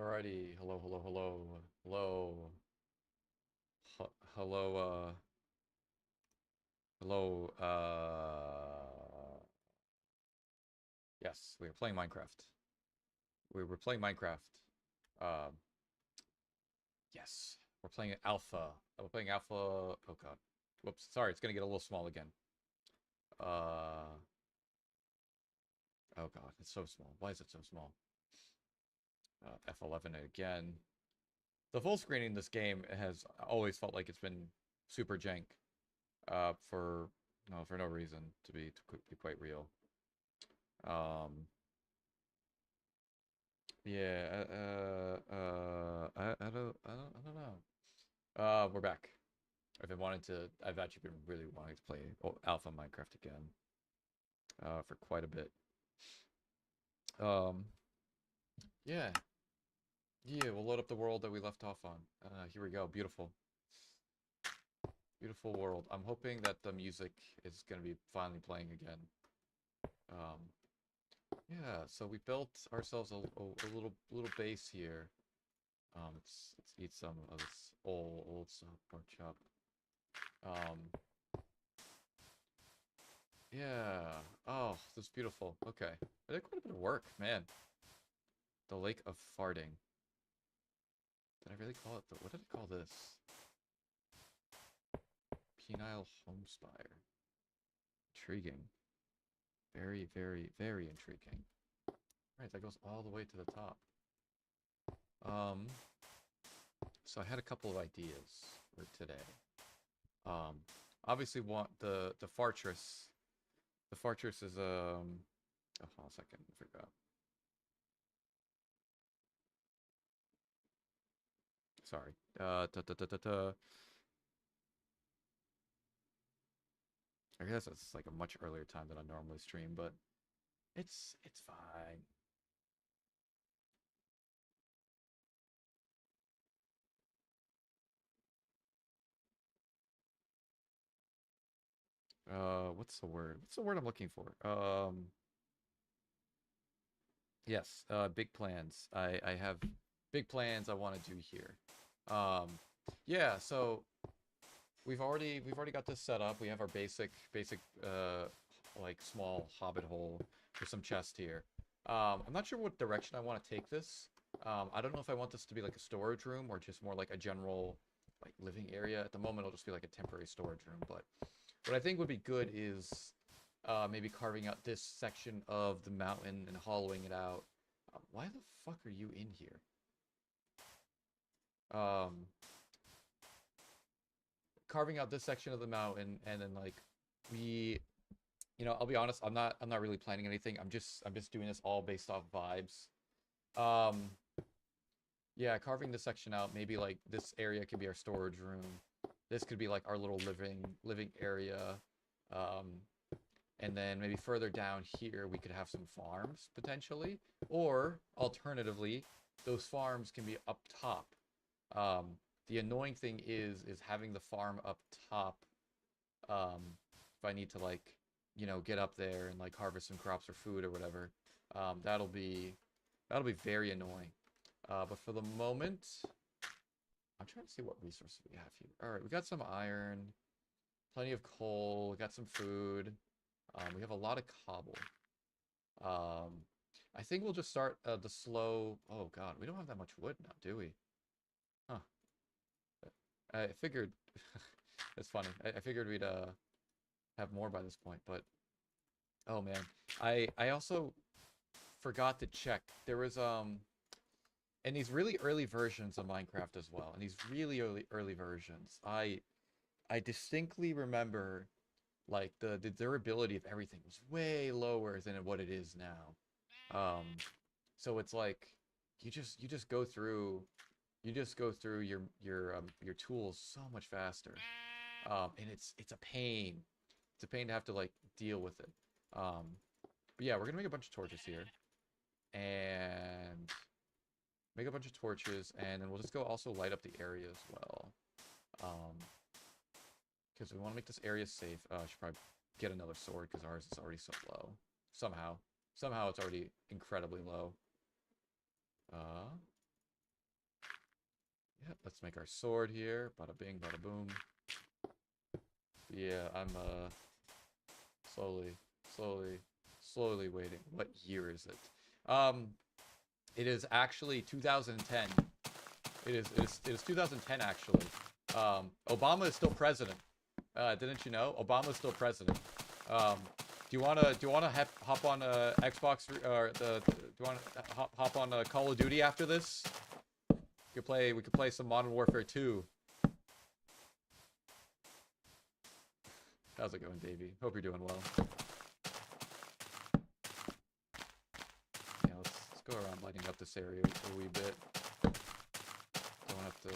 Alrighty, hello, hello, yes, we are playing Minecraft. We're playing Minecraft. Um, yes, we're playing Alpha. We're playing Alpha, oh god. Whoops, sorry, it's gonna get a little small again. Uh, oh god, it's so small. Why is it so small? F11 again. The full screen in this game has always felt like it's been super jank. For for no reason to be quite real. Um, yeah, I don't know. We're back. I've actually been really wanting to play Alpha Minecraft again, for quite a bit. Um, yeah, yeah, we'll load up the world that we left off on. Here we go. Beautiful, beautiful world. I'm hoping that the music is gonna be finally playing again. Um, yeah, so we built ourselves a little base here. Let's eat some of this old stuff, pork chop. Um, yeah. Oh, this is beautiful. Okay. I did quite a bit of work, man. The Lake of Farting. Did I really call it what did I call this? Penile Homespire. Intriguing. Very, very, very intriguing. Right, that goes all the way to the top. Um, so I had a couple of ideas for today. Um, obviously want the fortress. The fortress is oh, hold on a second, I forgot. Sorry. Da, da, da, da, da. I guess it's like a much earlier time than I normally stream, but it's fine. What's the word? What's the word I'm looking for? Yes, big plans. I have big plans I want to do here. Um, yeah, so we've already got this set up. We have our basic like small hobbit hole with some chest here. I'm not sure what direction I want to take this. I don't know if I want this to be like a storage room or just more like a general like living area. At the moment, it'll just be like a temporary storage room. But what I think would be good is maybe carving out this section of the mountain and hollowing it out. Why the fuck are you in here? Um, Carving out this section of the mountain and then like we I'll be honest, I'm not really planning anything. I'm just doing this all based off vibes. Um yeah, carving this section out, maybe like this area could be our storage room. This could be like our little living area. Um and then maybe further down here we could have some farms potentially, or alternatively, those farms can be up top. Um the annoying thing is having the farm up top. If I need to like, get up there and like harvest some crops or food or whatever, that'll be very annoying. But for the moment, I'm trying to see what resources we have here. All right, we got some iron, plenty of coal, we got some food. We have a lot of cobble. Um, I think we'll just start the slow. Oh God, we don't have that much wood now, do we? Huh. I figured. It's funny. I figured we'd have more by this point, but oh man, I also forgot to check. There was in these really early versions of Minecraft as well, in these really early versions, I distinctly remember like the durability of everything was way lower than what it is now. So it's like you just go through your tools so much faster. And it's a pain. It's a pain to have to like deal with it. But yeah, we're gonna make a bunch of torches here and make a bunch of torches, and then we'll just go also light up the area as well. Um, because we want to make this area safe. I should probably get another sword because ours is already so low. Somehow, somehow it's already incredibly low. Uh, let's make our sword here. Bada bing, bada boom. Yeah, I'm slowly waiting. What year is it? It is actually 2010. It is 2010 actually. Obama is still president. Didn't you know? Obama is still president. Do you wanna hop on Xbox or do you wanna hop on Call of Duty after this? We could play some Modern Warfare 2. How's it going, Davey? Hope you're doing well. Yeah, let's go around lighting up this area a wee bit. Don't have to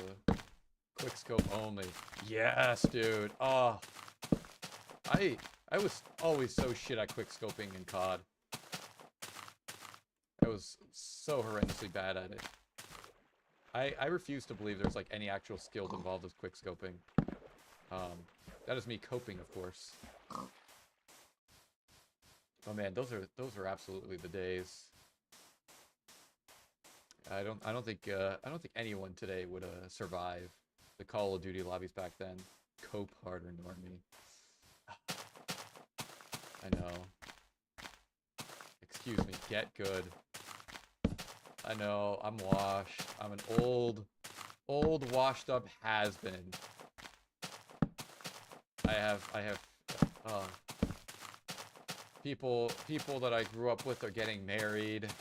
quick scope only. Yes, dude. Oh, I was always so shit at quick scoping in COD. I was so horrendously bad at it. I refuse to believe there's like any actual skills involved with quick scoping. That is me coping, of course. Oh man, those are absolutely the days. I don't think anyone today would survive the Call of Duty lobbies back then. Cope harder, normie. I know. Excuse me, get good. I know, I'm washed. I'm an old washed up has-been. I have people that I grew up with are getting married,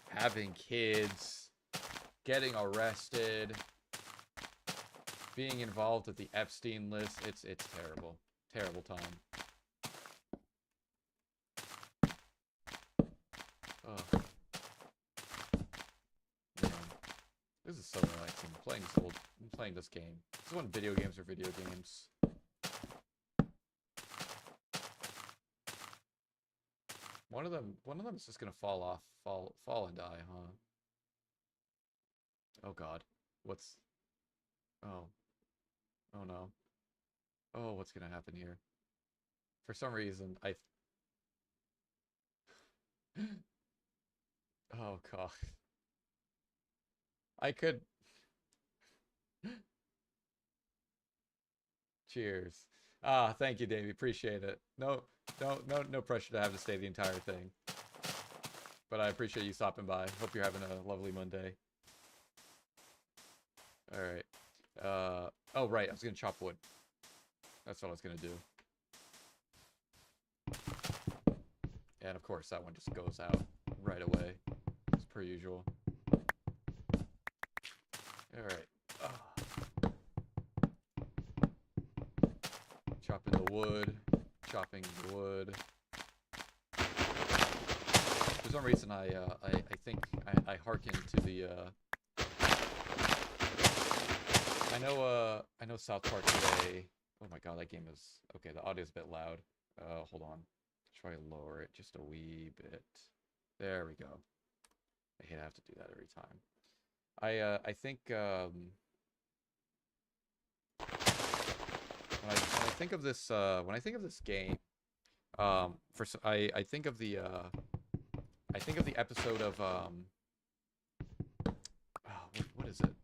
having kids, getting arrested, being involved with the Epstein list. It's terrible. Terrible time. Oh. Man. This is so relaxing. I'm playing this game. This is when video games are video games. One of them is just gonna fall and die, huh? Oh god. What's... Oh. Oh no. Oh, what's gonna happen here? For some reason, Oh god. I could... Cheers. Ah, thank you, Davey. Appreciate it. No pressure to have to stay the entire thing. But I appreciate you stopping by. Hope you're having a lovely Monday. Alright. Oh, right. I was going to chop wood. That's what I was going to do. And, of course, that one just goes out right away. As per usual. Alright. Chopping the wood. Chopping the wood. For some reason, I think I hearken to the, I know South Park today. Oh my god, that game is... Okay, the audio's a bit loud. Hold on. Try to lower it just a wee bit. There we go. I hate to have to do that every time. I think, when I think of this game, I think of the episode of what is it?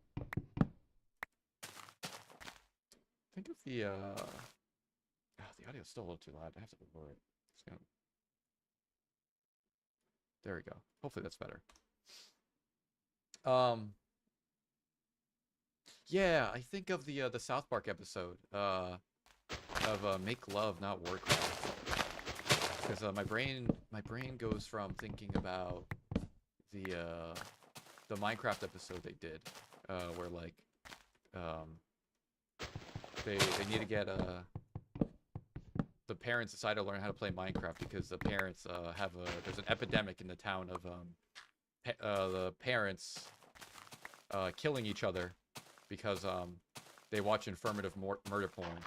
Think of the the audio's still a little too loud. I have to lower it. There we go. Hopefully that's better. Yeah, I think of the South Park episode of Make Love, Not Warcraft. Because my brain goes from thinking about the Minecraft episode they did, where like they need to get the parents decide to learn how to play Minecraft because the parents there's an epidemic in the town of the parents killing each other because they watch affirmative murder porn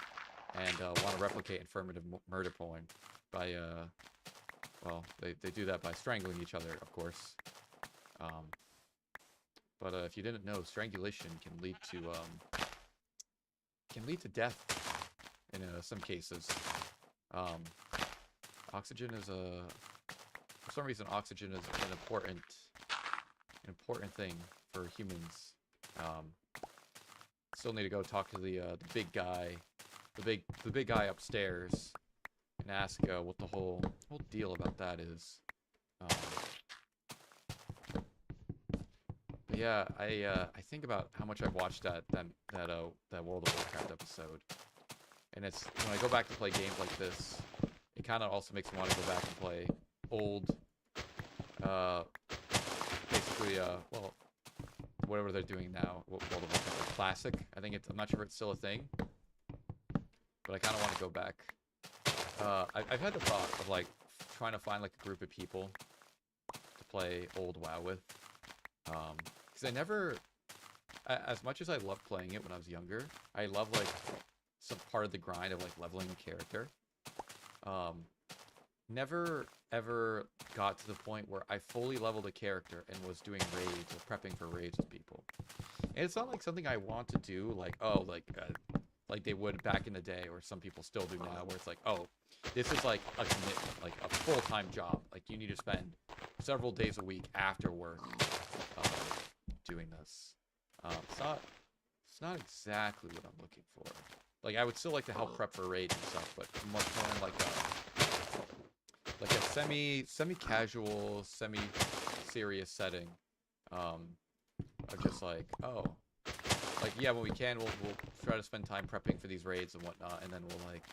and want to replicate affirmative murder porn by well, they do that by strangling each other, of course. But if you didn't know, strangulation can lead to death in some cases. Oxygen is for some reason oxygen is an important thing for humans. still need to go talk to the big guy, the big guy upstairs, and ask what the whole deal about that is. Um, but yeah, I think about how much I've watched that World of Warcraft episode, and it's when I go back to play games like this, it kind of also makes me want to go back and play old, basically, well, whatever they're doing now, World of Warcraft Classic. I think I'm not sure if it's still a thing, but I kind of want to go back. I've had the thought of like trying to find like a group of people to play old WoW with, because I never, as much as I loved playing it when I was younger, I love like some part of the grind of like leveling a character. Never ever got to the point where I fully leveled a character and was doing raids or prepping for raids with people. And it's not like something I want to do, like, oh, like they would back in the day, or some people still do now, where it's like, oh, this is like a commitment, like a full-time job. Like you need to spend several days a week after work doing this. It's not exactly what I'm looking for. Like I would still like to help prep for raids and stuff, but much more in like a semi-casual, semi-serious setting. Of just like, oh, like yeah, when we can, we'll try to spend time prepping for these raids and whatnot, and then we'll like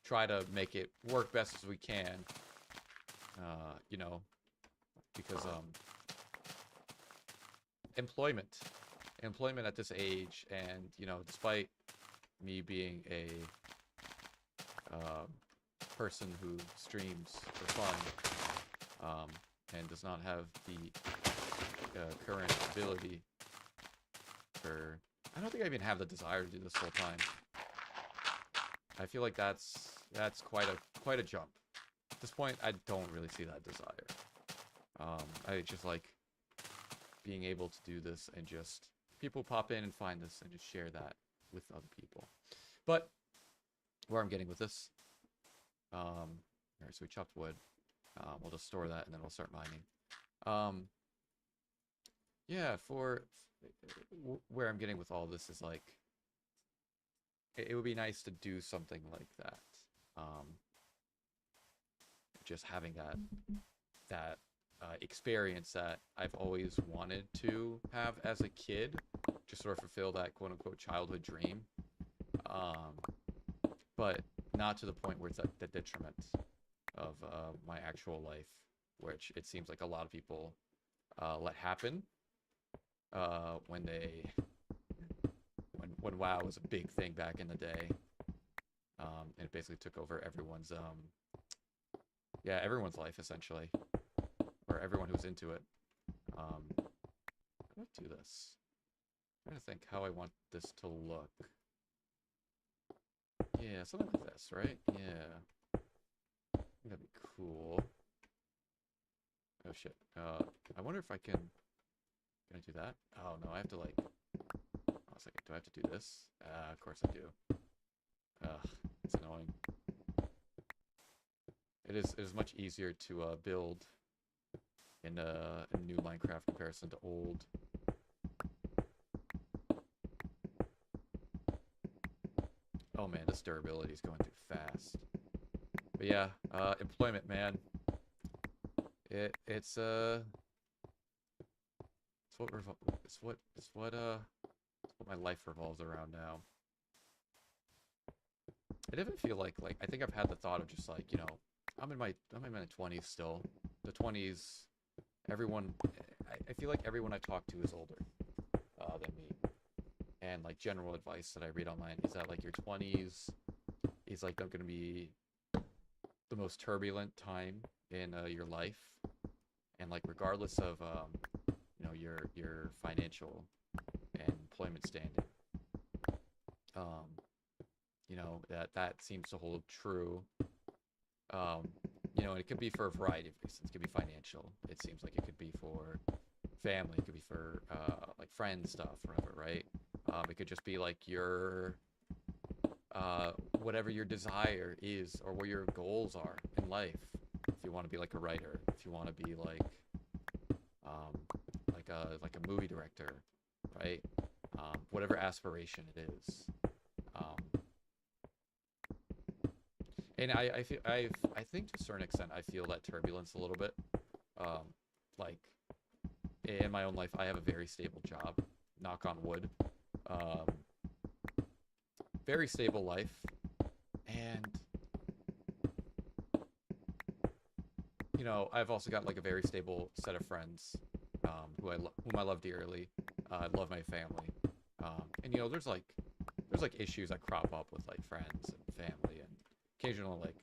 try to make it work best as we can. You know, because employment at this age, and you know, despite me being a person who streams for fun, and does not have the current ability for, I don't think I even have the desire to do this full time. I feel like that's quite a jump. At this point, I don't really see that desire. I just like being able to do this and just people pop in and find this and just share that with other people. But where I'm getting with this, all right, so we chopped wood. We'll just store that and then we'll start mining. Yeah, for where I'm getting with all this is like, it would be nice to do something like that. Just having that experience that I've always wanted to have as a kid, just sort of fulfill that quote unquote childhood dream. But not to the point where it's at the detriment of my actual life, which it seems like a lot of people let happen when WoW was a big thing back in the day, and it basically took over everyone's everyone's life essentially, or everyone who's into it. How do I do this? I'm trying to think how I want this to look. Yeah, something like this, right? Yeah. I think that'd be cool. Oh shit. I wonder if I can I do that? Oh no, I have to like, oh, a second, do I have to do this? Of course I do. Ugh, it's annoying. It is much easier to build in a new Minecraft comparison to old. Oh man, this durability is going too fast. But yeah, employment, man. It's what my life revolves around now. I definitely feel like I think I've had the thought of just like, you know, I'm in my 20s still. The 20s, everyone, I feel like everyone I talk to is older than me. And like general advice that I read online is that like your 20s is like not going to be the most turbulent time in your life, and like regardless of you know, your financial and employment standing, you know, that seems to hold true. You know, and it could be for a variety of reasons. It could be financial. It seems like it could be for family. It could be for like friend stuff, or whatever, right? It could just be like your whatever your desire is, or what your goals are in life. If you want to be like a writer, if you want to be like a movie director, right? whatever aspiration it is. Um, and I think to a certain extent I feel that turbulence a little bit. Um, like in my own life, I have a very stable job. Knock on wood. Um, very stable life, and you know, I've also got like a very stable set of friends, whom I love dearly. I love my family, and you know, there's like issues that crop up with like friends and family, and occasionally like,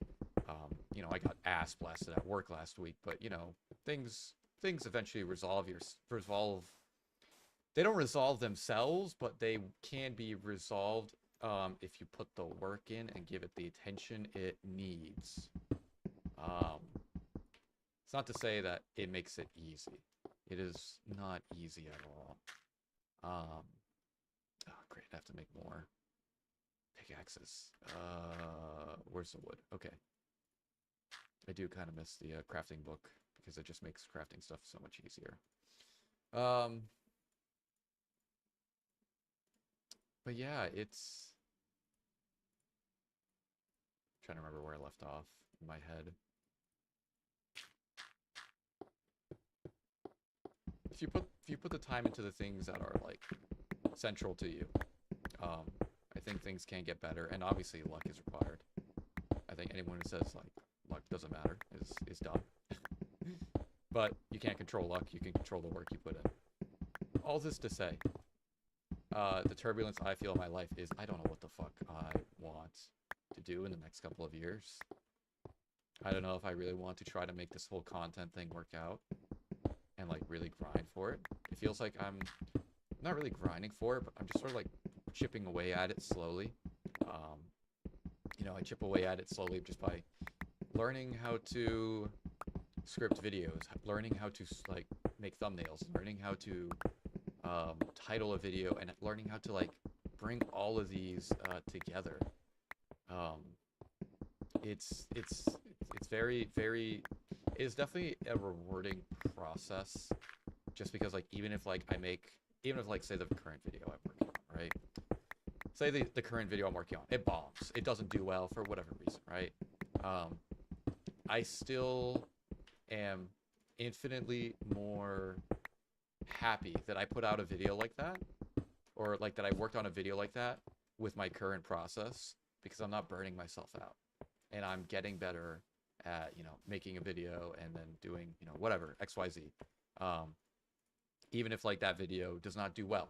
you know, I got ass blasted at work last week, but you know, things eventually resolve. They don't resolve themselves, but they can be resolved if you put the work in and give it the attention it needs. Um, it's not to say that it makes it easy. It is not easy at all. Um, oh, great. I have to make more pickaxes. Where's the wood? Okay. I do kind of miss the crafting book because it just makes crafting stuff so much easier. But yeah, it's... I'm trying to remember where I left off in my head. If you put the time into the things that are like central to you, I think things can get better. And obviously, luck is required. I think anyone who says like luck doesn't matter is dumb. But you can't control luck. You can control the work you put in. All this to say, the turbulence I feel in my life is I don't know what the fuck I want to do in the next couple of years. I don't know if I really want to try to make this whole content thing work out and like really grind for it. It feels like I'm not really grinding for it, but I'm just sort of like chipping away at it slowly. You know, I chip away at it slowly just by learning how to script videos, learning how to like make thumbnails, learning how to title a video, and learning how to like bring all of these together. It's very it's definitely a rewarding process, just because like even if like say the current video I'm working on, right? Say the current video I'm working on, it bombs, it doesn't do well for whatever reason, right? I still am infinitely more happy that I put out a video like that, or like that I worked on a video like that with my current process, because I'm not burning myself out and I'm getting better at, you know, making a video and then doing, you know, whatever, XYZ. Even if like that video does not do well.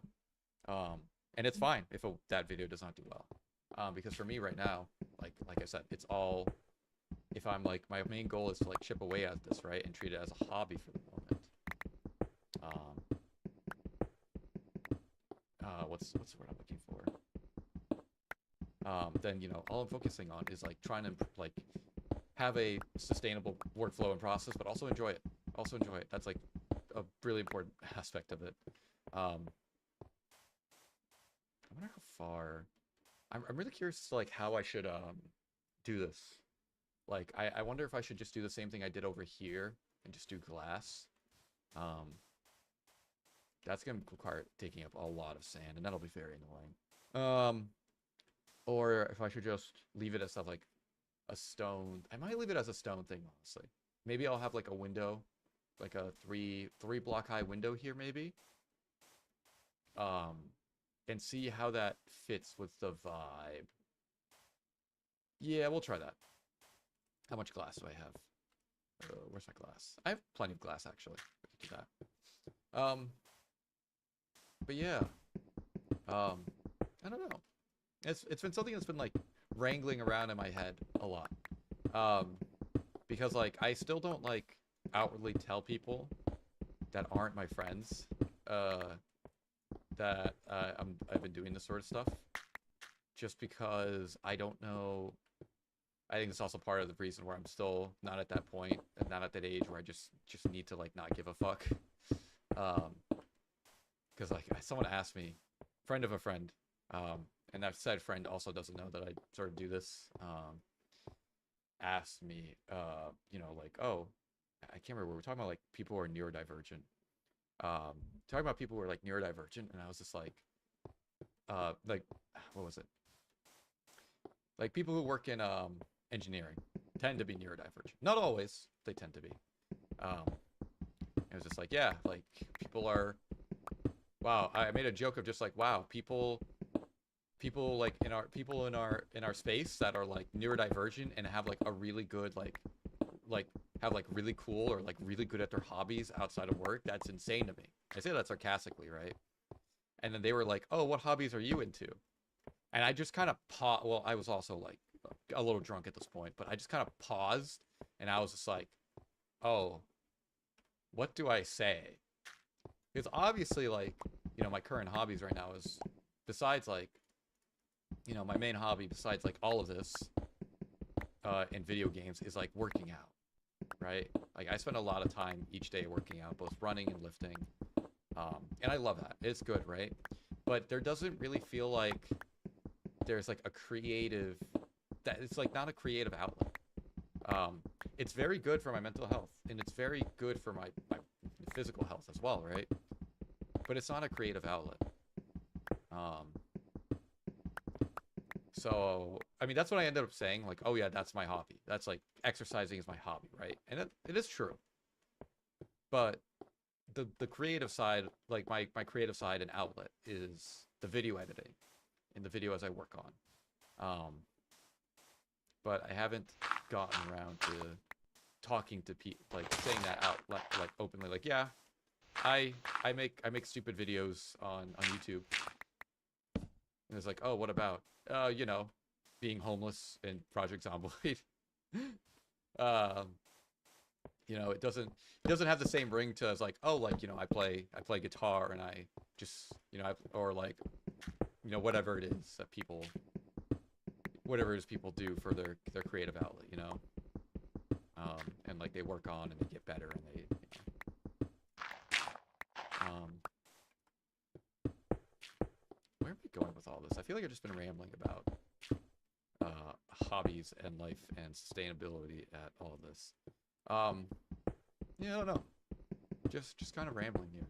And it's fine if that video does not do well. Because for me right now, like I said, it's all, if I'm like, my main goal is to like chip away at this, right? And treat it as a hobby for the moment. What's the word I'm looking for? Then, you know, all I'm focusing on is like trying to like have a sustainable workflow and process, but also enjoy it. Also enjoy it. That's like a really important aspect of it. I wonder how far. I'm really curious to like how I should do this. Like I wonder if I should just do the same thing I did over here and just do glass. That's gonna require taking up a lot of sand, and that'll be very annoying. Or if I should just leave it as stuff like a stone. I might leave it as a stone thing, honestly. Maybe I'll have like a window, like a three block high window here, maybe. And see how that fits with the vibe. Yeah, we'll try that. How much glass do I have? Where's my glass? I have plenty of glass, actually. We can do that. But yeah. I don't know. It's been something that's been like wrangling around in my head a lot. Because like I still don't like outwardly tell people that aren't my friends that I've been doing this sort of stuff, just because I don't know. I think it's also part of the reason where I'm still not at that point and not at that age where I just need to like not give a fuck. Because like someone asked me, friend of a friend, and that said friend also doesn't know that I sort of do this. Asked me, you know, like, oh, I can't remember. We were talking about like people who are neurodivergent. Talking about people who are like neurodivergent, and I was just like, like, what was it? Like people who work in engineering tend to be neurodivergent. Not always, they tend to be. Um, it was just like, yeah, like people are. Wow, I made a joke of just like, wow, people like in our space that are like neurodivergent and have like a really good like have like really cool or like really good at their hobbies outside of work. That's insane to me. I say that sarcastically, right? And then they were like, "Oh, what hobbies are you into?" And I just kind of well, I was also like a little drunk at this point, but I just kind of paused and I was just like, "Oh, what do I say?" Because obviously, like, my current hobbies right now is, besides like, my main hobby besides like all of this in video games is like working out, right? Like I spend a lot of time each day working out, both running and lifting, and I love that. It's good, right? But there doesn't really feel like there's like a creative that it's like not a creative outlet. Um, it's very good for my mental health, and it's very good for my physical health as well, right? But it's not a creative outlet. Um, so I mean, that's what I ended up saying. Like, oh yeah, that's my hobby. That's like exercising is my hobby, right? And it is true. But the creative side, like my creative side and outlet is the video editing and the videos I work on. Um, but I haven't gotten around to talking to people, like saying that out like openly. Like, yeah, I make stupid videos on YouTube. And it's like, oh, what about being homeless in Project Zomboid? um, it doesn't have the same ring to as like, oh, like I play guitar and I just or like whatever it is that whatever it is people do for their creative outlet, and like they work on and they get better and they where am I going with all this? I feel like I've just been rambling about hobbies and life and sustainability at all of this. Yeah, I don't know. Just kind of rambling here.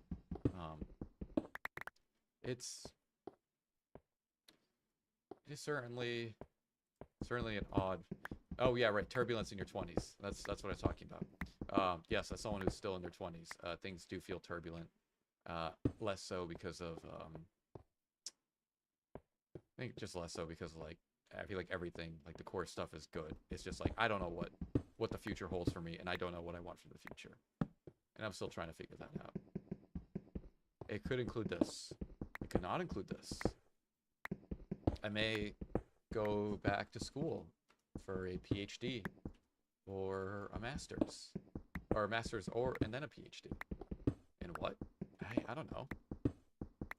It's it's certainly an odd. Oh yeah, right. Turbulence in your 20s. That's what I'm talking about. Yes, as someone who's still in their 20s, things do feel turbulent. Less so because of I think just less so because like I feel like everything like the core stuff is good. It's just like I don't know what the future holds for me, and I don't know what I want for the future, and I'm still trying to figure that out. It could include this. It could not include this. I may go back to school for a PhD or a master's, or a master's or and then a PhD. In what? I don't know.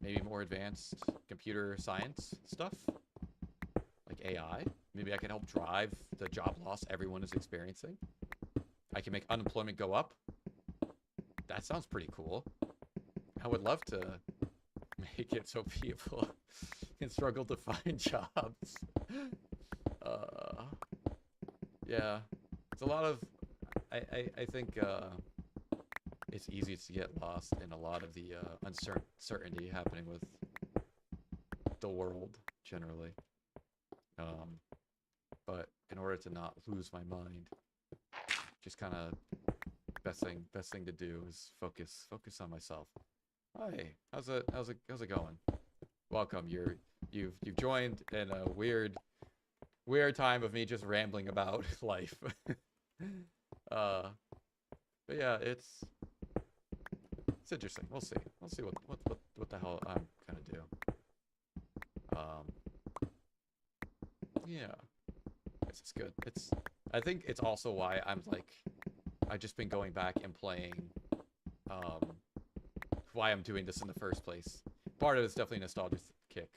Maybe more advanced computer science stuff, like AI. Maybe I can help drive the job loss everyone is experiencing. I can make unemployment go up. That sounds pretty cool. I would love to make it so people can struggle to find jobs. Yeah, it's a lot of. I think it's easy to get lost in a lot of the uncertainty happening with the world generally. But in order to not lose my mind, just kind of best thing to do is focus on myself. Hi, how's it going? Welcome. You've joined in a weird time of me just rambling about life. uh, but yeah, it's interesting. We'll see. We'll see what the hell I'm gonna do. Yeah, it's good. I think it's also why I've just been going back and playing. Um, why I'm doing this in the first place. Part of it's definitely nostalgia kick.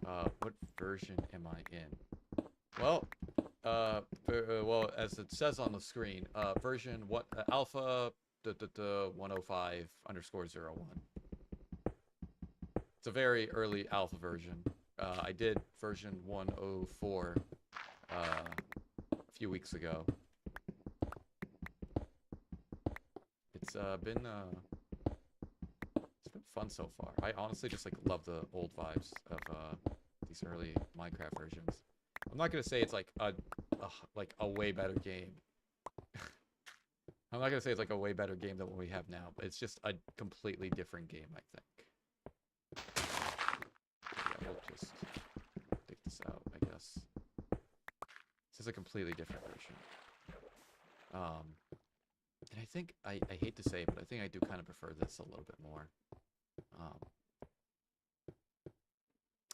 What version am I in? Well, well, as it says on the screen, version what alpha 105 underscore 01. It's a very early alpha version. I did version 104 a few weeks ago. It's been fun so far. I honestly just like love the old vibes of these early Minecraft versions. I'm not gonna say it's like a way better game. I'm not gonna say it's like a way better game than what we have now, but it's just a completely different game, I think. Yeah, we'll just take this out, I guess. This is a completely different version. And I think, I hate to say it, but I think I do kind of prefer this a little bit more.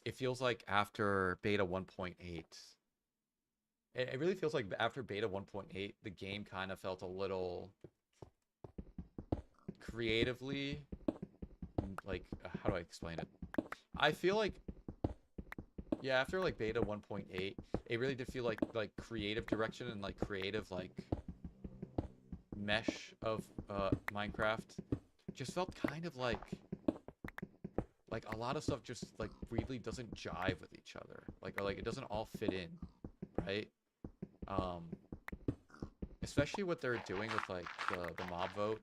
It feels like after beta 1.8, it really feels like after beta 1.8, the game kind of felt a little creatively, like, how do I explain it? I feel like, yeah, after like beta 1.8, it really did feel like creative direction and like creative like mesh of Minecraft just felt kind of like a lot of stuff just like really doesn't jive with each other, or like it doesn't all fit in, right? Especially what they're doing with like the mob vote.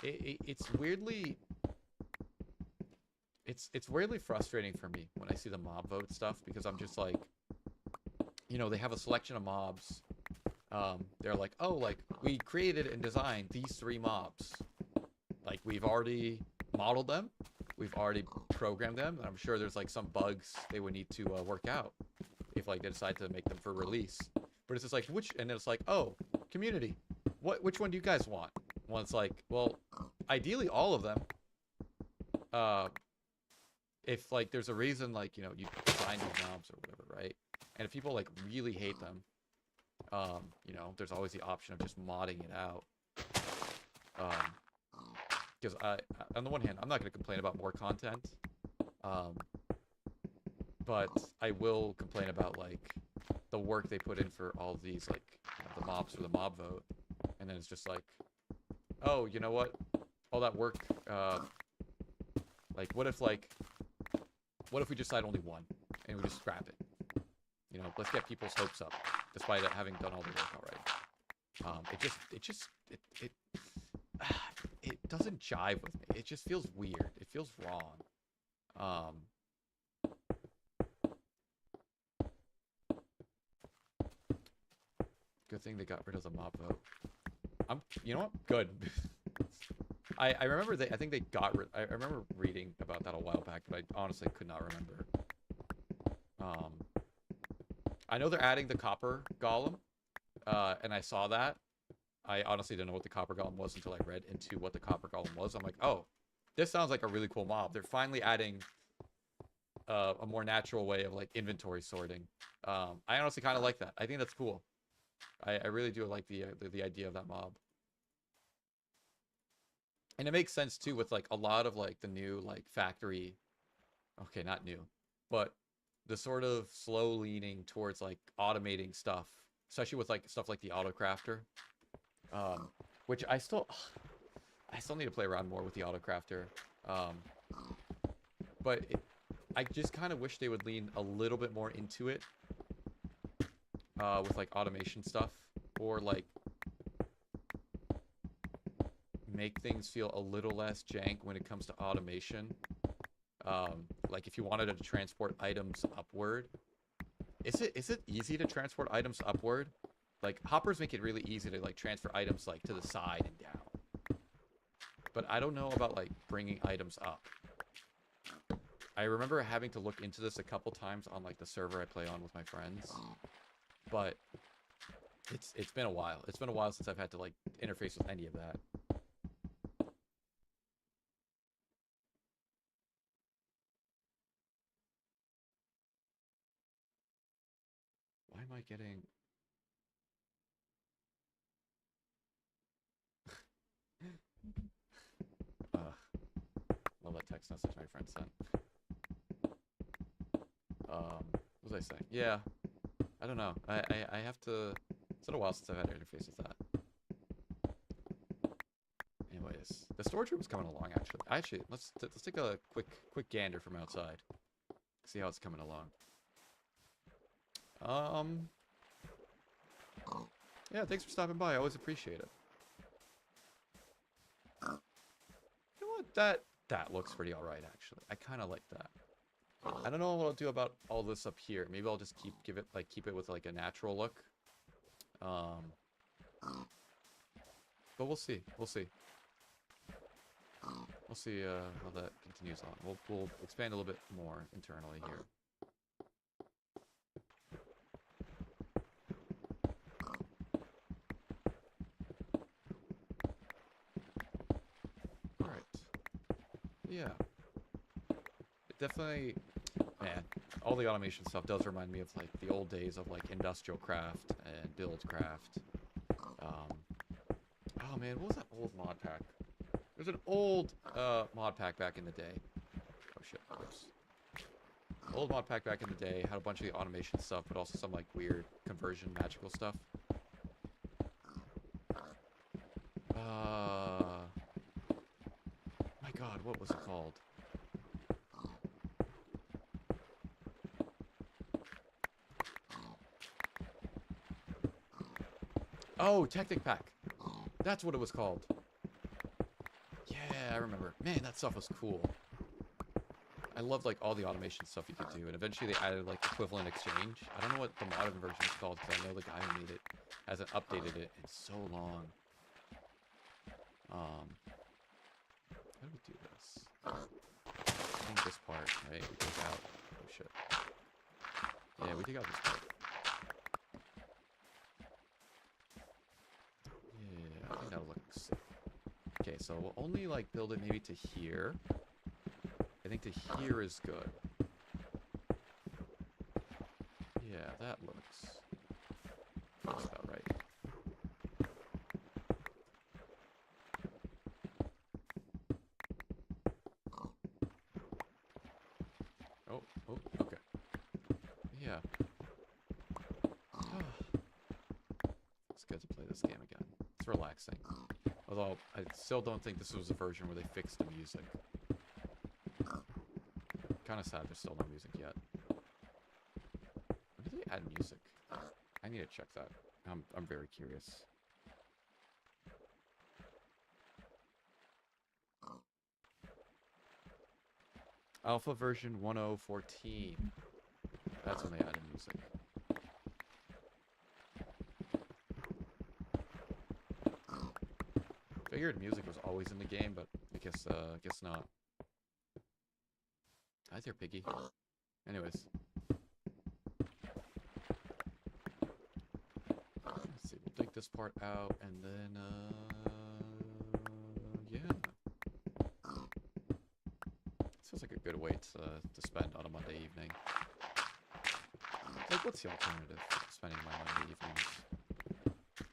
It's weirdly it's weirdly frustrating for me when I see the mob vote stuff, because I'm just like, you know, they have a selection of mobs. They're like, oh, like we created and designed these 3 mobs, like we've already modeled them, we've already programmed them, and I'm sure there's like some bugs they would need to work out if like they decide to make them for release. But it's just like, and then it's like, oh, community, which one do you guys want? Well, it's like, well, ideally all of them. If like there's a reason, like, you know, you design these mobs or whatever, right? And if people like really hate them, you know, there's always the option of just modding it out. Because on the one hand, I'm not going to complain about more content, but I will complain about like the work they put in for all of these, like, you know, the mobs for the mob vote, and then it's just like, oh, you know what? All that work, like, what if we decide only one and we just scrap it? You know, let's get people's hopes up, despite having done all the work already. It doesn't jive with me. It just feels weird. It feels wrong. Good thing they got rid of the mob vote. You know what? Good. I remember I think they got rid. I remember reading about that a while back, but I honestly could not remember. I know they're adding the copper golem, and I saw that. I honestly didn't know what the copper golem was until I read into what the copper golem was. I'm like, oh, this sounds like a really cool mob. They're finally adding a more natural way of like inventory sorting. I honestly kind of like that. I think that's cool. I really do like the idea of that mob. And it makes sense too with like a lot of like the new like factory, okay, not new, but the sort of slow leaning towards like automating stuff, especially with like stuff like the auto crafter, which I still need to play around more with the auto crafter. But I just kind of wish they would lean a little bit more into it, with like automation stuff, or like make things feel a little less jank when it comes to automation. Like if you wanted to transport items upward, is it easy to transport items upward? Like hoppers make it really easy to like transfer items like to the side and down, but I don't know about like bringing items up. I remember having to look into this a couple times on like the server I play on with my friends, but it's been a while. It's been a while since I've had to like interface with any of that. Why am I getting... Love that text message my friend sent. What was I saying? Yeah, I don't know. I have to... It's been a while since I've had to interface with that. Anyways, the storage room is coming along, actually. Let's take a quick gander from outside. See how it's coming along. Yeah, thanks for stopping by. I always appreciate it. You know what? That looks pretty alright, actually. I kind of like that. I don't know what I'll do about all this up here. Maybe I'll just keep it with like a natural look. But we'll see. We'll see. We'll see how that continues on. We'll expand a little bit more internally here. All right. Yeah. It definitely, man. All the automation stuff does remind me of like the old days of like industrial craft and build craft. Oh man, what was that old mod pack? There's an old mod pack back in the day. Oh shit, oops. Old mod pack back in the day had a bunch of the automation stuff, but also some like weird conversion magical stuff. My god, what was it called? Oh, Tactic Pack. That's what it was called. Yeah, I remember. Man, that stuff was cool. I loved like all the automation stuff you could do, and eventually they added like equivalent exchange. I don't know what the modern version is called because I know the guy who made it hasn't updated it in so long. How do we do this? I think this part, right? We take out. Oh shit. Yeah, we take out this part. Yeah, I think that'll look sick. Okay, so we'll only like build it maybe to here. I think to here is good. Yeah, that looks about right. Oh, okay. Yeah. It's good to play this game again. It's relaxing. Although, I still don't think this was a version where they fixed the music. Kind of sad there's still no music yet. When did they add music? I need to check that. I'm very curious. Alpha version 1014. That's when they added music. Figured music was always in the game, but I guess not. Hi there, piggy. Anyways. Let's see, we'll take this part out, and then, yeah. Sounds like a good way to spend on a Monday evening. Like, what's the alternative to spending my Monday evenings?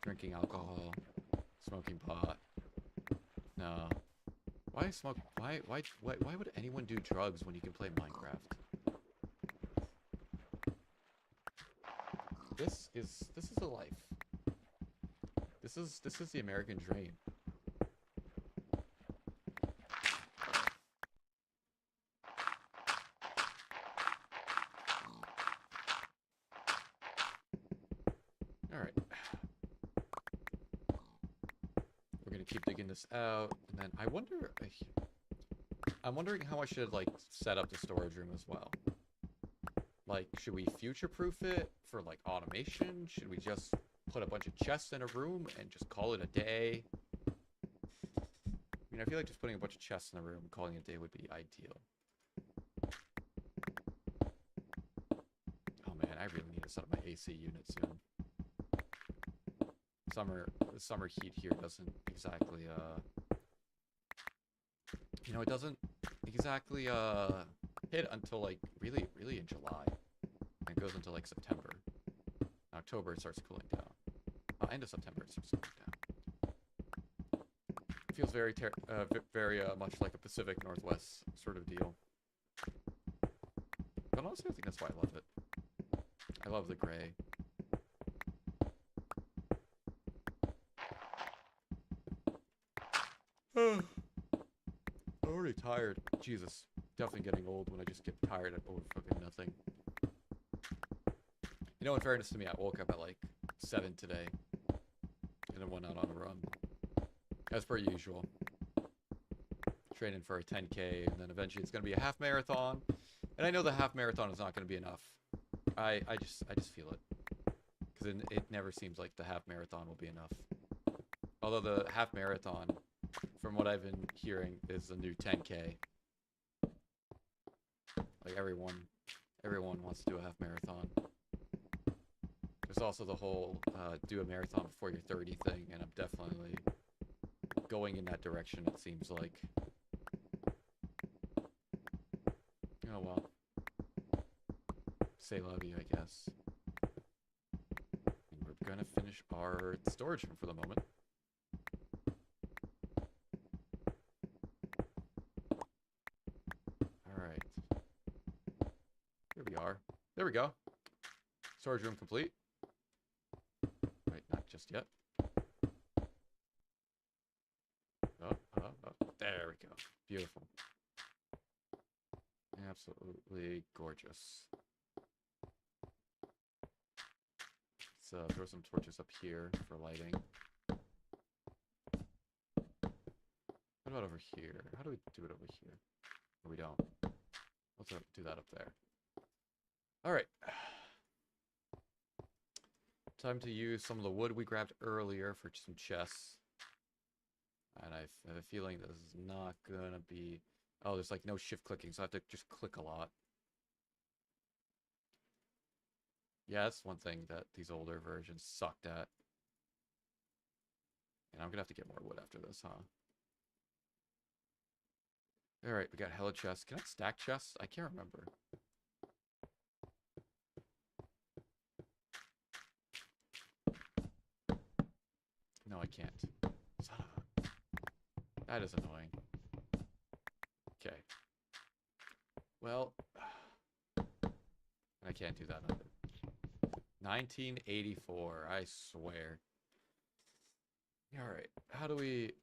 Drinking alcohol, smoking pot. No. Why smoke? Why would anyone do drugs when you can play Minecraft? This is a life. This is the American dream. All right. We're gonna keep digging this out, and then I'm wondering how I should like set up the storage room as well. Like, should we future-proof it for like automation? Should we just put a bunch of chests in a room and just call it a day? I mean, I feel like just putting a bunch of chests in a room and calling it a day would be ideal. Oh man, I really need to set up my AC unit soon. The summer heat here doesn't exactly it doesn't exactly hit until like really in July. And it goes until like September. In October it starts cooling down. End of September it starts cooling down. It feels very much like a Pacific Northwest sort of deal. But honestly, I think that's why I love it. I love the gray. I'm already tired. Jesus. Definitely getting old when I just get tired over fucking nothing. You know, in fairness to me, I woke up at like 7 today. And then went out on a run. As per usual. training for a 10K, and then eventually it's going to be a half marathon. And I know the half marathon is not going to be enough. I just feel it. Because it never seems like the half marathon will be enough. Although the half marathon, from what I've been hearing, is the new 10K. Like everyone wants to do a half marathon. There's also the whole do a marathon before you're 30 thing, and I'm definitely going in that direction, it seems like. Oh well. Say love you, I guess. And we're gonna finish our storage room for the moment. Alright. Here we are. There we go. Storage room complete. Wait, not just yet. Oh. There we go. Beautiful. Absolutely gorgeous. Let's throw some torches up here for lighting. What about over here? How do we do it over here? Or we don't. Let's do that up there. Alright. Time to use some of the wood we grabbed earlier for some chests. And I have a feeling this is not gonna be... Oh, there's like no shift clicking, so I have to just click a lot. Yeah, that's one thing that these older versions sucked at. And I'm gonna have to get more wood after this, huh? Alright, we got hella chests. Can I stack chests? I can't remember. No, I can't. That is annoying. Okay. Well, I can't do that either. 1984, I swear. Alright, how do we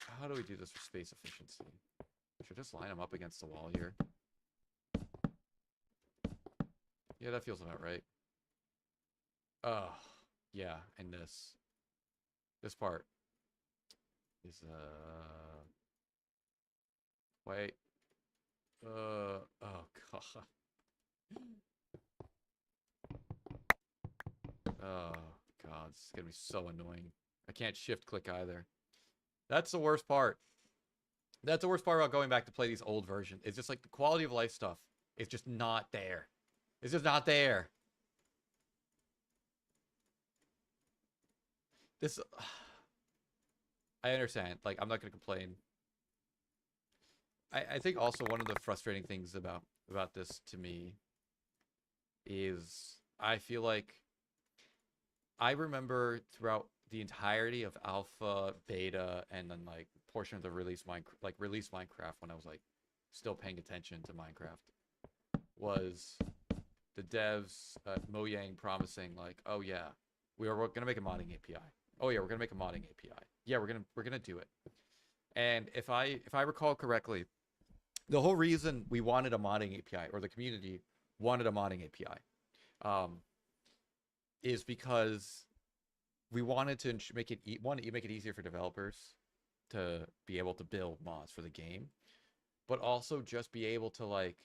do this for space efficiency? Should I just line them up against the wall here? Yeah, that feels about right. Oh, yeah, and this part is wait. Oh god. Oh god, this is gonna be so annoying. I can't shift click either. That's the worst part. That's the worst part about going back to play these old versions. It's just like the quality of life stuff is just not there. It's just not there. This... I understand. Like, I'm not going to complain. I think also one of the frustrating things about this to me is I feel like I remember throughout the entirety of alpha, beta, and then like portion of the release Minecraft when I was like still paying attention to Minecraft was the devs Mojang promising like, oh yeah, we're gonna make a modding API. Oh yeah, we're gonna make a modding API. Yeah, we're gonna do it. And if I recall correctly, the whole reason we wanted a modding API, or the community wanted a modding API, is because we wanted to make it easier for developers to be able to build mods for the game, but also just be able to like,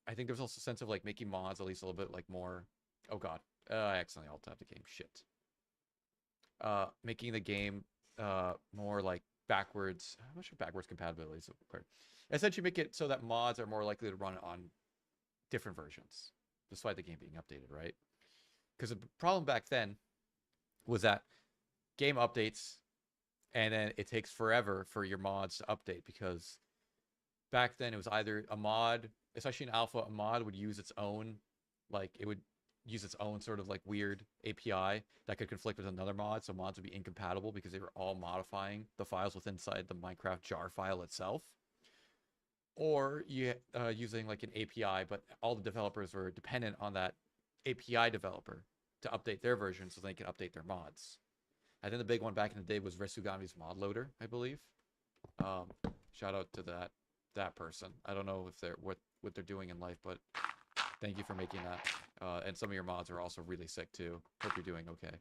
I think there's also a sense of like making mods at least a little bit like more. Oh god, I accidentally alt-tabbed the game. Shit. Making the game more like backwards. I'm not sure backwards compatibility is required. Essentially, make it so that mods are more likely to run on different versions, despite the game being updated, right? Because the problem back then was that game updates, and then it takes forever for your mods to update, because back then it was either a mod, especially in alpha, a mod would use its own, like it would use its own sort of like weird API that could conflict with another mod, so mods would be incompatible because they were all modifying the files within inside the Minecraft jar file itself. Or you using like an API, but all the developers were dependent on that API developer to update their version so they can update their mods. I think the big one back in the day was Resugami's mod loader, I believe. Shout out to that person. I don't know if they're what they're doing in life, but thank you for making that. And some of your mods are also really sick too. Hope you're doing okay.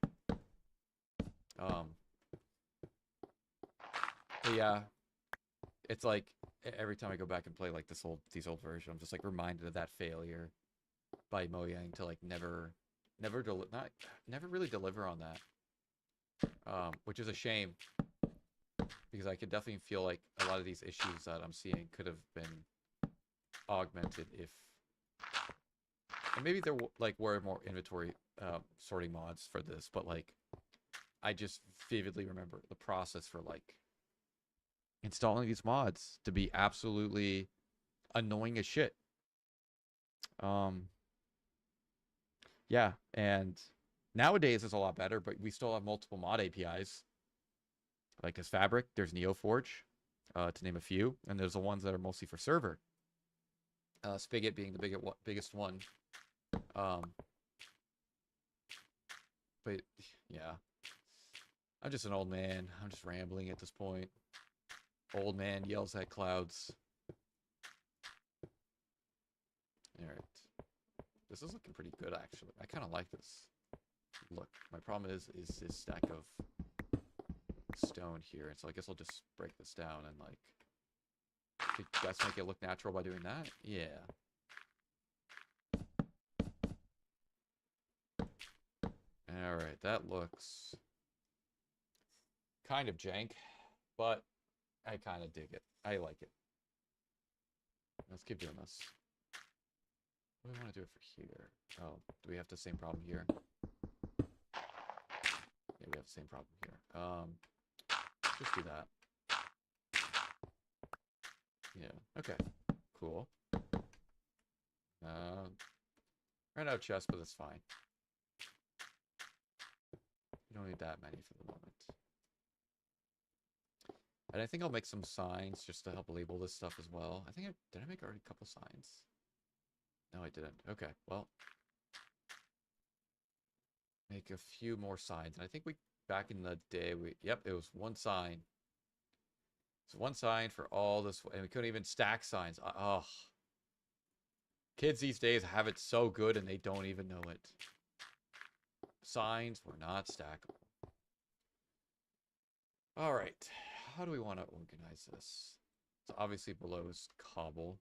But yeah, It's like every time I go back and play like these old versions, I'm just like reminded of that failure by Mojang to like never really deliver on that. Which is a shame because I could definitely feel like a lot of these issues that I'm seeing could have been augmented if, and maybe there like were more inventory sorting mods for this, but like I just vividly remember the process for like installing these mods to be absolutely annoying as shit. Yeah, and nowadays it's a lot better, but we still have multiple mod APIs. Like there's Fabric, there's NeoForge, to name a few, and there's the ones that are mostly for server. Spigot being the biggest one. But yeah, I'm just an old man. I'm just rambling at this point. Old man yells at clouds. All right, this is looking pretty good actually. I kind of like this look. My problem is this stack of stone here, and so I guess I'll just break this down and like, you guys make it look natural by doing that. Yeah. All right, that looks kind of jank, but I kind of dig it. I like it. Let's keep doing this. What do we want to do it for here? Oh, do we have the same problem here? Yeah, we have the same problem here. Just do that. Yeah, okay. Cool. Ran out of chests, but that's fine. We don't need that many for the moment. And I think I'll make some signs just to help label this stuff as well. I think did I make already a couple signs? No, I didn't. Okay, well. Make a few more signs. And I think back in the day, yep, it was one sign. So one sign for all this, and we couldn't even stack signs. Oh. Kids these days have it so good and they don't even know it. Signs were not stackable. All right. How do we want to organize this? So obviously below is cobble.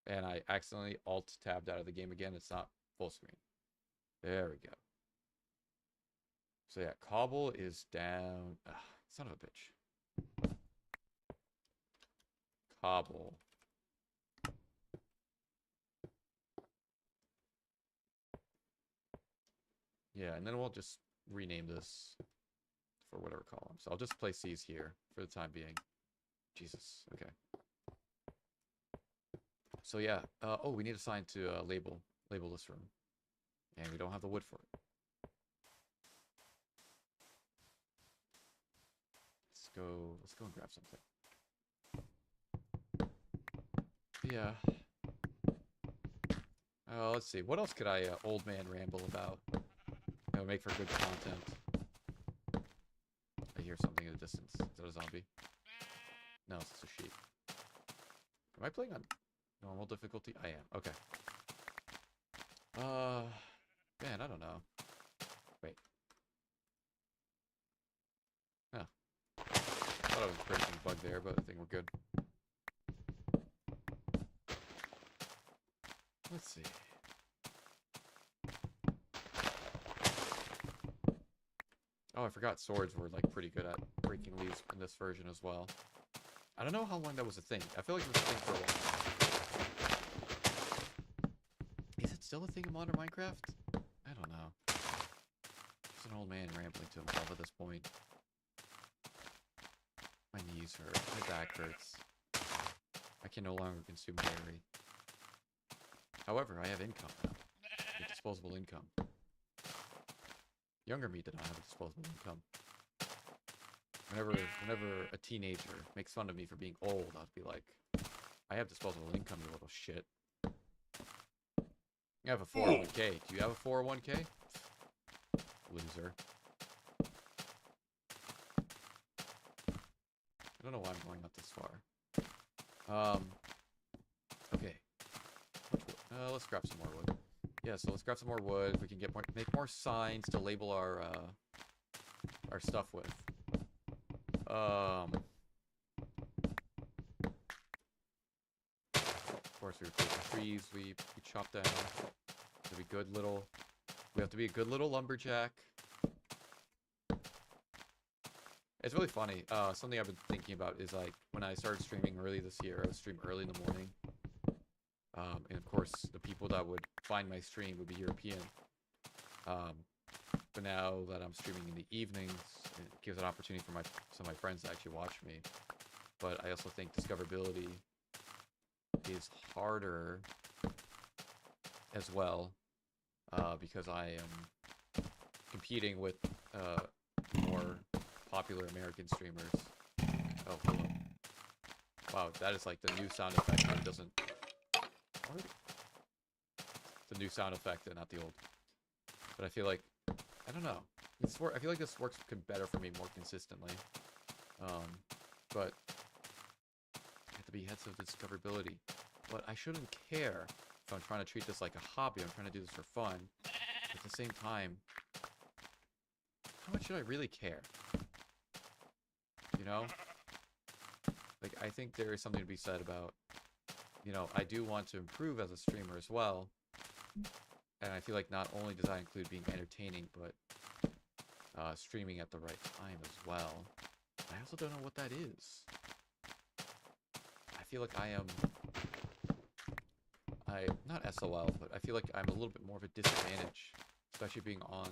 And I accidentally alt-tabbed out of the game again. It's not full screen. There we go. So yeah, cobble is down. Ugh, son of a bitch. Cobble. Yeah, and then we'll just rename this for whatever column. So I'll just place these here for the time being. Jesus, okay. So yeah, oh, we need a sign to label this room. And we don't have the wood for it. Let's go and grab something. Yeah. Let's see. What else could I old man ramble about? That would make for good content. I hear something in the distance. Is that a zombie? No, it's just a sheep. Am I playing on normal difficulty? I am. Okay. Man, I don't know. Wait. Oh. Thought I was breaking a bug there, but I think we're good. Let's see. Oh, I forgot swords were like pretty good at breaking leaves in this version as well. I don't know how long that was a thing. I feel like it was a thing for a while. Is it still a thing in modern Minecraft? I don't know. Just an old man rambling to himself at this point. My knees hurt. My back hurts. I can no longer consume dairy. However, I have income now. I have disposable income. Younger me did not have a disposable income. Whenever a teenager makes fun of me for being old, I'd be like, I have disposable income, you little shit. I have a 401k. Do you have a 401k? Loser. I don't know why I'm going up this far. Okay. Let's grab some more wood. Yeah, so let's grab some more wood. We can make more signs to label our stuff with. more, so we replace the trees we chop down. To be good little. We have to be a good little lumberjack. It's really funny. Something I've been thinking about is like when I started streaming early this year, I would stream early in the morning. And of course, the people that would find my stream would be European. But now that I'm streaming in the evenings, it gives an opportunity for some of my friends to actually watch me. But I also think discoverability is harder as well, because I am competing with more popular American streamers. Oh, hello. Wow, that is like the new sound effect, but it doesn't... The new sound effect and not the old. But I feel like, I don't know. I feel like this works better for me more consistently. But I have to be heads of discoverability. But I shouldn't care if I'm trying to treat this like a hobby. I'm trying to do this for fun. At the same time, how much should I really care? You know? Like, I think there is something to be said about, you know, I do want to improve as a streamer as well. And I feel like not only does that include being entertaining, but streaming at the right time as well. I also don't know what that is. I feel like not SOL, but I feel like I'm a little bit more of a disadvantage, especially being on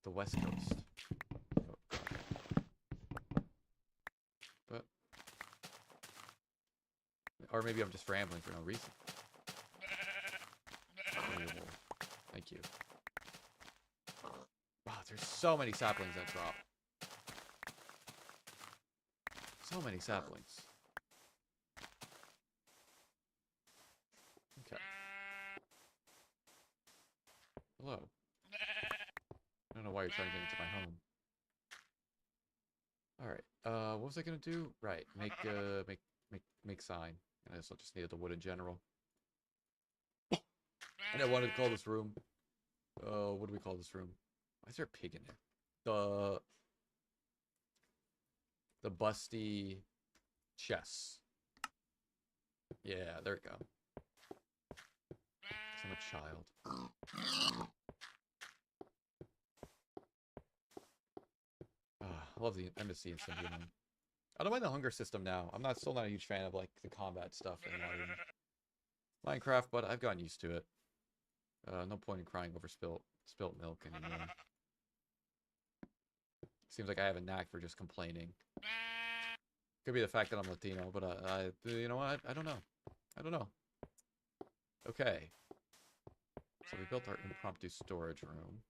the West Coast. Oh, God. But, or maybe I'm just rambling for no reason. Unbelievable. Thank you. Wow, there's so many saplings that drop. So many saplings. Okay. Hello. I don't know why you're trying to get into my home. Alright, what was I gonna do? Right, make sign. I also just needed the wood in general. And I wanted to call this room. What do we call this room? Why is there a pig in there? The busty chess. Yeah, there we go. 'Cause I'm a child. I love the embassy in Symbian. I don't mind the hunger system now. I'm still not a huge fan of like the combat stuff in Minecraft, but I've gotten used to it. No point in crying over spilt milk anymore. Seems like I have a knack for just complaining. Could be the fact that I'm Latino, but you know what? I don't know. I don't know. Okay. So we built our impromptu storage room.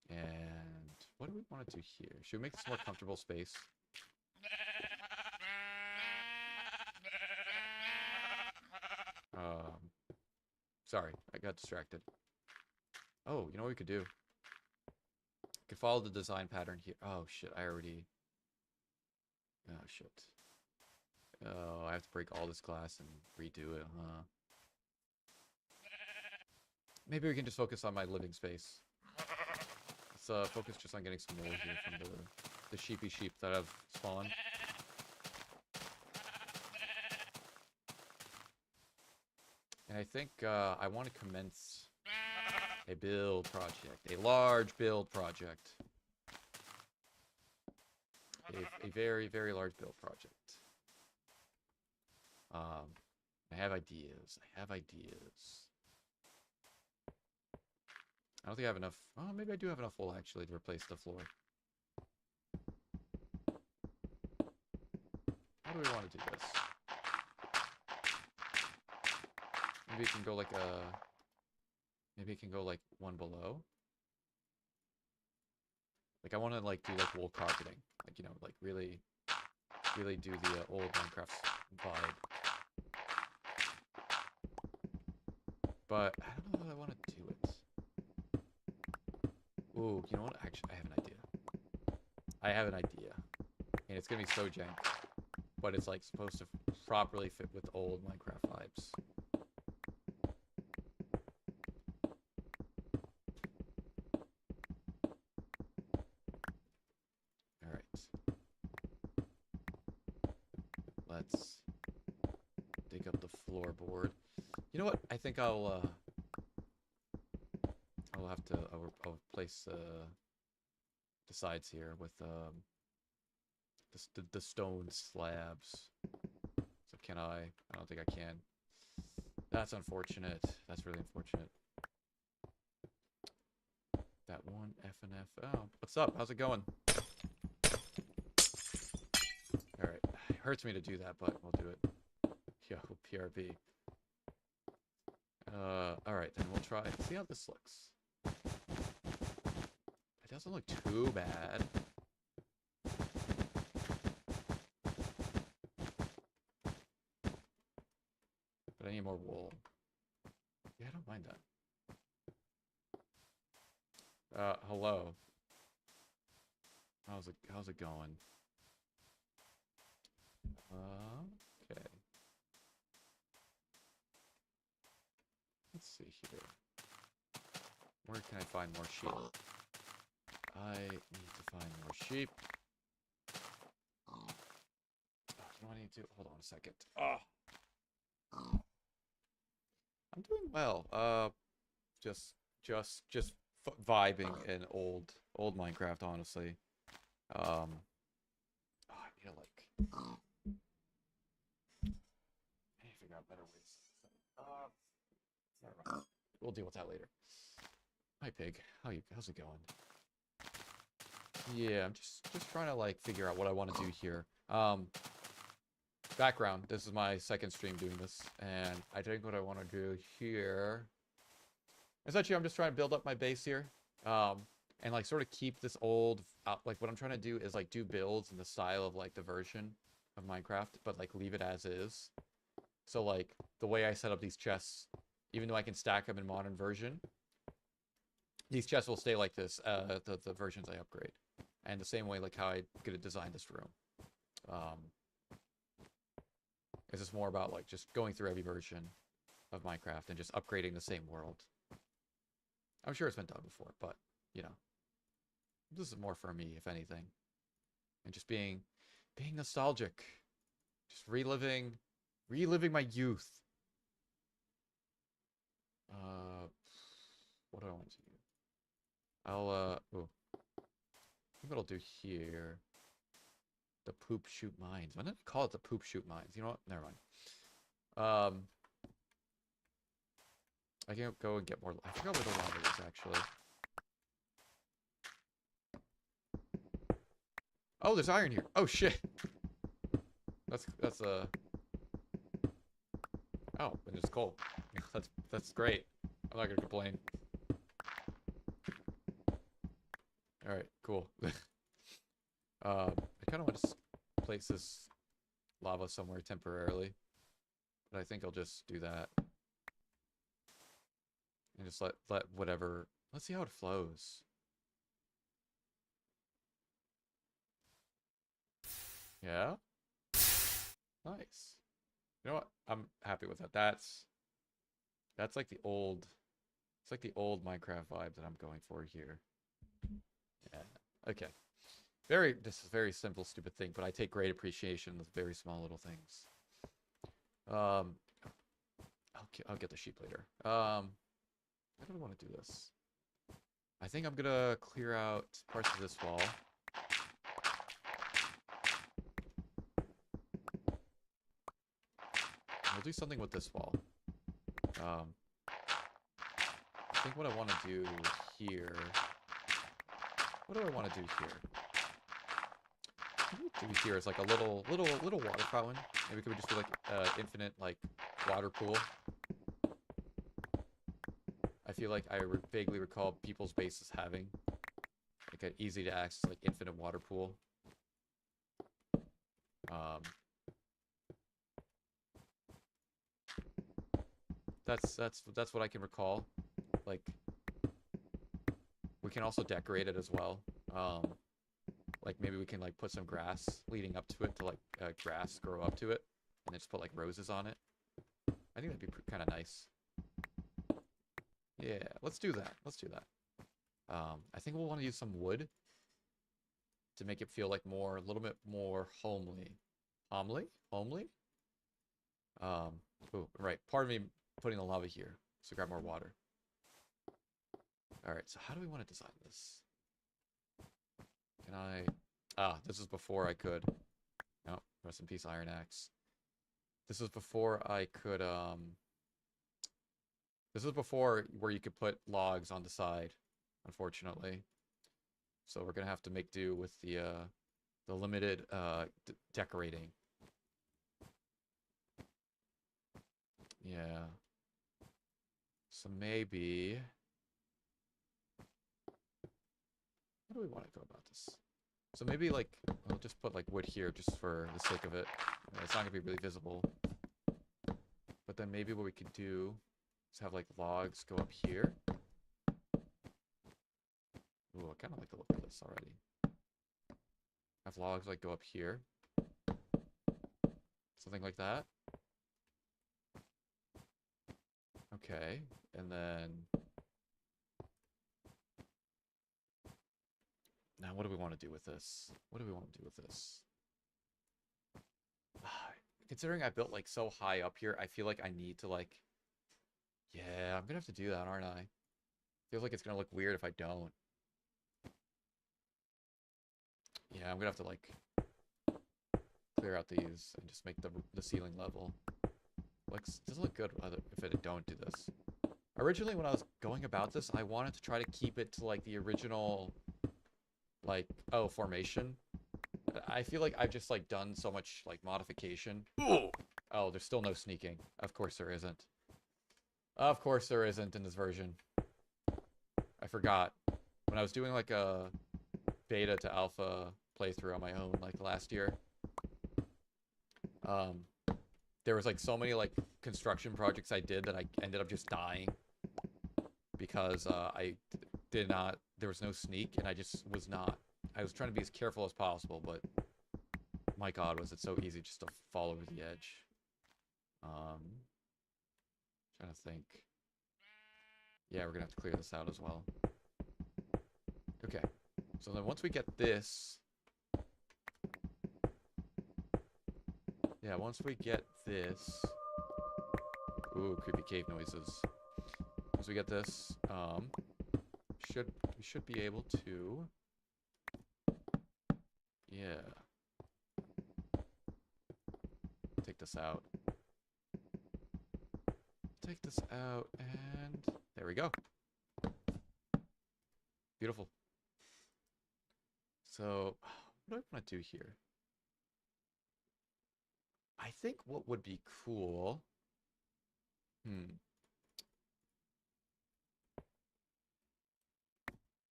And what do we want to do here? Should we make this a more comfortable space? Sorry, I got distracted. Oh, you know what we could do? We could follow the design pattern here. Oh, shit, I already... Oh, shit. Oh, I have to break all this glass and redo it, huh? Maybe we can just focus on my living space. Let's focus just on getting some wool here from the sheepy sheep that have spawned. And I think I want to commence a build project, a large build project. A very, very large build project. I have ideas. I don't think I have enough. Oh, maybe I do have enough wool actually to replace the floor. How do we want to do this? Maybe it can go like maybe it can go like one below. Like I want to like do like wool carpeting, like you know, like really do the old Minecraft vibe. But I don't know how I want to do it. Ooh, you know what? Actually, I have an idea. And it's gonna be so jank. But it's like supposed to properly fit with old Minecraft vibes. Alright. Let's dig up the floorboard. You know what? I think I'll have to I'll place the sides here with the stone slabs. So can I? I don't think I can. That's unfortunate. That's really unfortunate. That one F and F. Oh, what's up? How's it going? All right. It hurts me to do that, but we'll do it. Yo, PRB. All right, then we'll try. See how this looks. It doesn't look too bad. But I need more wool. Yeah, I don't mind that. Hello. How's it going? Okay. Let's see here. Where can I find more sheep? I need to find more sheep. Oh, you know what I need to do? Hold on a second. Oh. I'm doing well. Just vibing in old Minecraft, honestly. Oh, I need to like. I need to figure out better ways. Never mind. We'll deal with that later. Hi, pig. How's it going? Yeah, I'm just trying to like figure out what I want to do here. Background. This is my second stream doing this, and I think what I want to do here. Essentially, I'm just trying to build up my base here, and like sort of keep this old. Like what I'm trying to do is like do builds in the style of like the version of Minecraft, but like leave it as is. So like the way I set up these chests, even though I can stack them in modern version, these chests will stay like this. The versions I upgrade, and the same way like how I could have designed this room. Is this more about like just going through every version of Minecraft and just upgrading the same world? I'm sure it's been done before, but you know, this is more for me, if anything, and just being nostalgic, just reliving my youth. What do I want to do? I think what I'll do here. The poop shoot mines. Why did I call it the poop shoot mines? You know what? Never mind. I can go and get more. I forgot where the lava is actually. Oh, there's iron here. Oh shit. That's Oh, and it's coal. That's great. I'm not gonna complain. All right, cool. I kind of want to place this lava somewhere temporarily, but I think I'll just do that and just let whatever. Let's see how it flows. Yeah, nice. You know what? I'm happy with that. That's like the old. It's like the old Minecraft vibe that I'm going for here. Yeah. Okay. This is a very simple, stupid thing, but I take great appreciation in the very small little things. I'll get the sheep later. How do I want to do this? I think I'm gonna clear out parts of this wall. We'll do something with this wall. I think what I want to do here. What do I want to do here? What we do here is like a little water fountain. Maybe could we just do like infinite like water pool? I feel like I vaguely recall people's bases having like an easy to access like infinite water pool. That's what I can recall. Like we can also decorate it as well. Like maybe we can like put some grass leading up to it to like grass grow up to it, and then just put like roses on it. I think that'd be kind of nice. Yeah, let's do that. Let's do that. I think we'll want to use some wood to make it feel like a little bit more homely. Homely? Oh, right. Part of me putting the lava here. So grab more water. Alright, so how do we want to design this? Can I... Ah, this is before I could... No, rest in peace, Iron Axe. This is before I could, This is before where you could put logs on the side, unfortunately. So we're gonna have to make do with the limited, decorating. Yeah. So maybe... How do we want to go about this? So maybe, like, I'll just put, like, wood here just for the sake of it. It's not going to be really visible. But then maybe what we could do is have, like, logs go up here. Ooh, I kind of like the look of this already. Have logs, like, go up here. Something like that. Okay, and then... Now, what do we want to do with this? What do we want to do with this? Considering I built, like, so high up here, I feel like I need to, like... Yeah, I'm gonna have to do that, aren't I? Feels like it's gonna look weird if I don't. Yeah, I'm gonna have to, like, clear out these and just make the ceiling level. Looks doesn't look good if I don't do this. Originally, when I was going about this, I wanted to try to keep it to, like, the original, like, formation. I feel like I've just, like, done so much, like, modification. Oh, there's still no sneaking. Of course there isn't. Of course there isn't in this version. I forgot. When I was doing, like, a beta to alpha playthrough on my own, like, last year, there was, like, so many, like, construction projects I did that I ended up just dying because I did not, there was no sneak, and I just was not, I was trying to be as careful as possible, but my god, was it so easy just to fall over the edge. Trying to think. Yeah, we're gonna have to clear this out as well. Okay, so then once we get this, yeah, once we get this, ooh, creepy cave noises. Once we get this, we should be able to, yeah, take this out. Take this out, and there we go. Beautiful. So, what do I want to do here? I think what would be cool...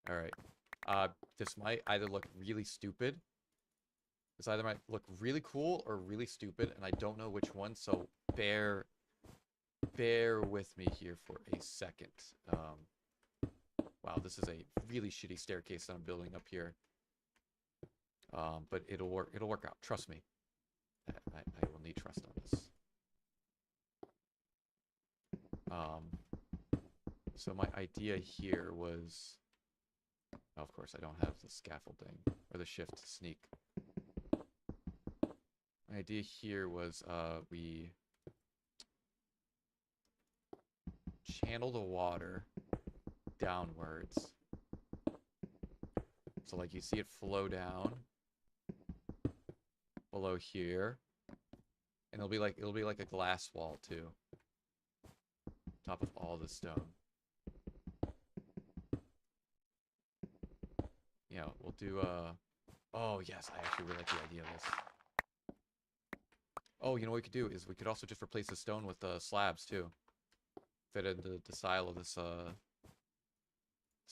Alright. This might either look really stupid. This either might look really cool or really stupid, and I don't know which one, so bear with me here for a second. Wow, this is a really shitty staircase that I'm building up here. But it'll work out. Trust me. I will need trust on this. So my idea here was... Oh, of course, I don't have the scaffolding or the shift to sneak. My idea here was we channel the water downwards. So, like, you see it flow down below here, and it'll be like a glass wall too, top of all the stone. Yeah, we'll do oh yes, I actually really like the idea of this. Oh, you know what we could do is we could also just replace the stone with slabs too. Fit into the style of this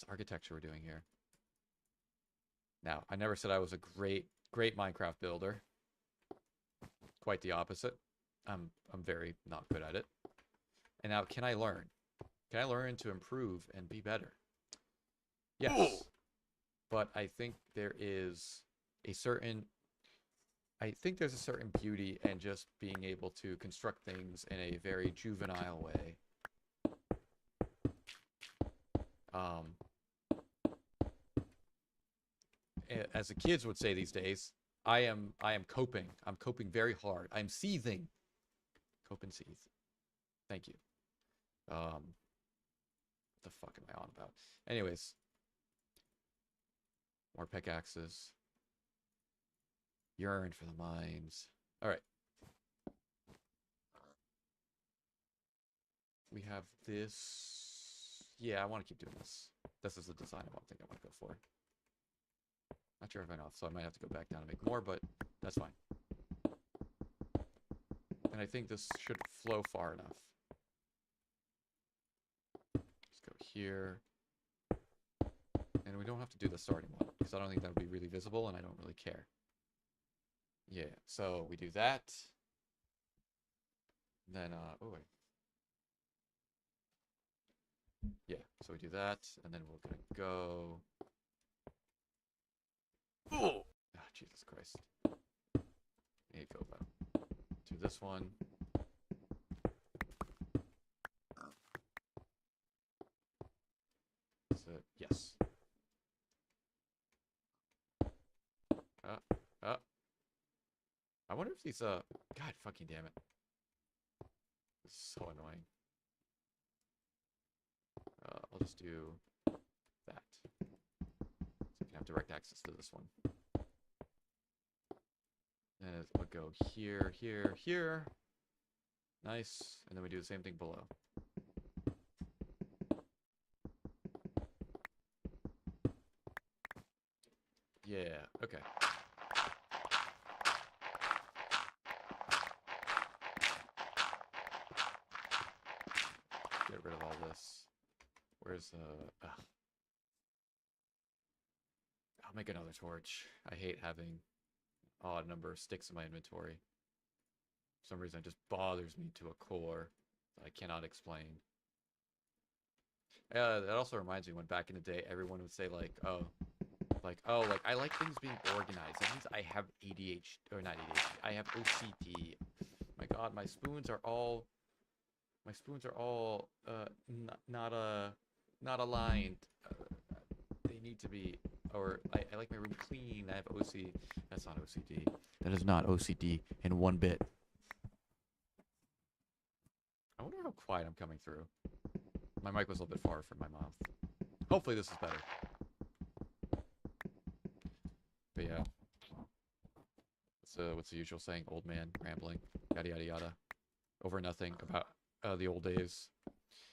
architecture we're doing here. Now, I never said I was a great Minecraft builder. Quite the opposite. I'm very not good at it. And now, can I learn? Can I learn to improve and be better? Yes. Oh. But I think there is a certain... I think there's a certain beauty in just being able to construct things in a very juvenile way. As the kids would say these days, I am coping. I'm coping very hard. I'm seething. Cope and seethe. Thank you. What the fuck am I on about? Anyways, more pickaxes. Yearn for the mines. All right. We have this. Yeah, I want to keep doing this. This is the design I think I want to go for. Not sure if I know, so I might have to go back down and make more, but that's fine. And I think this should flow far enough. Let's go here. And we don't have to do the starting one, because I don't think that would be really visible, and I don't really care. Yeah, so we do that. Then, oh, wait. Yeah, so we do that, and then we're gonna go... Oh! Ah, Jesus Christ. I need to go about to this one. That's it. Yes. I wonder if these, God fucking damn it. This is so annoying. I'll just do that. So I can have direct access to this one. And we'll go here, here, here. Nice. And then we do the same thing below. Yeah, okay. Get rid of all this. Where's I'll make another torch. I hate having an odd number of sticks in my inventory. For some reason, it just bothers me to a core that I cannot explain. That also reminds me when back in the day, everyone would say like, oh, I like things being organized. That means I have ADHD, or not ADHD, I have OCD. My God, my spoons are all not aligned. They need to be, or I like my room clean. I have OCD. That's not OCD. That is not OCD in one bit. I wonder how quiet I'm coming through. My mic was a little bit far from my mouth. Hopefully this is better. But yeah. What's the usual saying? Old man rambling. Yada yada yada. Over nothing about the old days.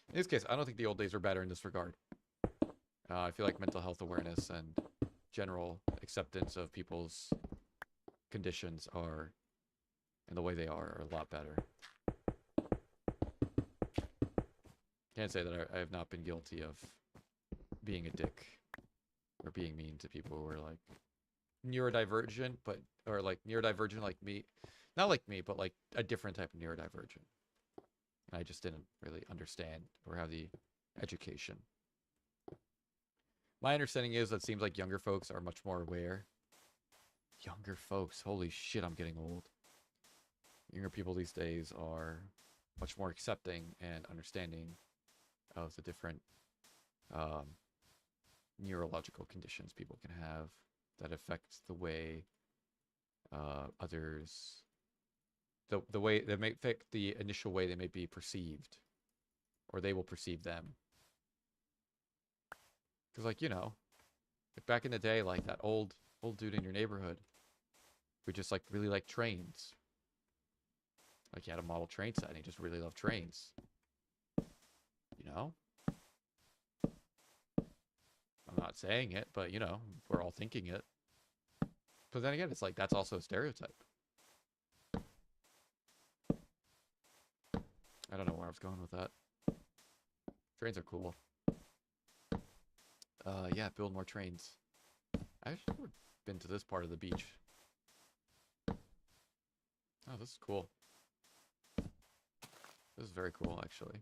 In this case, I don't think the old days were better in this regard. I feel like mental health awareness and general acceptance of people's conditions are, and the way they are a lot better. Can't say that I have not been guilty of being a dick or being mean to people who are like neurodivergent, or like neurodivergent like me. Not like me, but like a different type of neurodivergent. I just didn't really understand or have the education. My understanding is that it seems like younger folks are much more aware. Younger folks, holy shit, I'm getting old. Younger people these days are much more accepting and understanding of the different neurological conditions people can have that affect the way others, the way that may affect the initial way they may be perceived, or they will perceive them. Because, like, you know, like back in the day, like that old dude in your neighborhood who just like really liked trains. Like he had a model train set and he just really loved trains. You know? I'm not saying it, but you know, we're all thinking it. But then again, it's like that's also a stereotype. I don't know where I was going with that. Trains are cool. Yeah, build more trains. I've never been to this part of the beach. Oh, this is cool. This is very cool, actually.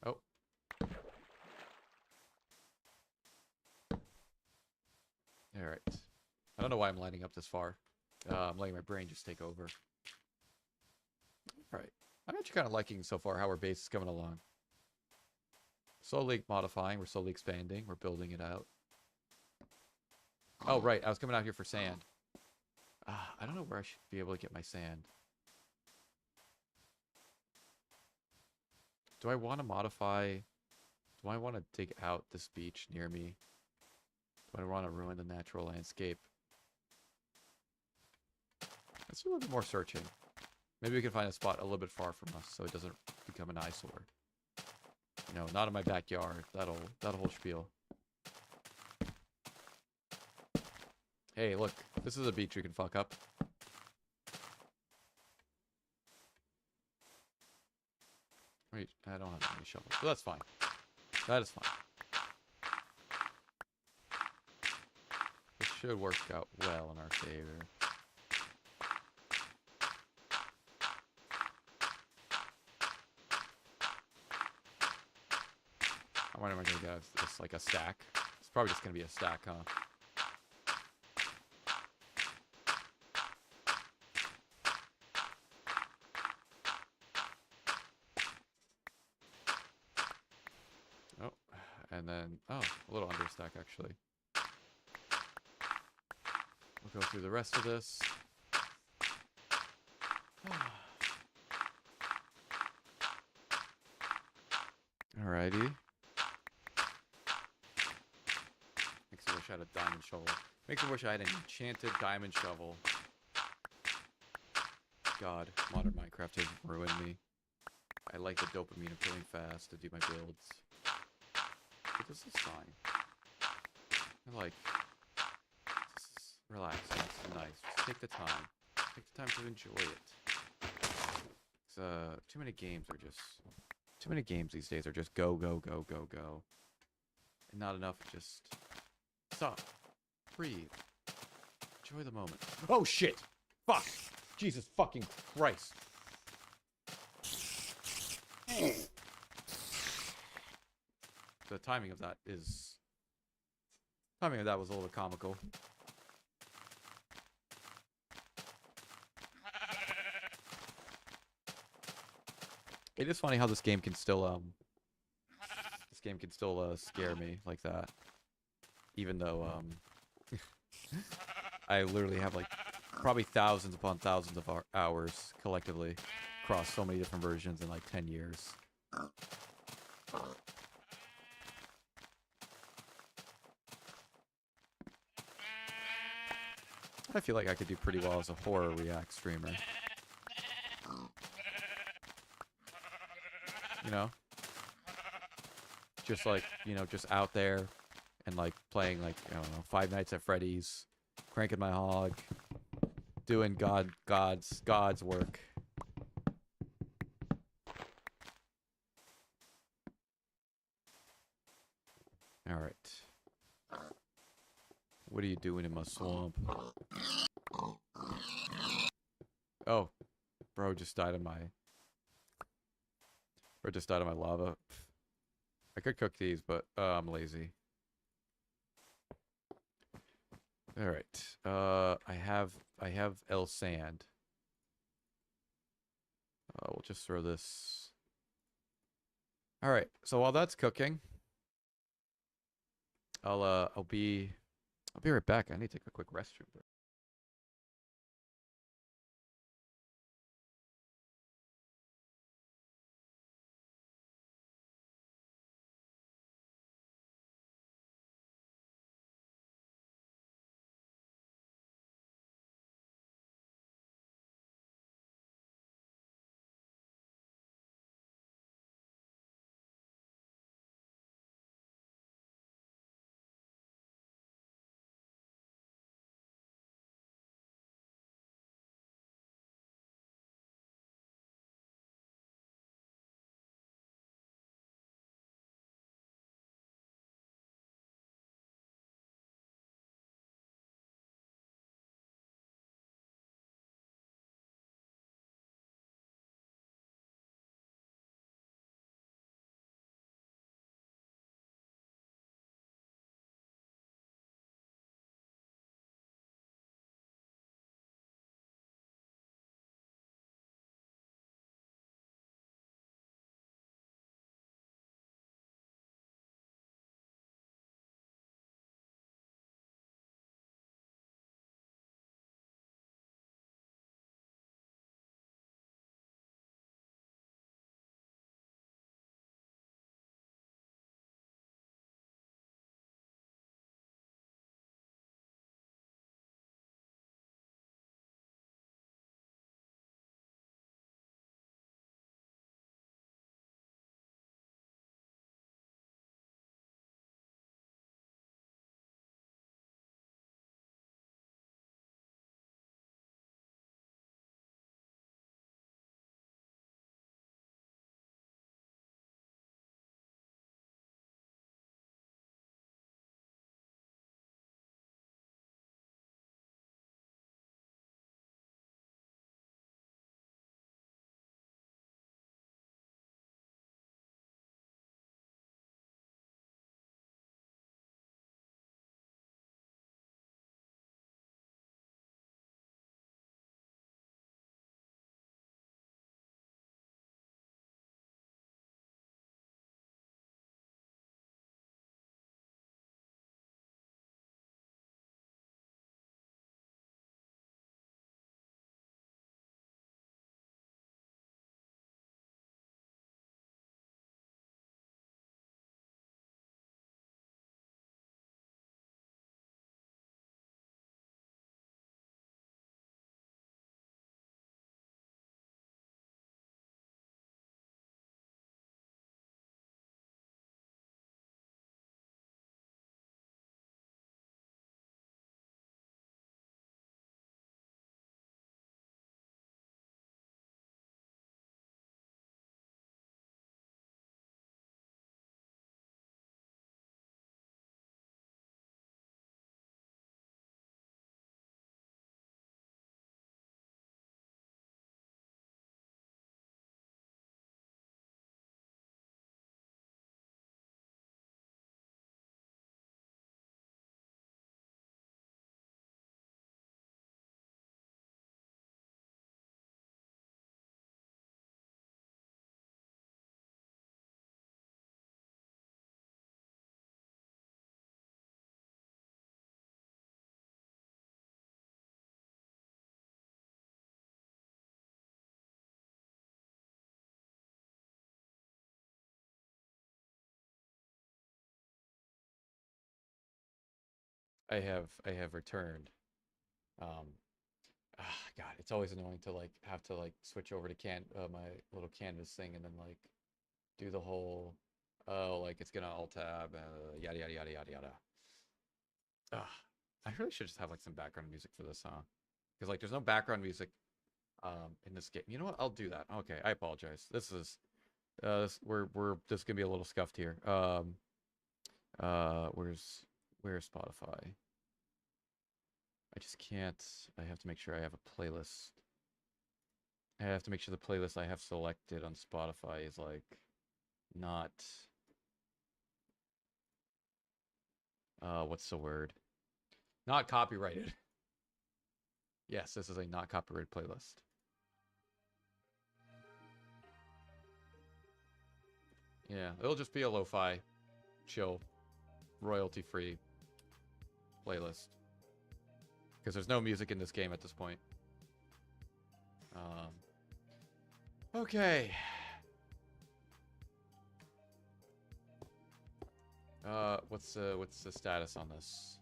Oh. Alright. I don't know why I'm lining up this far. I'm letting my brain just take over. Alright. I'm actually kind of liking so far how our base is coming along. Slowly modifying, we're slowly expanding, we're building it out. Oh, right, I was coming out here for sand. I don't know where I should be able to get my sand. Do I want to modify... Do I want to dig out this beach near me? Do I want to ruin the natural landscape? Let's do a little bit more searching. Maybe we can find a spot a little bit far from us so it doesn't become an eyesore. You know, not in my backyard. That whole spiel. Hey, look. This is a beach we can fuck up. Wait, I don't have any shovels. So that's fine. That is fine. This should work out well in our favor. How am I going to get this, like, a stack? It's probably just going to be a stack, huh? Oh, and then... Oh, a little under a stack, actually. We'll go through the rest of this. Alrighty. Makes me wish I had a diamond shovel. Makes me wish I had an enchanted diamond shovel. God, modern Minecraft has ruined me. I like the dopamine of going fast to do my builds. But this is fine. I like... This is relaxing. It's nice. Just take the time. Take the time to enjoy it. Too many games are just... Too many games these days are just go, go, go, go, go. And not enough just... Stop. Breathe. Enjoy the moment. Oh, shit! Fuck! Jesus fucking Christ. The timing of that is... Timing of that was a little comical. It is funny how this game can still, scare me like that. Even though, I literally have, like, probably thousands upon thousands of hours collectively across so many different versions in, like, 10 years. I feel like I could do pretty well as a horror react streamer. You know? Just like, you know, just out there and like playing like, I don't know, Five Nights at Freddy's, cranking my hog, doing God's work. Alright. What are you doing in my swamp? Oh. Bro just died of my... Bro just died of my lava. I could cook these, but I'm lazy. Alright. I have L sand. We'll just throw this. Alright, so while that's cooking, I'll be right back. I need to take a quick restroom break. I have returned. God, it's always annoying to like have to like switch over to my little canvas thing and then like do the whole like it's gonna alt tab yada yada yada yada yada. I really should just have like some background music for this, huh? Because like there's no background music in this game. You know what? I'll do that. Okay, I apologize. This is we're just gonna be a little scuffed here. Where's Spotify? I just can't. I have to make sure I have a playlist. I have to make sure the playlist I have selected on Spotify is like not what's the word? Not copyrighted. Yes, this is a not copyrighted playlist. Yeah, it'll just be a lo-fi, chill, royalty-free playlist. Because there's no music in this game at this point. Okay. What's the status on this?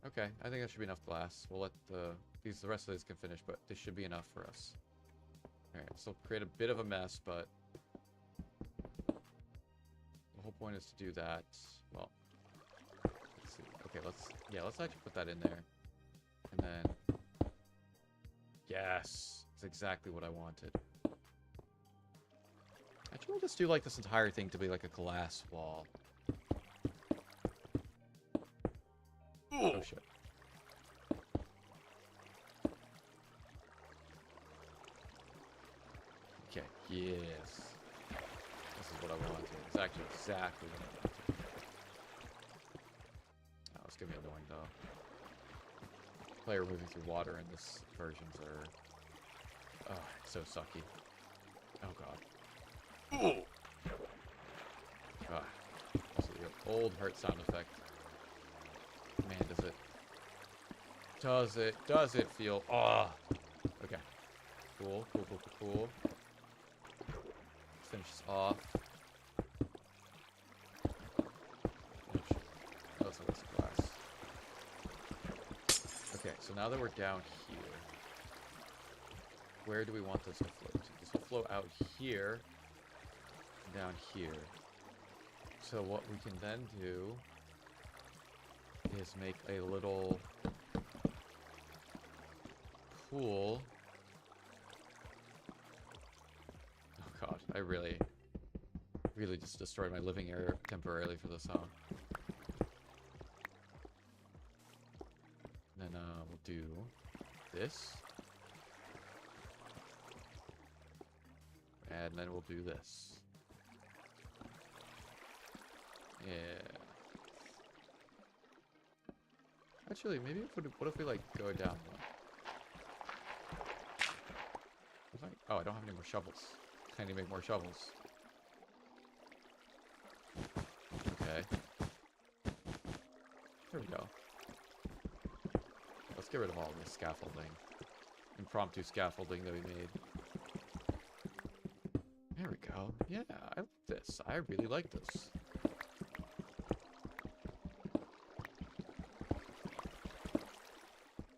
Okay, I think that should be enough glass. We'll let the rest of these can finish, but this should be enough for us. Alright, so create a bit of a mess, but the whole point is to do that. Well, let's see. Okay, let's actually put that in there. And then yes, it's exactly what I wanted. Actually, we'll just do like this entire thing to be like a glass wall. Oh shit. Okay, yes. This is what I wanted. It's actually exactly what I wanted. Oh, it's gonna be annoying though. Player moving through water in this versions are so sucky. Oh god. Oh! God. Also the old hurt sound effect. Man, does it feel okay. Cool. Let's finish this off. That's a waste of glass. Okay, so now that we're down here, where do we want this to float? This will float out here, down here. So what we can then do is make a little pool. Oh god, I really just destroyed my living area temporarily for this, huh? Then we'll do this. And then we'll do this. Yeah. Actually, maybe what if we like go down one? Oh, I don't have any more shovels. I need to make more shovels. Okay. There we go. Let's get rid of all this scaffolding. Impromptu scaffolding that we made. There we go. Yeah, I like this. I really like this.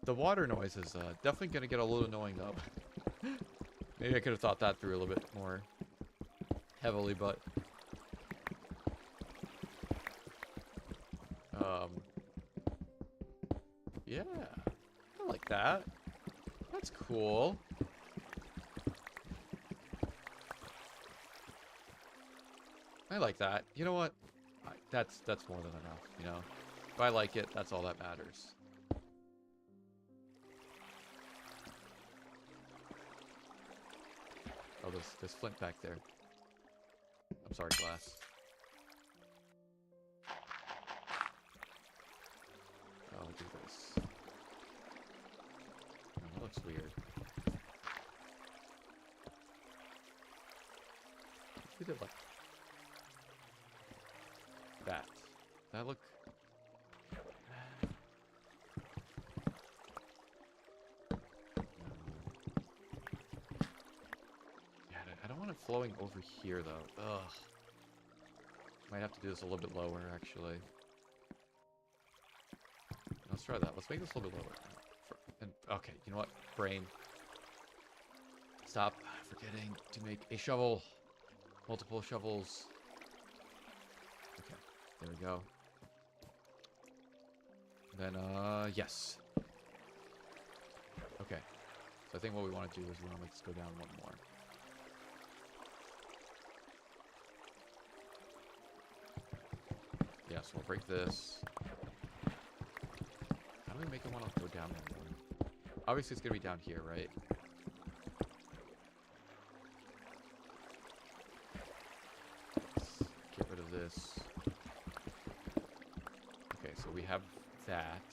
The water noise is definitely going to get a little annoying, though. Maybe I could have thought that through a little bit more heavily, but... yeah. I like that. That's cool. I like that. You know what? That's more than enough, you know? If I like it, that's all that matters. Oh, there's flint back there. I'm sorry, glass. Oh, I'll do this. Oh, that looks weird. We did like that. That look. Yeah, I don't want it flowing over here though. Ugh. Might have to do this a little bit lower, actually. Let's try that. Let's make this a little bit lower. Okay, you know what? Brain. Stop forgetting to make a shovel. Multiple shovels. Okay, there we go. Then, yes. Okay. So I think what we want to do is we want to make this go down one more. Yeah, so we'll break this. How do we make it want to go down one more? Obviously, it's going to be down here, right? Let's get rid of this. Okay, so we have that.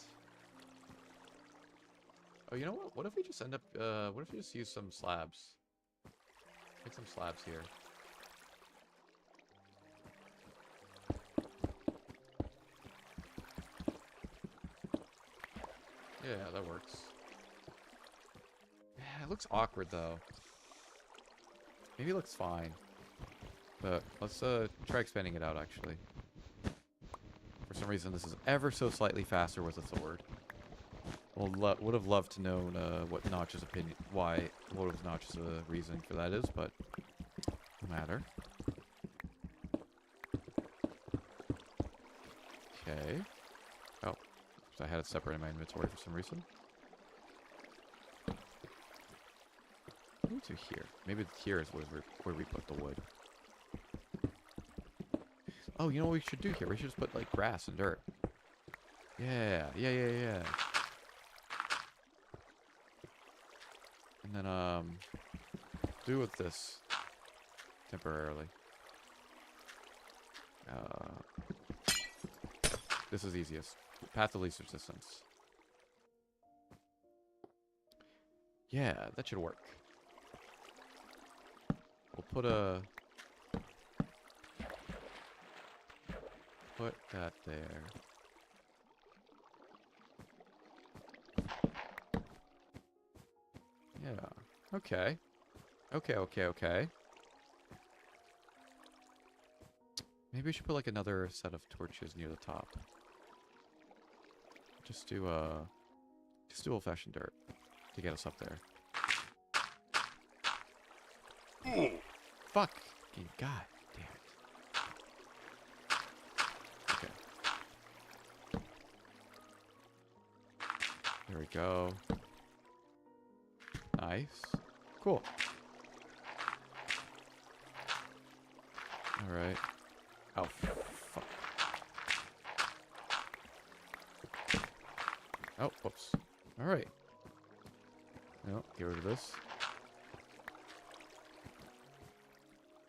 Oh, you know what? What if we just end up, what if we just use some slabs? Make some slabs here. Yeah, that works. Yeah, it looks awkward, though. Maybe it looks fine. But let's, try expanding it out, actually. For some reason, this is ever so slightly faster with a sword. Well, would have loved to know what Notch's opinion, what was Notch's reasoning for that is, but no matter. Okay. Oh, so I had it separate in my inventory for some reason. To here. Maybe here is where we put the wood. Oh, you know what we should do here? We should just put like grass and dirt. Yeah. And then, do with this temporarily. This is easiest. Path of least resistance. Yeah, that should work. We'll put that there. Yeah. Okay. Okay. Maybe we should put like another set of torches near the top. Just do old-fashioned dirt to get us up there. Oh, fuck. God damn it. Okay. There we go. Nice. Cool. Alright. Oh, fuck. Oh, whoops. Alright. No, get rid of this.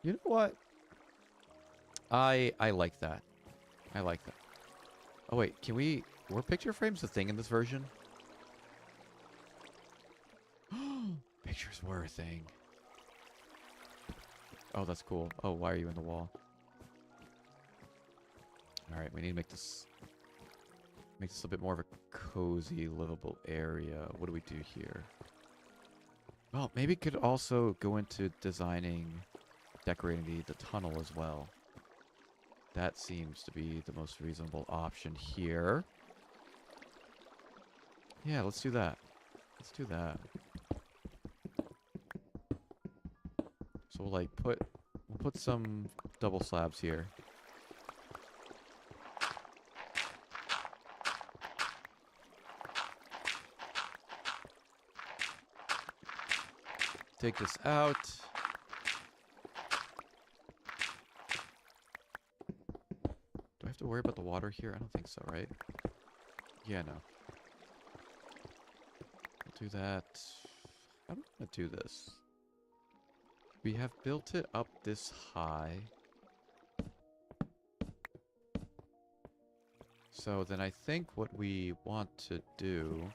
You know what? I like that. I like that. Oh, wait. Were picture frames a thing in this version? Pictures were a thing. Oh, that's cool. Oh, why are you in the wall? Alright, we need to make this a bit more of a cozy, livable area. What do we do here? Well, maybe it could also go into decorating the tunnel as well. That seems to be the most reasonable option here. Yeah, let's do that. Let's do that. So we'll put some double slabs here. Take this out. Do I have to worry about the water here? I don't think so, right? Yeah, no. We'll do that. I'm gonna do this. We have built it up this high. So then I think what we want to do...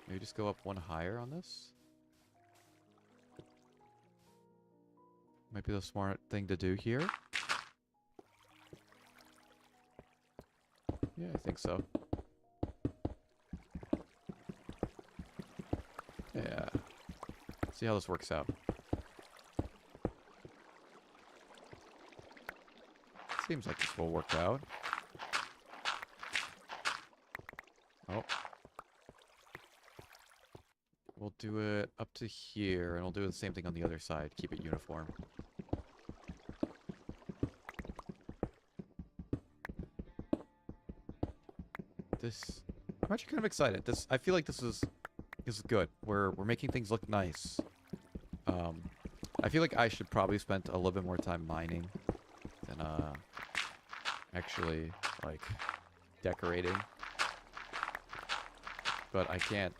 Maybe just go up one higher on this? Might be the smart thing to do here. Yeah, I think so. Yeah. See how this works out. Seems like this will work out. Oh, Oh. We'll do it up to here, and we'll do the same thing on the other side. Keep it uniform. I'm actually kind of excited. I feel like this is good. We're making things look nice. I feel like I should probably spend a little bit more time mining than actually like decorating. But I can't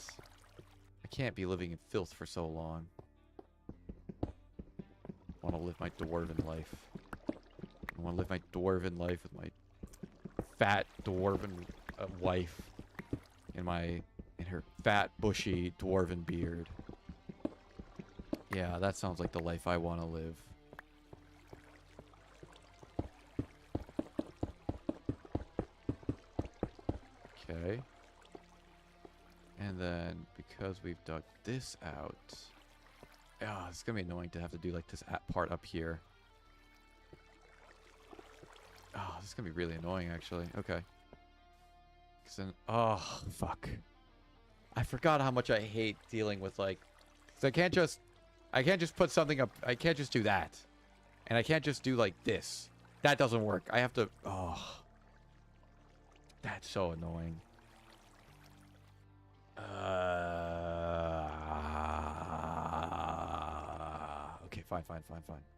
be living in filth for so long. I want to live my dwarven life. I want to live my dwarven life with my fat dwarven wife in her fat bushy dwarven beard. Yeah, that sounds like the life I want to live. Okay. And then because we've dug this out, it's gonna be annoying to have to do like this part up here. Oh, this is gonna be really annoying actually. Okay. Cause then, oh fuck, I forgot how much I hate dealing with like, cause I can't just put something up. I can't just do that, and I can't just do like this. That doesn't work. I have to. Oh, that's so annoying. Okay, fine.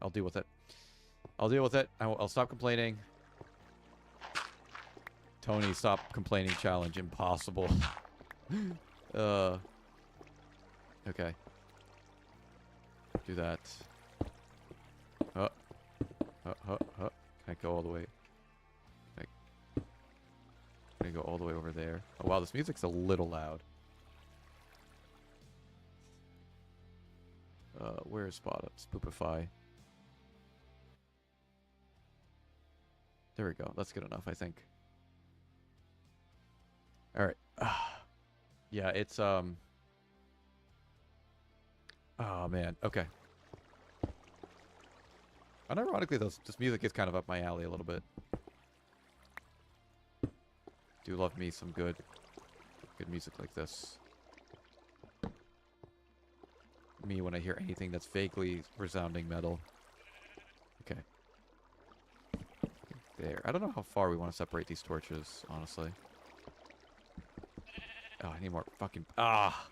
I'll deal with it. I'll stop complaining. Tony, stop complaining challenge. Impossible. Okay. Do that. Can I go all the way? Can I go all the way over there? Oh wow, this music's a little loud. Where's Spoopify? There we go. That's good enough, I think. Alright. Yeah, it's, oh, man. Okay. Unironically, this music is kind of up my alley a little bit. Do love me some good music like this. Me when I hear anything that's vaguely resounding metal. Okay. There. I don't know how far we want to separate these torches, honestly. Oh, I need more fucking... Ah!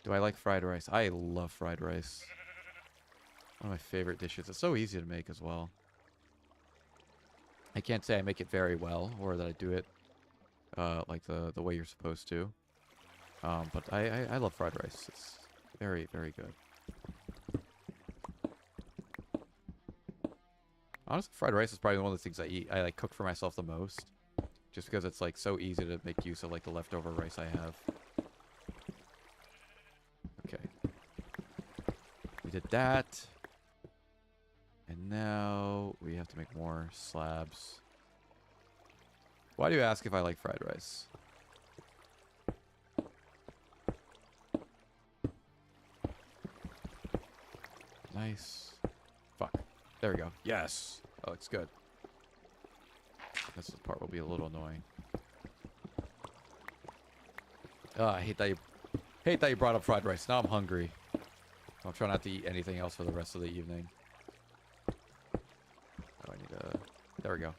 Do I like fried rice? I love fried rice. One of my favorite dishes. It's so easy to make as well. I can't say I make it very well, or that I do it like the way you're supposed to. But I love fried rice. It's very, very good. Honestly, fried rice is probably one of the things I like cook for myself the most. Just because it's like so easy to make use of like the leftover rice I have. Okay. We did that. And now we have to make more slabs. Why do you ask if I like fried rice? Nice. Fuck. There we go. Yes. That looks good. This part will be a little annoying. I hate that you brought up fried rice. Now I'm hungry. I'll try not to eat anything else for the rest of the evening. Oh, I need a... There we go.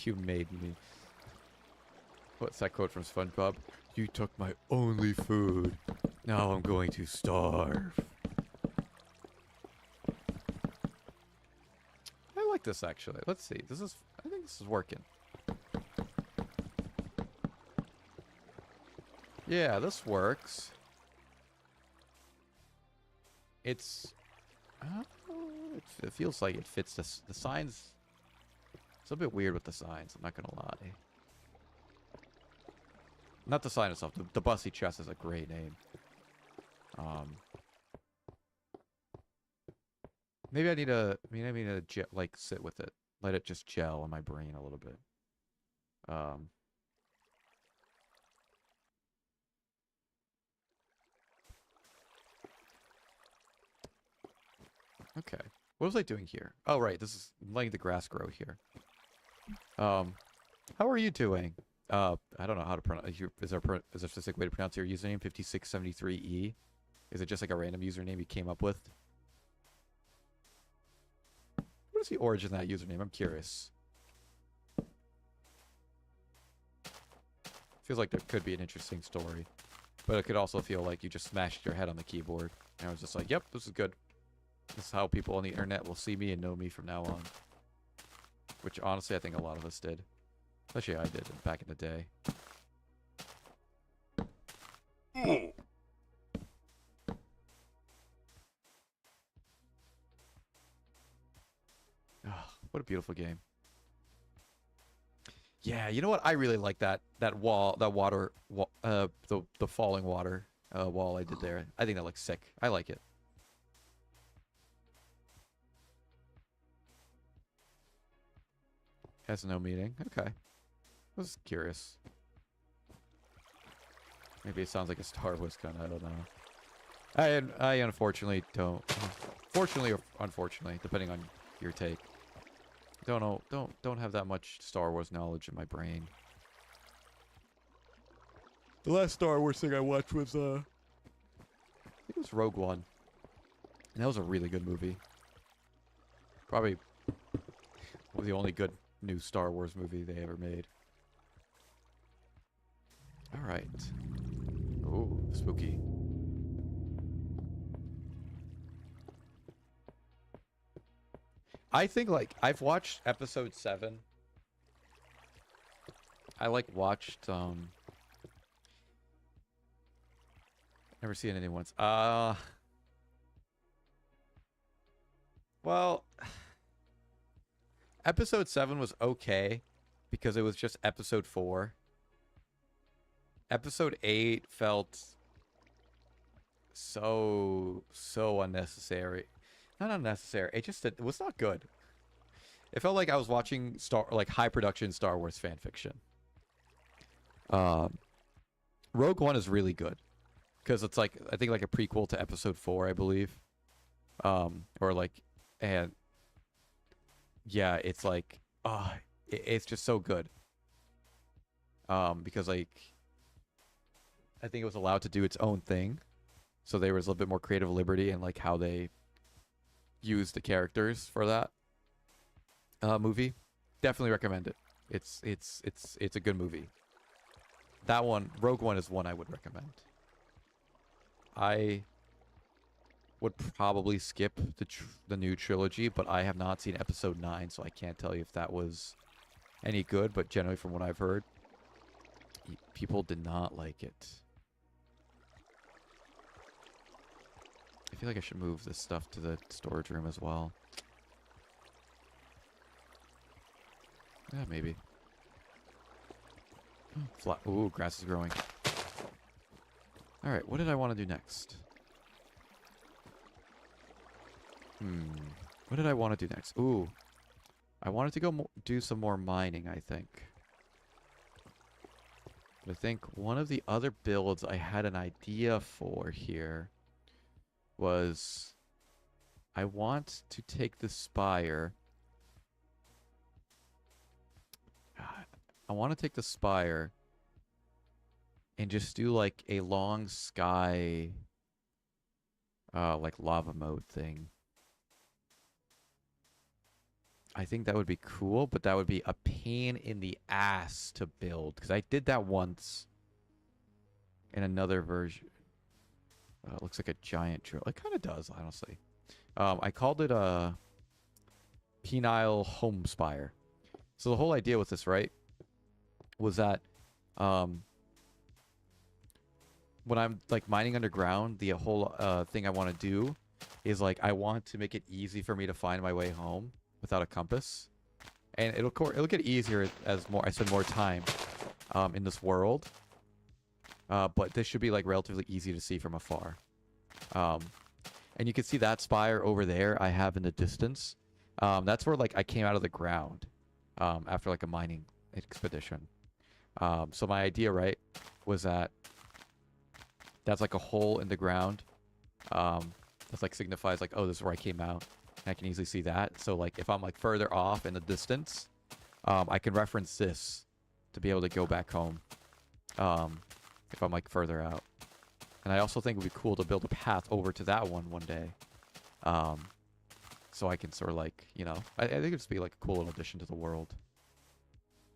You made me. What's that quote from SpongeBob? You took my only food. Now I'm going to starve. I like this actually. Let's see. I think this is working. Yeah, this works. It feels like it fits the signs. It's a bit weird with the signs, I'm not gonna lie. Not the sign itself. The Bussy Chest is a great name. Maybe I need to like sit with it. Let it just gel in my brain a little bit. Okay. What was I doing here? Oh, right. This is letting the grass grow here. How are you doing? I don't know how to pronounce. Is there a specific way to pronounce your username? 5673E. Is it just like a random username you came up with? What is the origin of that username? I'm curious. Feels like there could be an interesting story, but it could also feel like you just smashed your head on the keyboard. And I was just like, "Yep, this is good. This is how people on the internet will see me and know me from now on." Which honestly, I think a lot of us did. Especially I did back in the day. Oh, what a beautiful game. Yeah, you know what? I really like that water, the falling water wall I did there. I think that looks sick. I like it. Has no meaning. Okay. I was curious. Maybe it sounds like a Star Wars gun. I don't know. I unfortunately don't. Fortunately or unfortunately, depending on your take. Don't know. Don't have that much Star Wars knowledge in my brain. The last Star Wars thing I watched was I think it was Rogue One, and that was a really good movie. Probably the only good new Star Wars movie they ever made. All right. Ooh, spooky. I think, like, I've watched episode 7. I, like, watched, never seen anything once. Well, episode 7 was okay because it was just episode 4. Episode 8 felt so unnecessary. Not unnecessary. It was not good. It felt like I was watching high production Star Wars fan fiction. Rogue One is really good because it's like I think like a prequel to episode 4, I believe. Or like, and yeah, it's like it's just so good. Because like I think it was allowed to do its own thing, so there was a little bit more creative liberty in like how they use the characters for that movie. Definitely recommend it. It's a good movie. That one, Rogue One, is one I would recommend. I would probably skip the new trilogy, but I have not seen episode 9, so I can't tell you if that was any good, but generally from what I've heard, people did not like it. I feel like I should move this stuff to the storage room as well. Yeah, maybe. Ooh, grass is growing. Alright, what did I want to do next? What did I want to do next? Ooh. I wanted to go do some more mining, I think. But I think one of the other builds I had an idea for here was I want to take the spire. I want to take the spire and just do like a long sky like lava mode thing. I think that would be cool, but that would be a pain in the ass to build because I did that once in another version. It looks like a giant drill. It kind of does, honestly. I called it a penile home spire. So the whole idea with this, right, was that when I'm like mining underground, the whole thing I want to do is like I want to make it easy for me to find my way home without a compass, and it'll get easier as I spend more time in this world. But this should be like relatively easy to see from afar. And you can see that spire over there I have in the distance. That's where like I came out of the ground after like a mining expedition. So my idea, right, was that that's like a hole in the ground. That's like signifies like, oh, this is where I came out. And I can easily see that. So like if I'm like further off in the distance, I can reference this to be able to go back home if I'm like further out. And I also think it would be cool to build a path over to that one day. So I can sort of like, you know, I think it'd just be like a cool little addition to the world.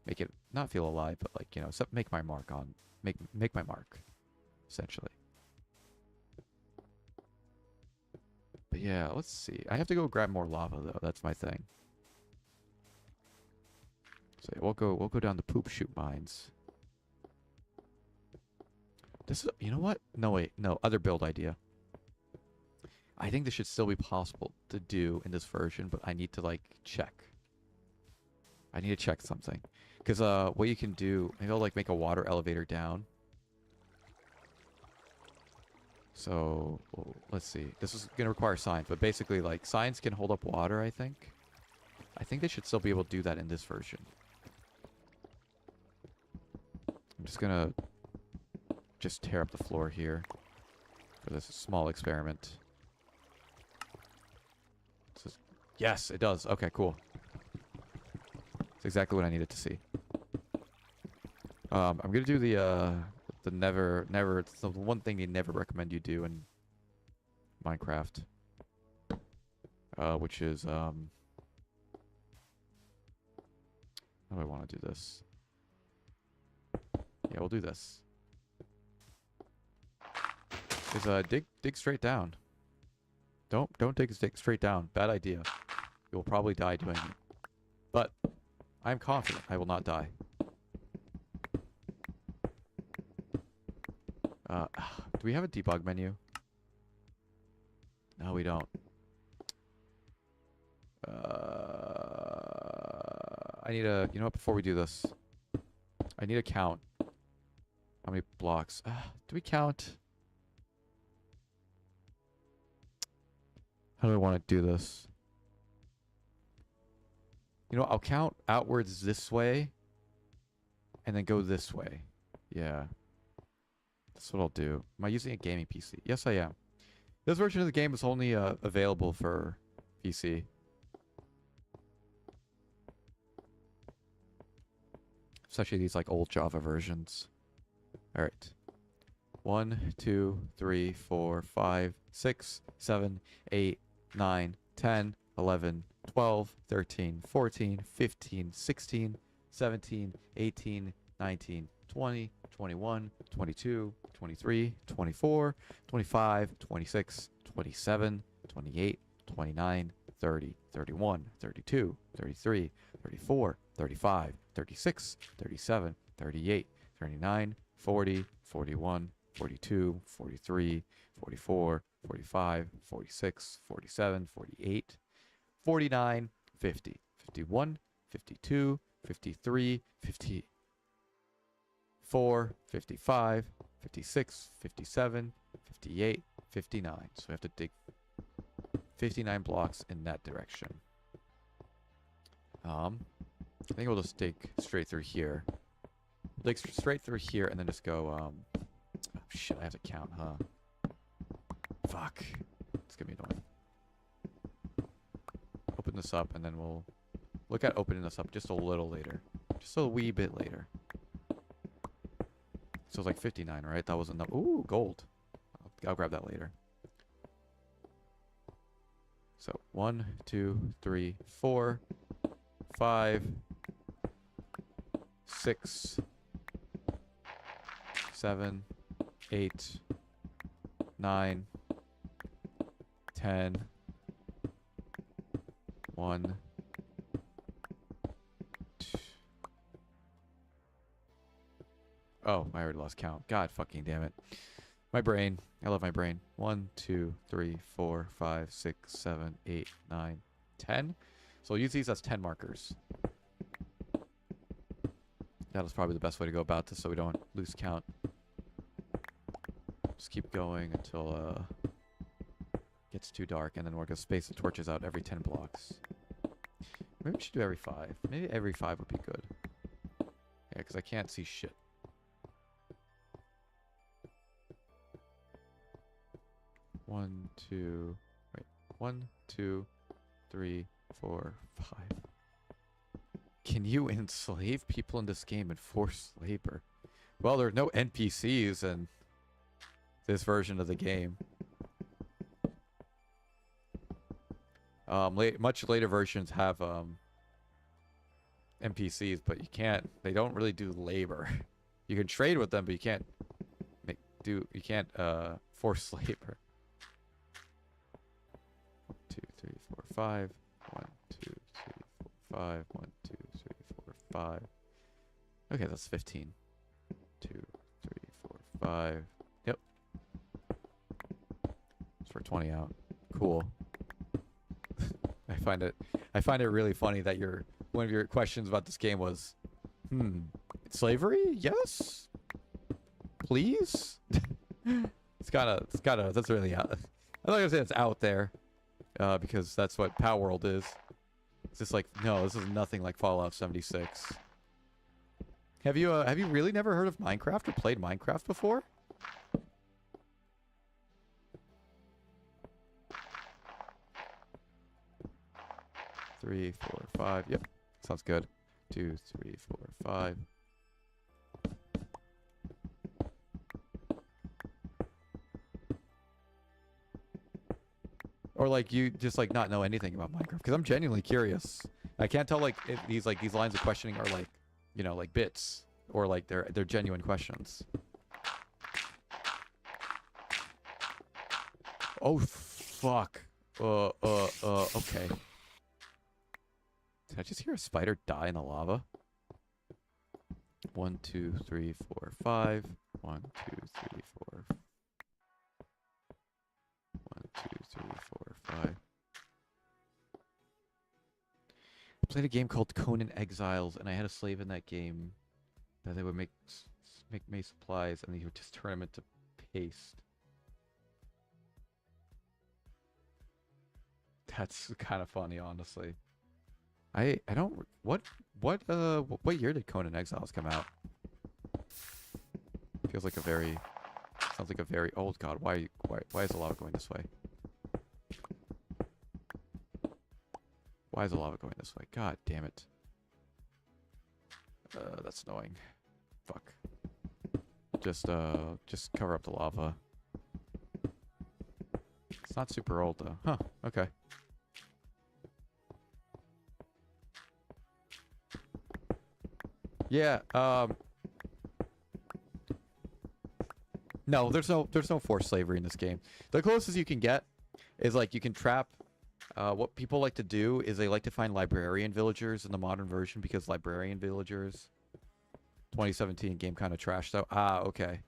Make it not feel alive, but like, you know, make my mark on, make my mark, essentially. But yeah, let's see. I have to go grab more lava though. That's my thing. So yeah, we'll go down the poop shoot mines. This is, you know what? No, wait, no, other build idea. I think this should still be possible to do in this version, but I need to like check. I need to check something. Because what you can do, maybe I'll like make a water elevator down. So, well, let's see. This is going to require signs, but basically like signs can hold up water, I think. I think they should still be able to do that in this version. I'm just going to tear up the floor here for this small experiment. Yes, it does. Okay, cool. It's exactly what I needed to see. I'm gonna do the never. It's the one thing they never recommend you do in Minecraft. Which is how do I want to do this? Yeah, we'll do this. Is dig straight down. Don't dig straight down. Bad idea. You will probably die doing it. But I'm confident I will not die. Do we have a debug menu? No, we don't. I need a... You know what? Before we do this, I need a count. How many blocks? Do we count? How do I want to do this? You know, I'll count outwards this way. And then go this way. Yeah. That's what I'll do. Am I using a gaming PC? Yes, I am. This version of the game is only available for PC. Especially these like old Java versions. Alright. 1, 2, 3, 4, 5, 6, 7, 8, 9, 10, 11, 12, 13, 14, 15, 16, 17, 18, 19, 20, 21, 22, 23, 24, 25, 26, 27, 28, 29, 30, 31, 32, 33, 34, 35, 36, 37, 38, 39, 40, 41, 42, 43, 44, 45, 46, 47, 48, 49, 50, 51, 52, 53, 54, 55, 56, 57, 58, 59. So we have to dig 59 blocks in that direction. I think we'll just dig straight through here. Dig straight through here and then just go, oh shit, I have to count, huh? Fuck. It's gonna be annoying. Open this up and then we'll look at opening this up just a little later. Just a wee bit later. So it's like 59, right? That was enough. Ooh, gold. I'll grab that later. So 1, 2, 3, 4, 5, 6, 7, 8, 9, 10, 1, 2. Oh, I already lost count. God fucking damn it. My brain. I love my brain. 1, 2, 3, 4, 5, 6, 7, 8, 9, 10. So I'll use these as 10 markers. That was probably the best way to go about this so we don't lose count. Just keep going until it gets too dark, and then we're going to space the torches out every 10 blocks. Maybe we should do every 5. Maybe every 5 would be good. Yeah, because I can't see shit. One, two, wait. 1, 2, 3, 4, 5. Can you enslave people in this game and force labor? Well, there are no NPCs in this version of the game. Much later versions have NPCs, but you can't. They don't really do labor. You can trade with them, but you can't force labor. 1, 2, 3, 4, 5. 1, 2, 3, 4, 5. 1, 2, 3, 4, 5. Okay, that's 15. 2, 3, 4, 5. Yep. It's for 20 out. Cool. I find it really funny that one of your questions about this game was, slavery? Yes? Please? That's really out. I'm not gonna say it's out there, because that's what Power World is. It's just like, no, this is nothing like Fallout 76. Have you really never heard of Minecraft or played Minecraft before? Three, 4, 5. Yep, sounds good. 2, 3, 4, 5. Or like you just like not know anything about Minecraft, because I'm genuinely curious. I can't tell like if these lines of questioning are like, you know, like bits or like they're genuine questions. Oh fuck. Okay. Did I just hear a spider die in the lava? 1, 2, 3, 4, 5. 1, 2, 3, 4. 1, 2, 3, 4, 5. I played a game called Conan Exiles, and I had a slave in that game that they would make me supplies, and they would just turn them into paste. That's kind of funny, honestly. I don't what year did Conan Exiles come out? Feels like sounds like a very old god. Why is the lava going this way? Why is the lava going this way? God damn it. That's annoying. Fuck. Just cover up the lava. It's not super old though. Huh, okay. Yeah, no, there's no forced slavery in this game. The closest you can get is like you can trap. What people like to do is they like to find librarian villagers in the modern version, because librarian villagers 2017 game kind of trashed out. Ah, okay.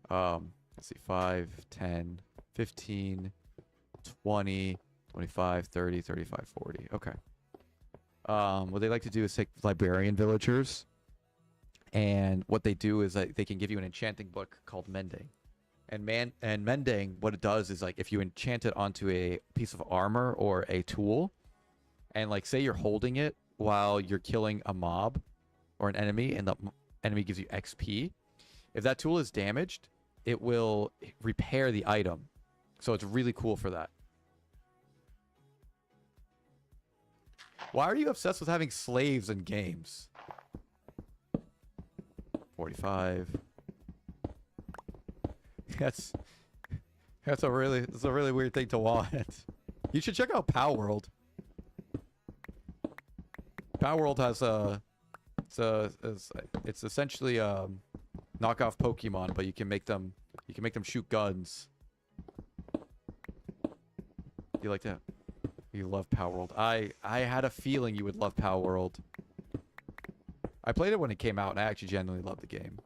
Let's see, 5, 10, 15, 20, 25, 30, 35, 40. Okay. What they like to do is take librarian villagers, and what they do is they can give you an enchanting book called Mending. And Mending, what it does is like if you enchant it onto a piece of armor or a tool, and like say you're holding it while you're killing a mob or an enemy, and the enemy gives you XP, if that tool is damaged, it will repair the item. So it's really cool for that. Why are you obsessed with having slaves in games? 45. That's a really weird thing to want. You should check out Power World. Power World has it's essentially knockoff Pokemon, but you can make them shoot guns. You like that? You love Power World. I had a feeling you would love Power World. I played it when it came out, and I actually genuinely loved the game.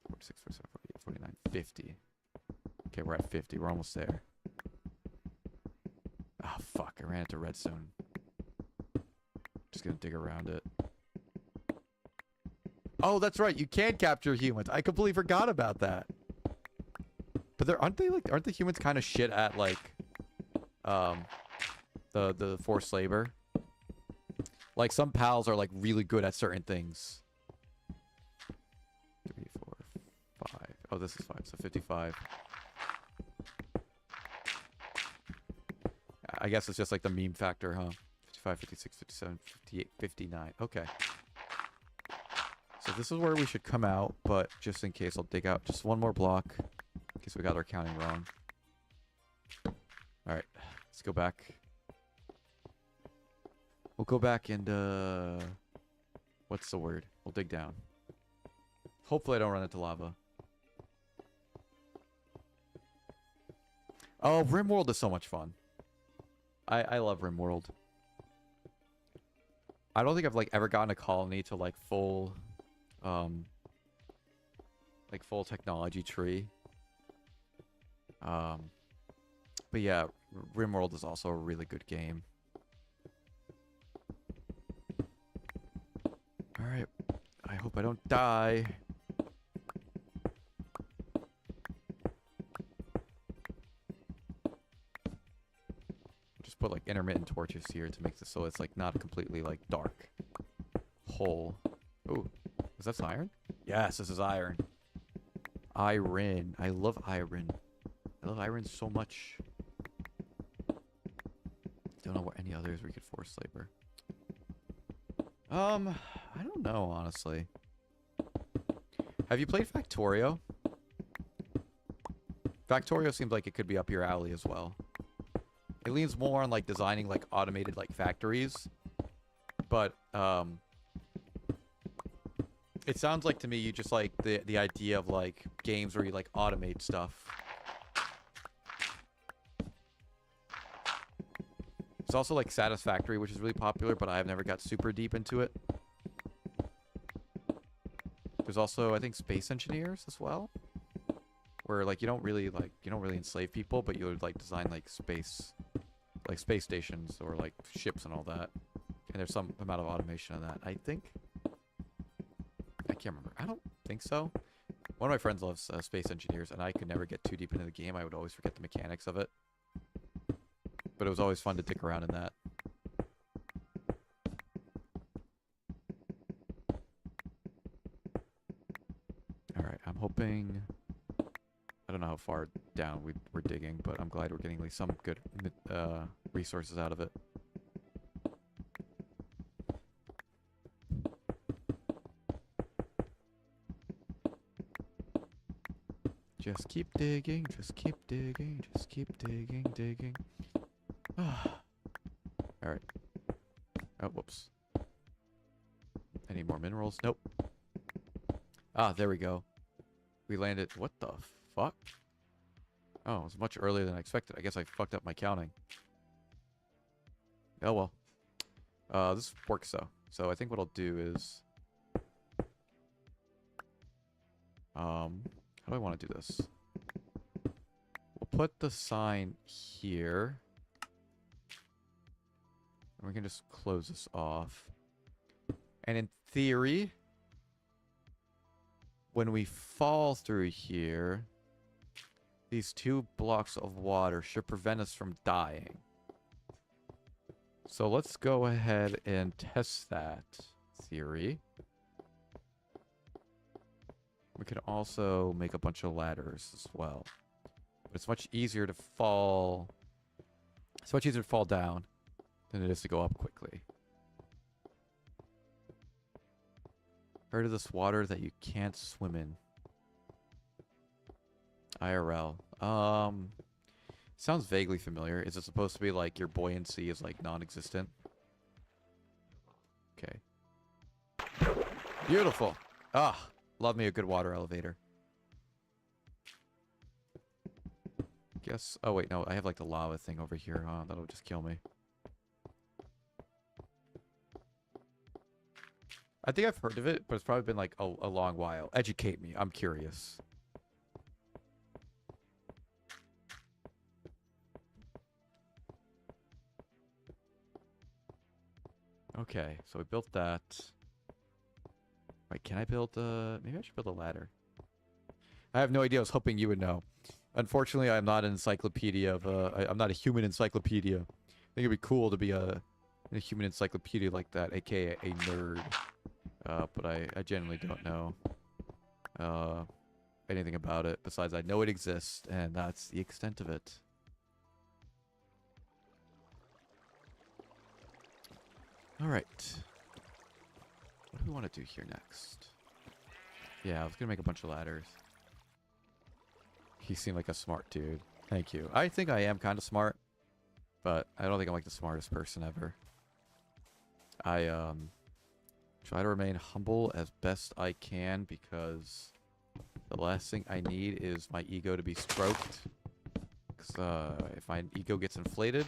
46, 47, 48, 49, 50. Okay, we're at 50. We're almost there. Ah, oh, fuck. I ran into redstone. Just gonna dig around it. Oh, that's right. You can capture humans. I completely forgot about that. But aren't the humans kind of shit at like the forced labor? Like some pals are like really good at certain things. 3, 4, 5. Oh, this is 5, so 55. I guess it's just like the meme factor, huh? 55, 56, 57, 58, 59. Okay. So this is where we should come out, but just in case, I'll dig out just one more block in case we got our counting wrong. Alright, let's go back. We'll go back and, what's the word? We'll dig down. Hopefully I don't run into lava. Oh, RimWorld is so much fun. I love RimWorld. I don't think I've, like, ever gotten a colony to, like, full technology tree. But yeah, RimWorld is also a really good game. Alright. I hope I don't die. Just put like intermittent torches here to make this so it's like not a completely like dark hole. Ooh, is that iron? Yes, this is iron. Iron. I love iron. I love iron so much. Don't know what any others we could force labor. I don't know, honestly. Have you played Factorio? Factorio seems like it could be up your alley as well. It leans more on like designing like automated like factories, but it sounds like to me you just like the idea of like games where you like automate stuff. It's also like Satisfactory, which is really popular, but I've never got super deep into it. There's also, I think, Space Engineers as well, where like you don't really enslave people, but you would like design like space stations or like ships and all that. And there's some amount of automation on that. I think. I can't remember. I don't think so. One of my friends loves Space Engineers, and I could never get too deep into the game. I would always forget the mechanics of it. But it was always fun to dick around in that. Alright, I'm hoping... I don't know how far down we're digging, but I'm glad we're getting at least some good resources out of it. Just keep digging, just keep digging, just keep digging, digging. Alright. Oh, whoops. I need more minerals. Nope. Ah, there we go. We landed... What the fuck? Oh, it was much earlier than I expected. I guess I fucked up my counting. Oh, well. This works, though. So I think what I'll do is... how do I want to do this? We'll put the sign here. And we can just close this off. And in theory, when we fall through here, these 2 blocks of water should prevent us from dying. So let's go ahead and test that theory. We can also make a bunch of ladders as well. But it's much easier to fall... It's much easier to fall down than it is to go up quickly. Heard of this water that you can't swim in? IRL. Sounds vaguely familiar. Is it supposed to be like your buoyancy is like non-existent? Okay. Beautiful. Ah, love me a good water elevator. Guess. Oh wait, no, I have like the lava thing over here. Huh? That'll just kill me. I think I've heard of it, but it's probably been like a long while. Educate me. I'm curious. Okay, so we built that. Wait, can I build maybe I should build a ladder. I have no idea. I was hoping you would know. Unfortunately, I'm not an encyclopedia of I'm not a human encyclopedia. I think it'd be cool to be a human encyclopedia like that, aka a nerd. But I genuinely don't know anything about it. Besides, I know it exists, and that's the extent of it. All right. What do we want to do here next? Yeah, I was gonna make a bunch of ladders. He seemed like a smart dude. Thank you. I think I am kind of smart, but I don't think I'm like the smartest person ever. I try to remain humble as best I can because the last thing I need is my ego to be stroked. Because if my ego gets inflated,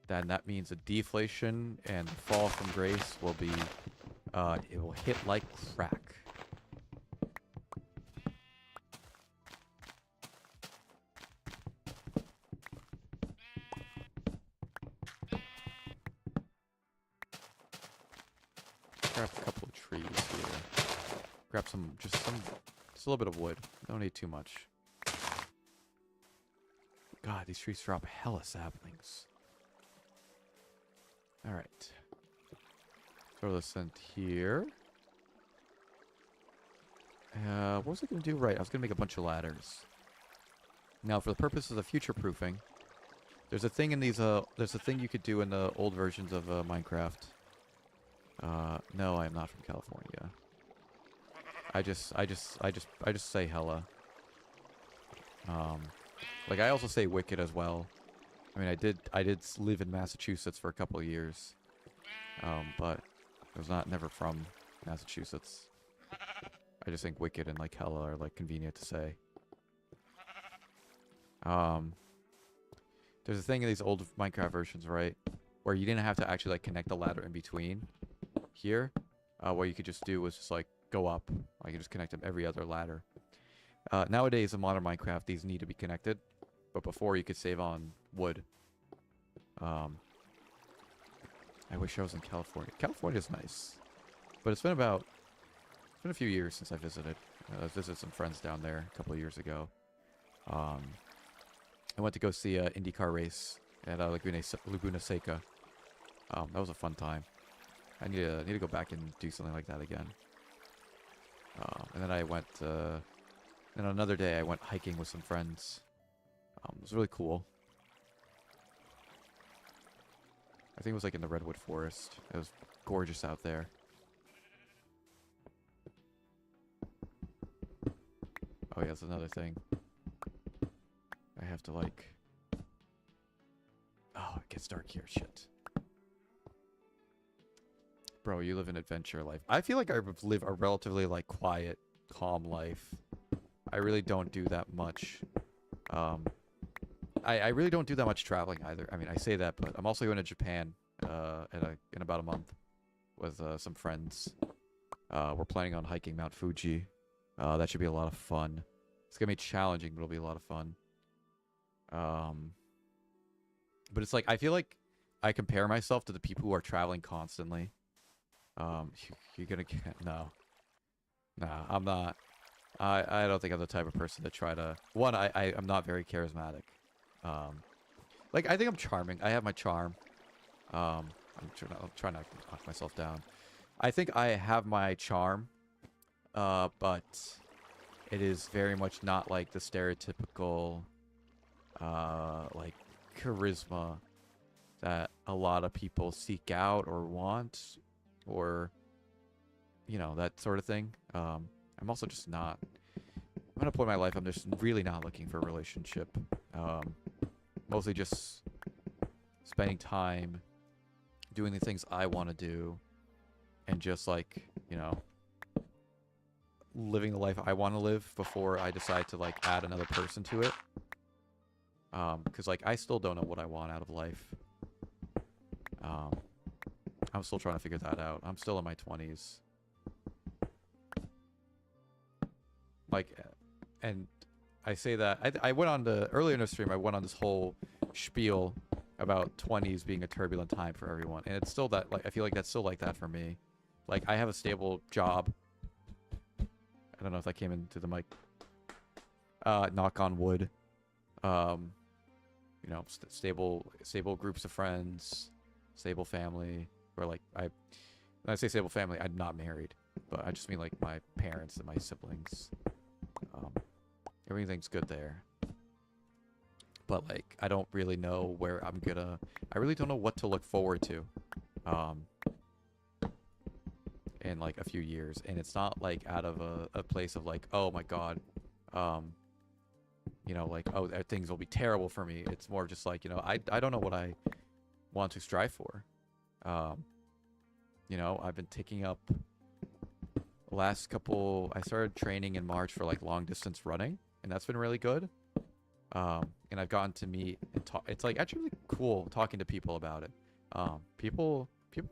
then that means a deflation and the fall from grace will be, it will hit like crack. Grab a couple of trees here. Grab just a little bit of wood. Don't need too much. God, these trees drop hella saplings. Alright. Throw this in here. What was I going to do? Right, I was going to make a bunch of ladders. Now, for the purposes of future-proofing, there's a thing in these, there's a thing you could do in the old versions of Minecraft. No, I am not from California. I just say hella. Like I also say wicked as well. I mean, I did live in Massachusetts for a couple of years. But I was never from Massachusetts. I just think wicked and like hella are like convenient to say. There's a thing in these old Minecraft versions, right? Where you didn't have to actually like connect the ladder in between. Here, what you could just do was just like go up. I can just connect them every other ladder. Nowadays in modern Minecraft, these need to be connected, but before you could save on wood. I wish I was in California. California's nice, but it's been a few years since I visited. I visited some friends down there a couple of years ago. I went to go see an IndyCar race at Laguna Seca. That was a fun time. I need to go back and do something like that again. And then I went. Then another day I went hiking with some friends. It was really cool. I think it was like in the Redwood Forest. It was gorgeous out there. Oh yeah, that's another thing. I have to like... Oh, it gets dark here. Shit. Bro, you live an adventure life. I feel like I live a relatively like quiet, calm life. I really don't do that much. I really don't do that much traveling either. I mean, I say that, but I'm also going to Japan in about a month with some friends. We're planning on hiking Mount Fuji. That should be a lot of fun. It's going to be challenging, but it'll be a lot of fun. But it's like, I feel like I compare myself to the people who are traveling constantly. You're going to get... No. Nah, I'm not. I don't think I'm the type of person to try to... One, I'm not very charismatic. Like, I think I'm charming. I have my charm. I'm trying not to knock myself down. I think I have my charm, but it is very much not like the stereotypical, like, charisma that a lot of people seek out or want, or, you know, that sort of thing. I'm also just not... I'm at a point in my life I'm just really not looking for a relationship. Mostly just spending time doing the things I want to do and just like, you know, living the life I want to live before I decide to like add another person to it. Because like I still don't know what I want out of life. I'm still trying to figure that out. I'm still in my 20s. Like, and I say that I went on the earlier in the stream. I went on this whole spiel about 20s being a turbulent time for everyone, and it's still that. Like, I feel like that's still like that for me. Like, I have a stable job. I don't know if that came into the mic. Knock on wood. You know, stable groups of friends, stable family. Or like when I say stable family, I'm not married, but I just mean like my parents and my siblings. Everything's good there. But like, I don't really know where I'm gonna... I really don't know what to look forward to. Um, in like a few years, and it's not like out of a place of like, oh my god, you know, like, oh, things will be terrible for me. It's more just like, you know, I don't know what I want to strive for. You know, I've been taking up last couple. I started training in March for like long distance running, and that's been really good. And I've gotten to meet and talk. It's like actually really cool talking to people about it. People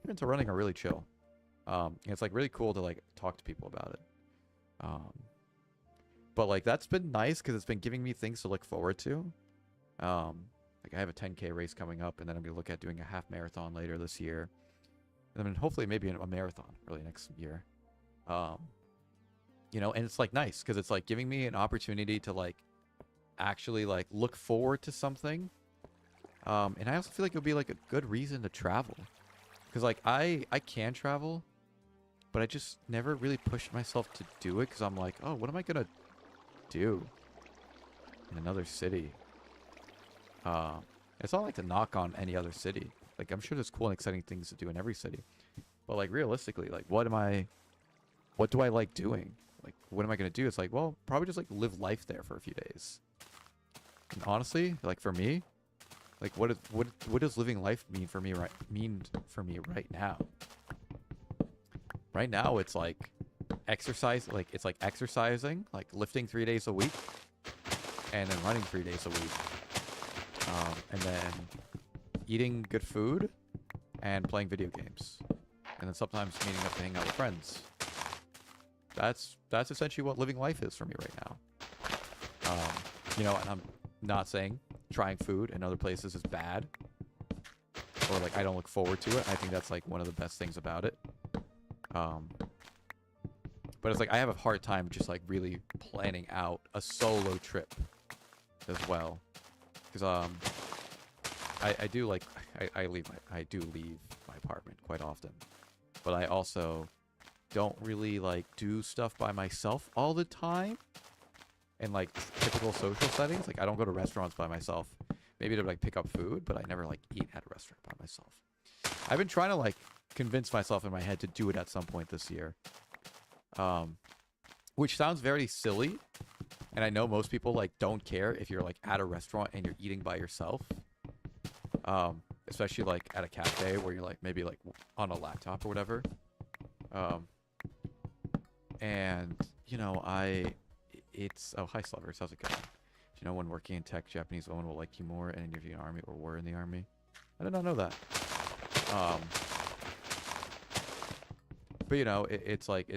into running are really chill. It's like really cool to like talk to people about it. But like that's been nice because it's been giving me things to look forward to. Like I have a 10K race coming up, and then I'm gonna look at doing a half marathon later this year, and then hopefully maybe a marathon early next year. You know, and it's like nice because it's like giving me an opportunity to like actually like look forward to something. And I also feel like it would be like a good reason to travel, because like I can travel, but I just never really pushed myself to do it because I'm like, oh, what am I gonna do in another city? It's not like to knock on any other city. Like I'm sure there's cool and exciting things to do in every city, but like realistically, like what do I like doing? Like what am I gonna do? It's like, well, probably just like live life there for a few days. And honestly, like for me, like what does living life mean for me right now? Right now it's like exercise, like it's like exercising, like lifting 3 days a week, and then running 3 days a week. And then eating good food and playing video games. And then sometimes meeting up to hang out with friends. That's essentially what living life is for me right now. You know, and I'm not saying trying food in other places is bad, or like I don't look forward to it. I think that's like one of the best things about it. But it's like I have a hard time just like really planning out a solo trip as well, because I do like I do leave my apartment quite often, but I also don't really like do stuff by myself all the time. In like typical social settings, like I don't go to restaurants by myself. Maybe to like pick up food, but I never like eat at a restaurant by myself. I've been trying to like convince myself in my head to do it at some point this year. Which sounds very silly, and I know most people like don't care if you're like at a restaurant and you're eating by yourself. Especially like at a cafe where you're like maybe like on a laptop or whatever. And you know, oh, hi Slavers, how's it going? Do you know when working in tech, Japanese women will like you more, and if you're in the army or were in the army? I did not know that. But you know, it's like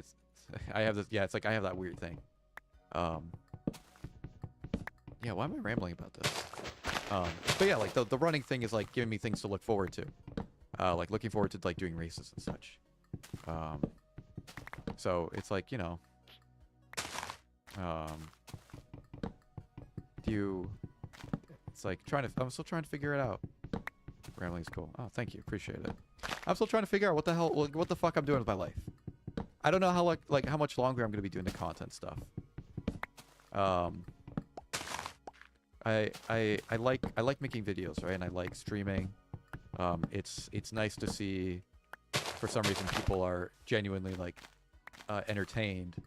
I have this. Yeah, it's like I have that weird thing. Yeah, why am I rambling about this? But yeah, like the running thing is like giving me things to look forward to. Like looking forward to like doing races and such. So it's like, you know, it's like I'm still trying to figure it out. Rambling's cool. Oh, thank you. Appreciate it. I'm still trying to figure out what the fuck I'm doing with my life. I don't know how like how much longer I'm going to be doing the content stuff. I like making videos, right? And I like streaming. It's nice to see for some reason people are genuinely like entertained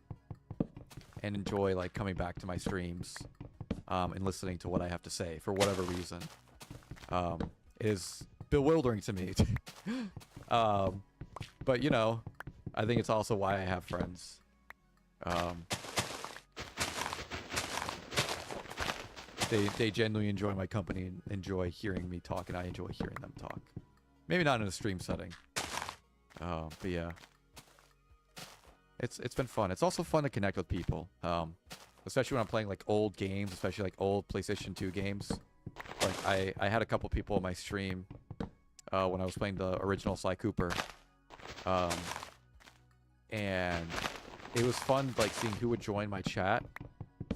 and enjoy like coming back to my streams and listening to what I have to say for whatever reason. It is bewildering to me. But you know, I think it's also why I have friends. They genuinely enjoy my company and enjoy hearing me talk, and I enjoy hearing them talk. Maybe not in a stream setting. But yeah. It's been fun. It's also fun to connect with people. Especially when I'm playing like old games, especially like old PlayStation 2 games. Like I had a couple people in my stream when I was playing the original Sly Cooper. And it was fun like seeing who would join my chat.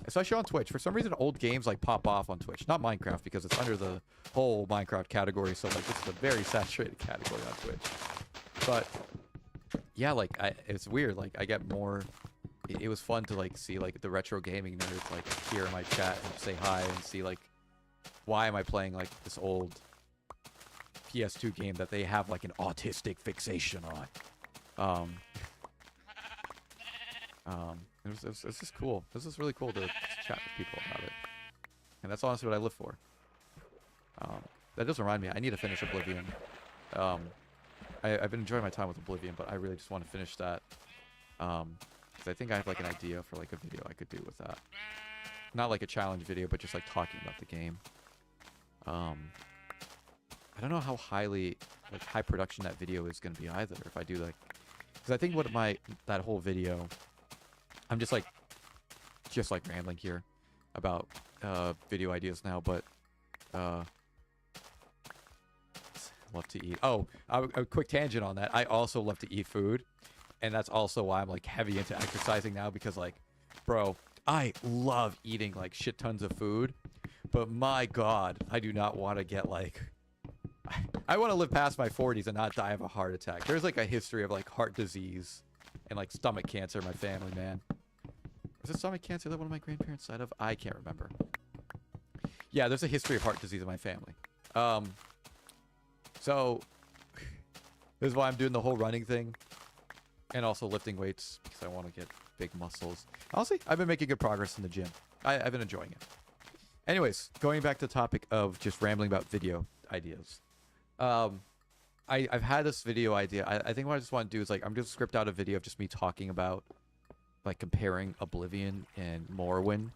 Especially on Twitch. For some reason old games like pop off on Twitch. Not Minecraft because it's under the whole Minecraft category, so like it's a very saturated category on Twitch. But yeah, like it's weird. Like I get more. It was fun to like see like the retro gaming nerds like here in my chat and say hi and see like why am I playing like this old PS2 game that they have like an autistic fixation on. It was just cool. This is really cool to chat with people about it. And that's honestly what I live for. That does remind me, I need to finish Oblivion. I've been enjoying my time with Oblivion, but I really just want to finish that. Because I think I have like an idea for like a video I could do with that. Not like a challenge video, but just like talking about the game. I don't know how high production that video is going to be either. If I do like, because I think that whole video, I'm just like rambling here about video ideas now, but love to eat. Oh, a quick tangent on that. I also love to eat food, and that's also why I'm like heavy into exercising now, because like, bro, I love eating like shit tons of food, but my God, I do not want to get like, I want to live past my 40s and not die of a heart attack. There's like a history of like heart disease and like stomach cancer in my family, man. Was it stomach cancer that one of my grandparents died of? I can't remember. Yeah, there's a history of heart disease in my family. So this is why I'm doing the whole running thing and also lifting weights, because I want to get big muscles. Honestly, I've been making good progress in the gym. I've been enjoying it. Anyways, going back to the topic of just rambling about video ideas. I've had this video idea. I think what I just want to do is like, I'm just script out a video of just me talking about like comparing Oblivion and Morrowind,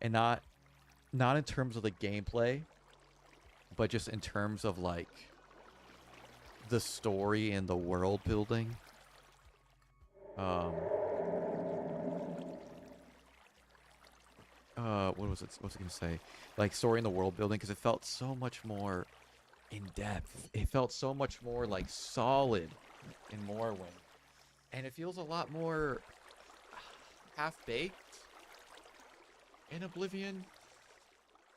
and not in terms of the gameplay, but just in terms of like the story and the world building. What was it gonna say? Like story and the world building, because it felt so much more in depth. It felt so much more like solid in Morrowind, and it feels a lot more half-baked in Oblivion,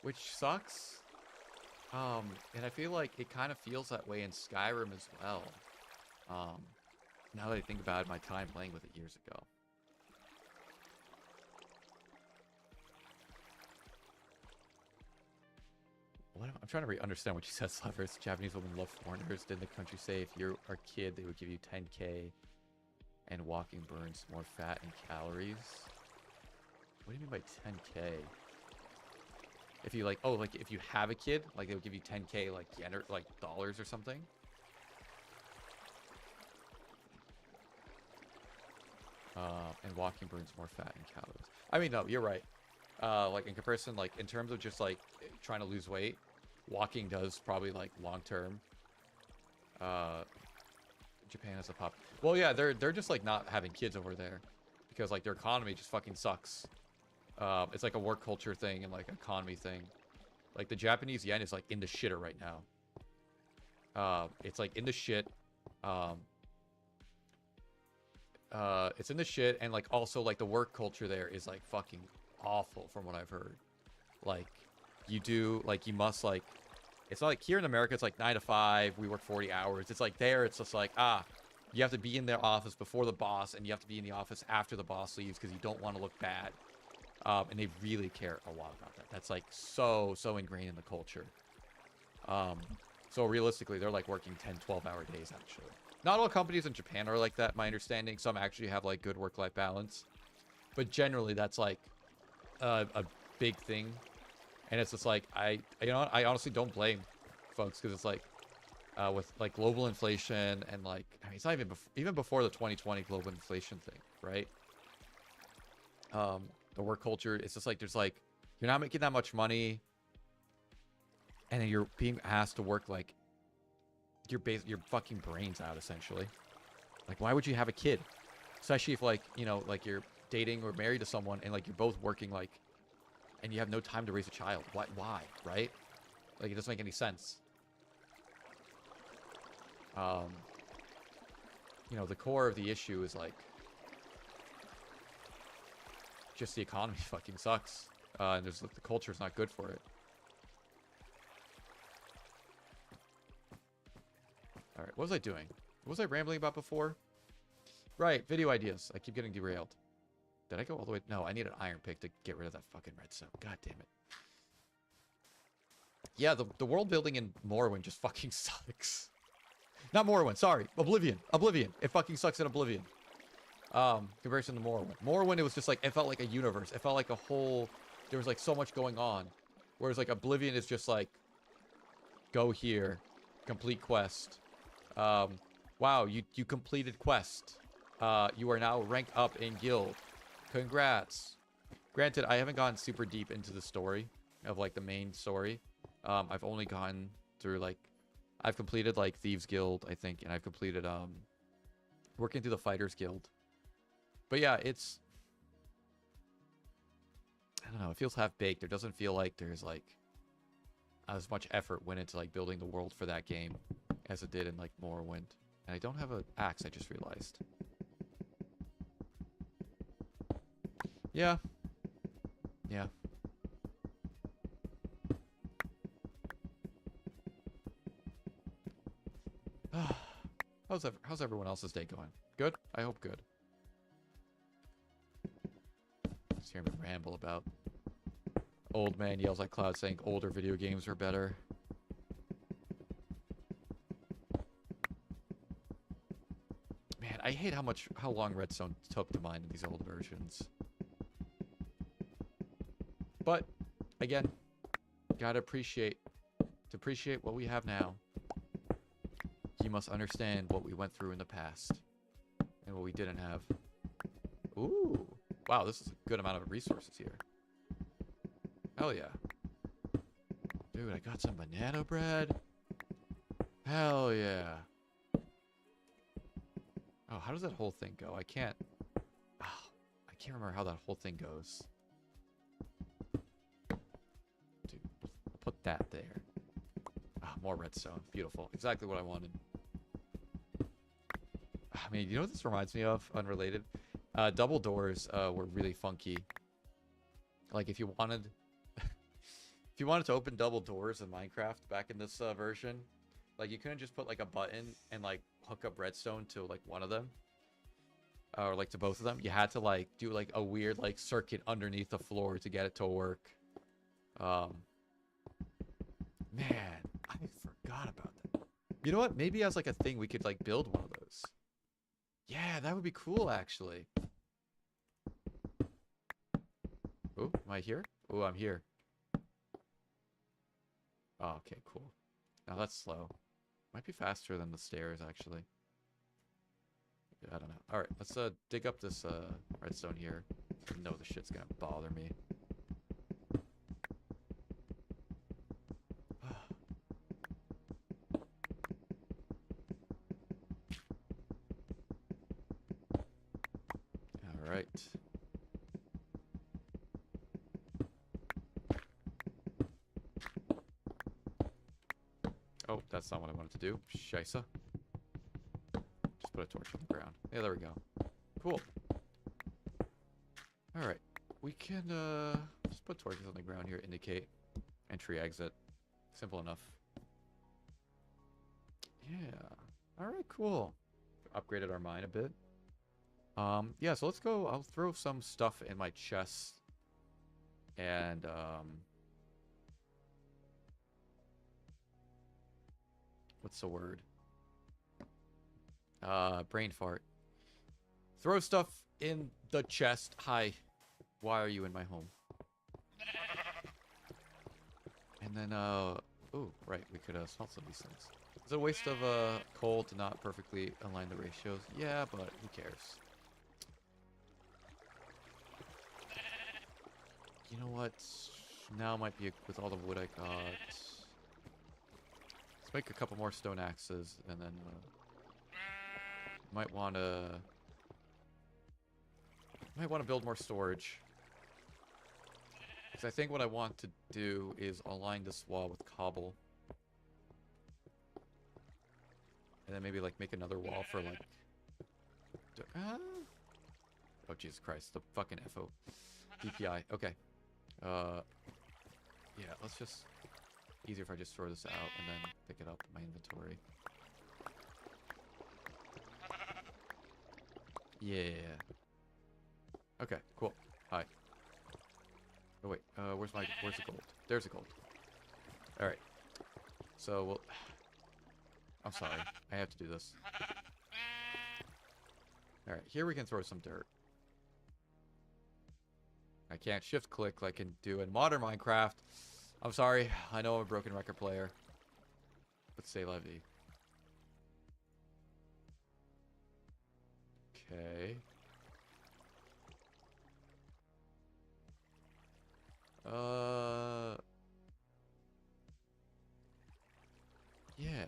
which sucks. And I feel like it kind of feels that way in Skyrim as well. Now that I think about it, my time playing with it years ago. I'm trying to understand what you said, Slavers. Japanese women love foreigners. Didn't the country say if you're a kid, they would give you 10K and walking burns more fat and calories? What do you mean by 10K? If you like, oh, like if you have a kid, like they would give you 10K like yen, like dollars or something. And walking burns more fat and calories. I mean, no, you're right. Like in comparison, like in terms of just like trying to lose weight, walking does probably like long term. Japan has a pop. Well, yeah, they're just like not having kids over there because like their economy just fucking sucks. It's like a work culture thing and like economy thing. Like the Japanese yen is like in the shitter right now. It's like in the shit. It's in the shit, and like also like the work culture there is like fucking awful from what I've heard. Like you must like, it's not like here in America it's like 9 to 5, we work 40 hours. It's like there it's just like, you have to be in their office before the boss, and you have to be in the office after the boss leaves because you don't want to look bad. And they really care a lot about that. That's like so ingrained in the culture. So realistically, they're like working 10-12 hour days actually. Not all companies in Japan are like that, my understanding. Some actually have like good work-life balance, but generally that's like a big thing. And it's just like, I honestly don't blame folks, because it's like with like global inflation and like, I mean, it's not even before the 2020 global inflation thing, right? The work culture, it's just like, there's like, you're not making that much money, and then you're being asked to work like your fucking brains out essentially. Like, why would you have a kid? Especially if like, you know, like you're dating or married to someone and like you're both working like, and you have no time to raise a child. Why, right? Like it doesn't make any sense. You know, the core of the issue is like just the economy fucking sucks, and there's like, the culture's not good for it. All right, what was I doing? What was I rambling about before? Right, video ideas. I keep getting derailed. Did I go all the way? No, I need an iron pick to get rid of that fucking redstone. God damn it. Yeah, the world building in Morrowind just fucking sucks. Not Morrowind, sorry. Oblivion. Oblivion. It fucking sucks in Oblivion. Comparison to Morrowind. Morrowind, it was just like, it felt like a universe. It felt like a whole, there was like so much going on. Whereas like Oblivion is just like, go here, complete quest. Wow, you completed quest. You are now ranked up in guild. Congrats. Granted, I haven't gone super deep into the story of like the main story. I've only gone through like, I've completed like Thieves Guild, I think, and I've completed working through the Fighters Guild. But yeah, it's, I don't know, it feels half-baked. It doesn't feel like there's like as much effort went into like building the world for that game as it did in like Morrowind. And I don't have an axe, I just realized. Yeah. Yeah. How's everyone else's day going? Good? I hope good. Just hear me ramble about old man yells at cloud saying older video games are better. Man, I hate how long Redstone took to mine in these old versions. But again, gotta appreciate what we have now. You must understand what we went through in the past and what we didn't have. Ooh. Wow, this is a good amount of resources here. Hell yeah. Dude, I got some banana bread. Hell yeah. Oh, how does that whole thing go? I can't remember how that whole thing goes. Dude, I'll put that there. Ah, more redstone. Beautiful. Exactly what I wanted. I mean, you know what this reminds me of? Unrelated. Double doors were really funky. Like if you wanted to open double doors in Minecraft back in this version, like you couldn't just put like a button and like hook up redstone to like one of them. Or like to both of them. You had to like do like a weird like circuit underneath the floor to get it to work. Man, I forgot about that. You know what? Maybe as like a thing we could like build one of those. Yeah, that would be cool actually. Oh, am I here? Oh, I'm here. Oh, okay, cool. Now that's slow. Might be faster than the stairs actually. I don't know. All right, let's dig up this redstone here. I know the shit's gonna bother me. All right. Oh, that's not what I wanted to do. Scheisse. Just put a torch on the ground. Yeah, there we go. Cool. Alright. We can, just put torches on the ground here. Indicate entry, exit. Simple enough. Yeah. Alright, cool. Upgraded our mine a bit. Yeah, so let's go. I'll throw some stuff in my chest. And, what's the word? Brain fart. Throw stuff in the chest. Hi. Why are you in my home? And then, oh, right. We could, smelt some of these things. Is it a waste of, coal to not perfectly align the ratios? Yeah, but who cares? You know what? Now might be, with all the wood I got. Let's make a couple more stone axes, and then, might want to build more storage. Because I think what I want to do is align this wall with cobble. And then maybe like make another wall for like... Oh, Jesus Christ. The fucking FO. DPI. Okay. Yeah, let's just... Easier if I just throw this out and then pick it up in my inventory. Yeah. Okay, cool. Hi. Oh wait, where's the gold? There's the gold. Alright. So, we'll... I'm sorry. I have to do this. Alright, here we can throw some dirt. I can't shift click like I can do in modern Minecraft. I'm sorry. I know I'm a broken record player. But say la vie. Okay. Yeah.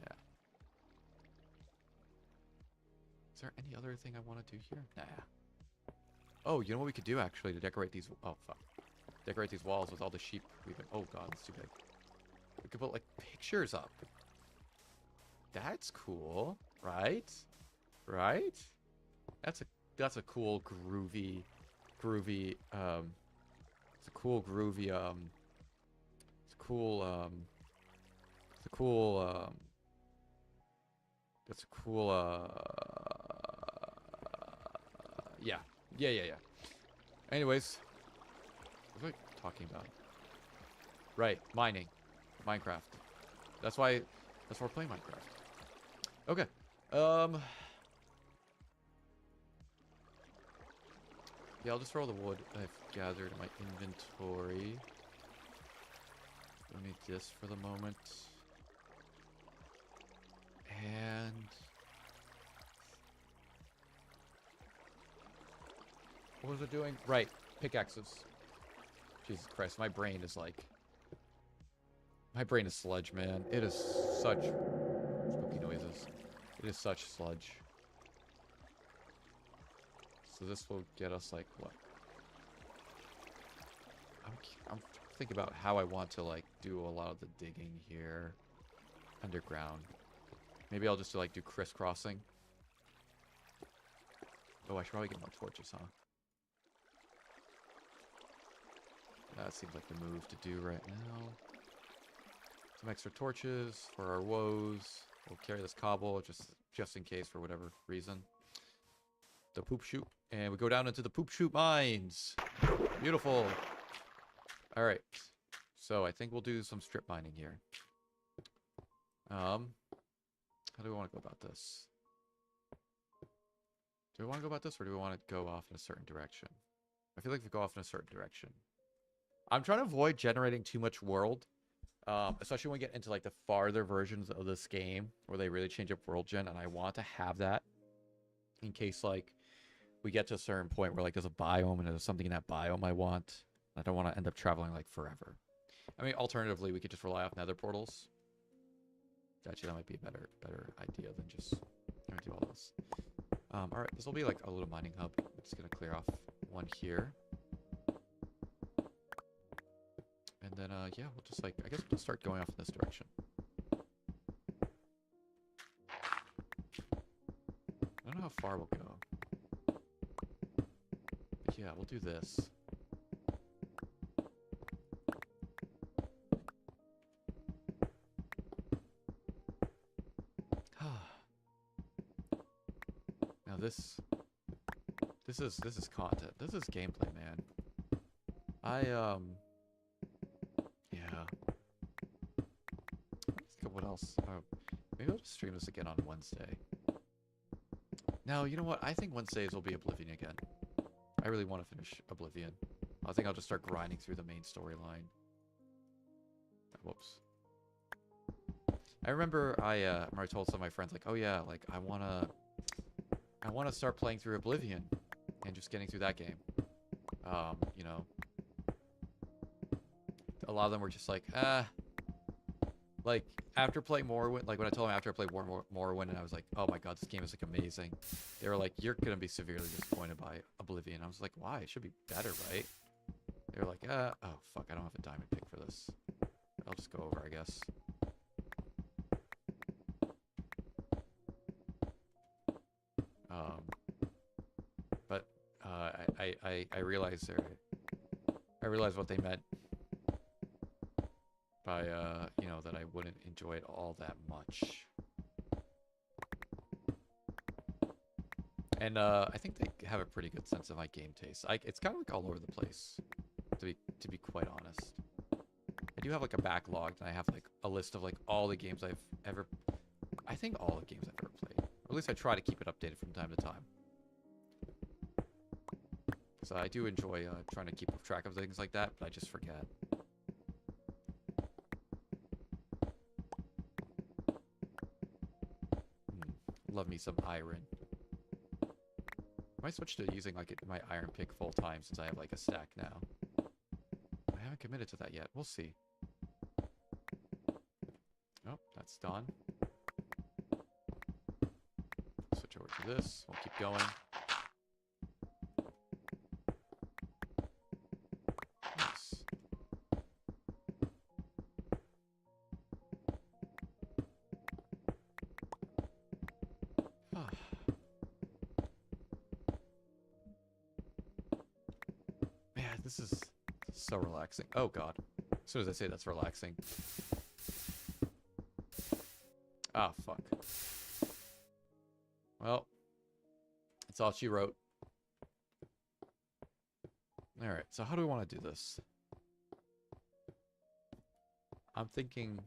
Is there any other thing I want to do here? Nah. Oh, you know what we could do actually to decorate these... Oh, fuck. Decorate these walls with all the sheep we've been... Oh, God, it's too big. We could put, like, pictures up. That's cool, right? Right? That's a cool, groovy... It's a cool, groovy, It's a cool, That's a cool, Yeah. Yeah. Anyways. What was I talking about? Right. Mining. Minecraft. That's why we're playing Minecraft. Okay. Yeah, I'll just throw the wood I've gathered in my inventory. Let me this for the moment. And... what was it doing? Right. Pickaxes. Jesus Christ, my brain is like... my brain is sludge, man. It is such... spooky noises. It is such sludge. So this will get us, like, what? I'm thinking about how I want to, like, do a lot of the digging here. Underground. Maybe I'll just, do crisscrossing. Oh, I should probably get more torches, huh? That seems like the move to do right now. Some extra torches for our woes. We'll carry this cobble just in case for whatever reason. The poop chute. And we go down into the poop chute mines. Beautiful. Alright. So I think we'll do some strip mining here. How do we want to go about this? Do we want to go about this or do we want to go off in a certain direction? I feel like if we go off in a certain direction. I'm trying to avoid generating too much world. Especially when we get into like the farther versions of this game where they really change up world gen, and I want to have that in case like we get to a certain point where like there's a biome and there's something in that biome I want. I don't want to end up traveling like forever. I mean, alternatively, we could just rely off nether portals. Actually, that might be a better idea than just trying to do all this. All right, this will be like a little mining hub. I'm just gonna clear off one here. And then, yeah, we'll just, like, I guess we'll just start going off in this direction. I don't know how far we'll go. But yeah, we'll do this. Now this is content. This is gameplay, man. Yeah. What else? Maybe I'll just stream this again on Wednesday. Now, you know what? I think Wednesdays will be Oblivion again. I really want to finish Oblivion. I think I'll just start grinding through the main storyline. Whoops. I remember I told some of my friends, like, oh yeah, like, I wanna start playing through Oblivion and just getting through that game. You know. A lot of them were just like, like, after playing Morrowind, like, when I told them after I played Morrowind, and I was like, oh my god, this game is, like, amazing. They were like, you're gonna be severely disappointed by Oblivion. I was like, why? It should be better, right? They were like, oh, fuck, I don't have a diamond pick for this. I'll just go over, I guess. But, I realized what they meant by, you know, that I wouldn't enjoy it all that much. And, I think they have a pretty good sense of my game taste. It's kind of like all over the place, to be quite honest. do have like a backlog, and I have like a list of like all the games I've ever. I think all the games I've ever played. Or at least I try to keep it updated from time to time. So I do enjoy trying to keep track of things like that, but I just forget. Love me some iron. I might switch to using like my iron pick full time since I have like a stack now. I haven't committed to that yet. We'll see. Oh, that's done. Switch over to this. We'll keep going. Nice. Man, this is so relaxing. Oh god. As soon as I say that's relaxing. Ah, fuck. Well, that's all she wrote. Alright, so how do we want to do this? I'm thinking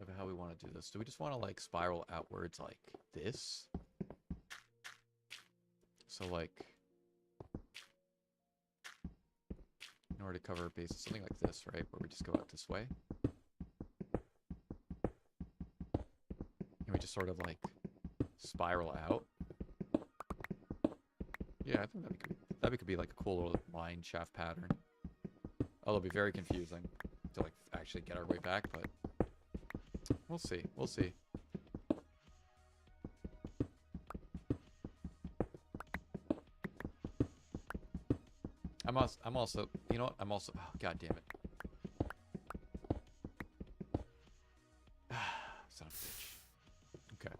of how we want to do this. Do we just want to, like, spiral outwards like this? So, like, in order to cover bases, something like this, right? Where we just go out this way. And we just sort of, like, spiral out. Yeah, I think that'd be good. That could be like a cool little line shaft pattern. Oh, it'll be very confusing to like actually get our way back, but we'll see. We'll see. I'm also, you know what? I'm also, oh, god damn it. Son of a bitch. Okay.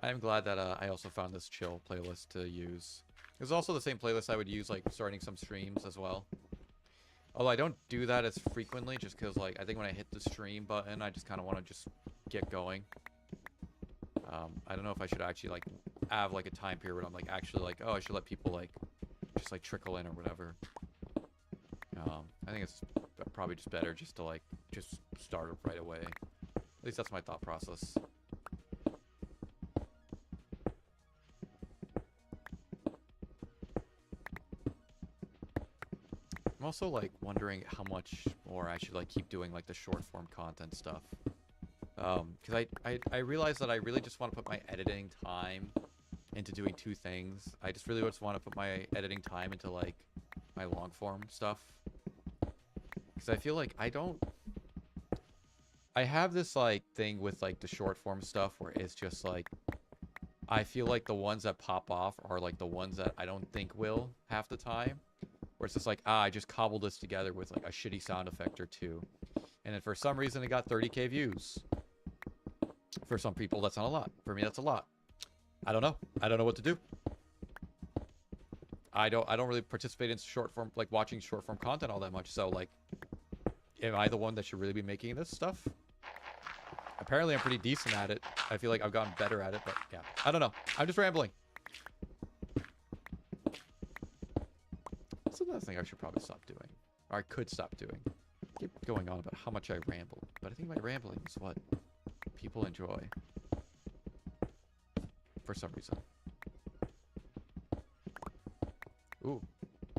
I am glad that I also found this chill playlist to use. It's also the same playlist I would use, like, starting some streams as well. Although I don't do that as frequently, just because, like, I think when I hit the stream button, I just kind of want to just get going. I don't know if I should actually, like, have, like, a time period where I'm, like, actually, like, oh, I should let people, like, just, like, trickle in or whatever. I think it's probably just better just to, like, just start it right away. At least that's my thought process. I'm also, like, wondering how much more I should, like, keep doing, like, the short-form content stuff. Because I realized that I really just want to put my editing time into doing two things. I just really just want to put my editing time into, like, my long-form stuff. Because I feel like I have this, like, thing with, like, the short-form stuff where it's just, like, I feel like the ones that pop off are, like, the ones that I don't think will half the time. Where it's just like, I just cobbled this together with, like, a shitty sound effect or two. And then for some reason, it got 30k views. For some people, that's not a lot. For me, that's a lot. I don't know. I don't know what to do. I don't really participate in short form, like, watching short form content all that much. So, like, am I the one that should really be making this stuff? Apparently, I'm pretty decent at it. I feel like I've gotten better at it, but yeah. I don't know. I'm just rambling. That's another thing I should probably stop doing. Or I could stop doing. I keep going on about how much I ramble. But I think my rambling is what people enjoy. For some reason. Ooh.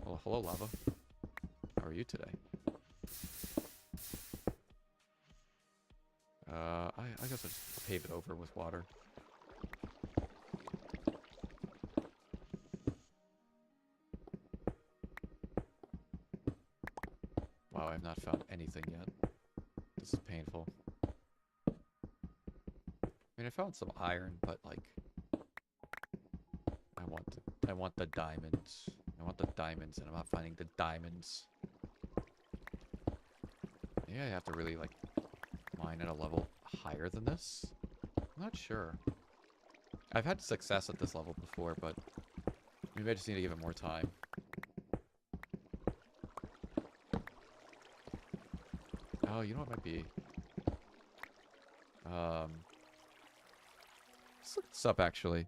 Well, hello, lava. How are you today? I guess I'll just pave it over with water. Wow, I have not found anything yet. This is painful. I mean, I found some iron, but, like, I want the diamonds. I want the diamonds, and I'm not finding the diamonds. Maybe I have to really, like, mine at a level higher than this? I'm not sure. I've had success at this level before, but maybe I just need to give it more time. Oh, you know what might be? Let's look this up, actually.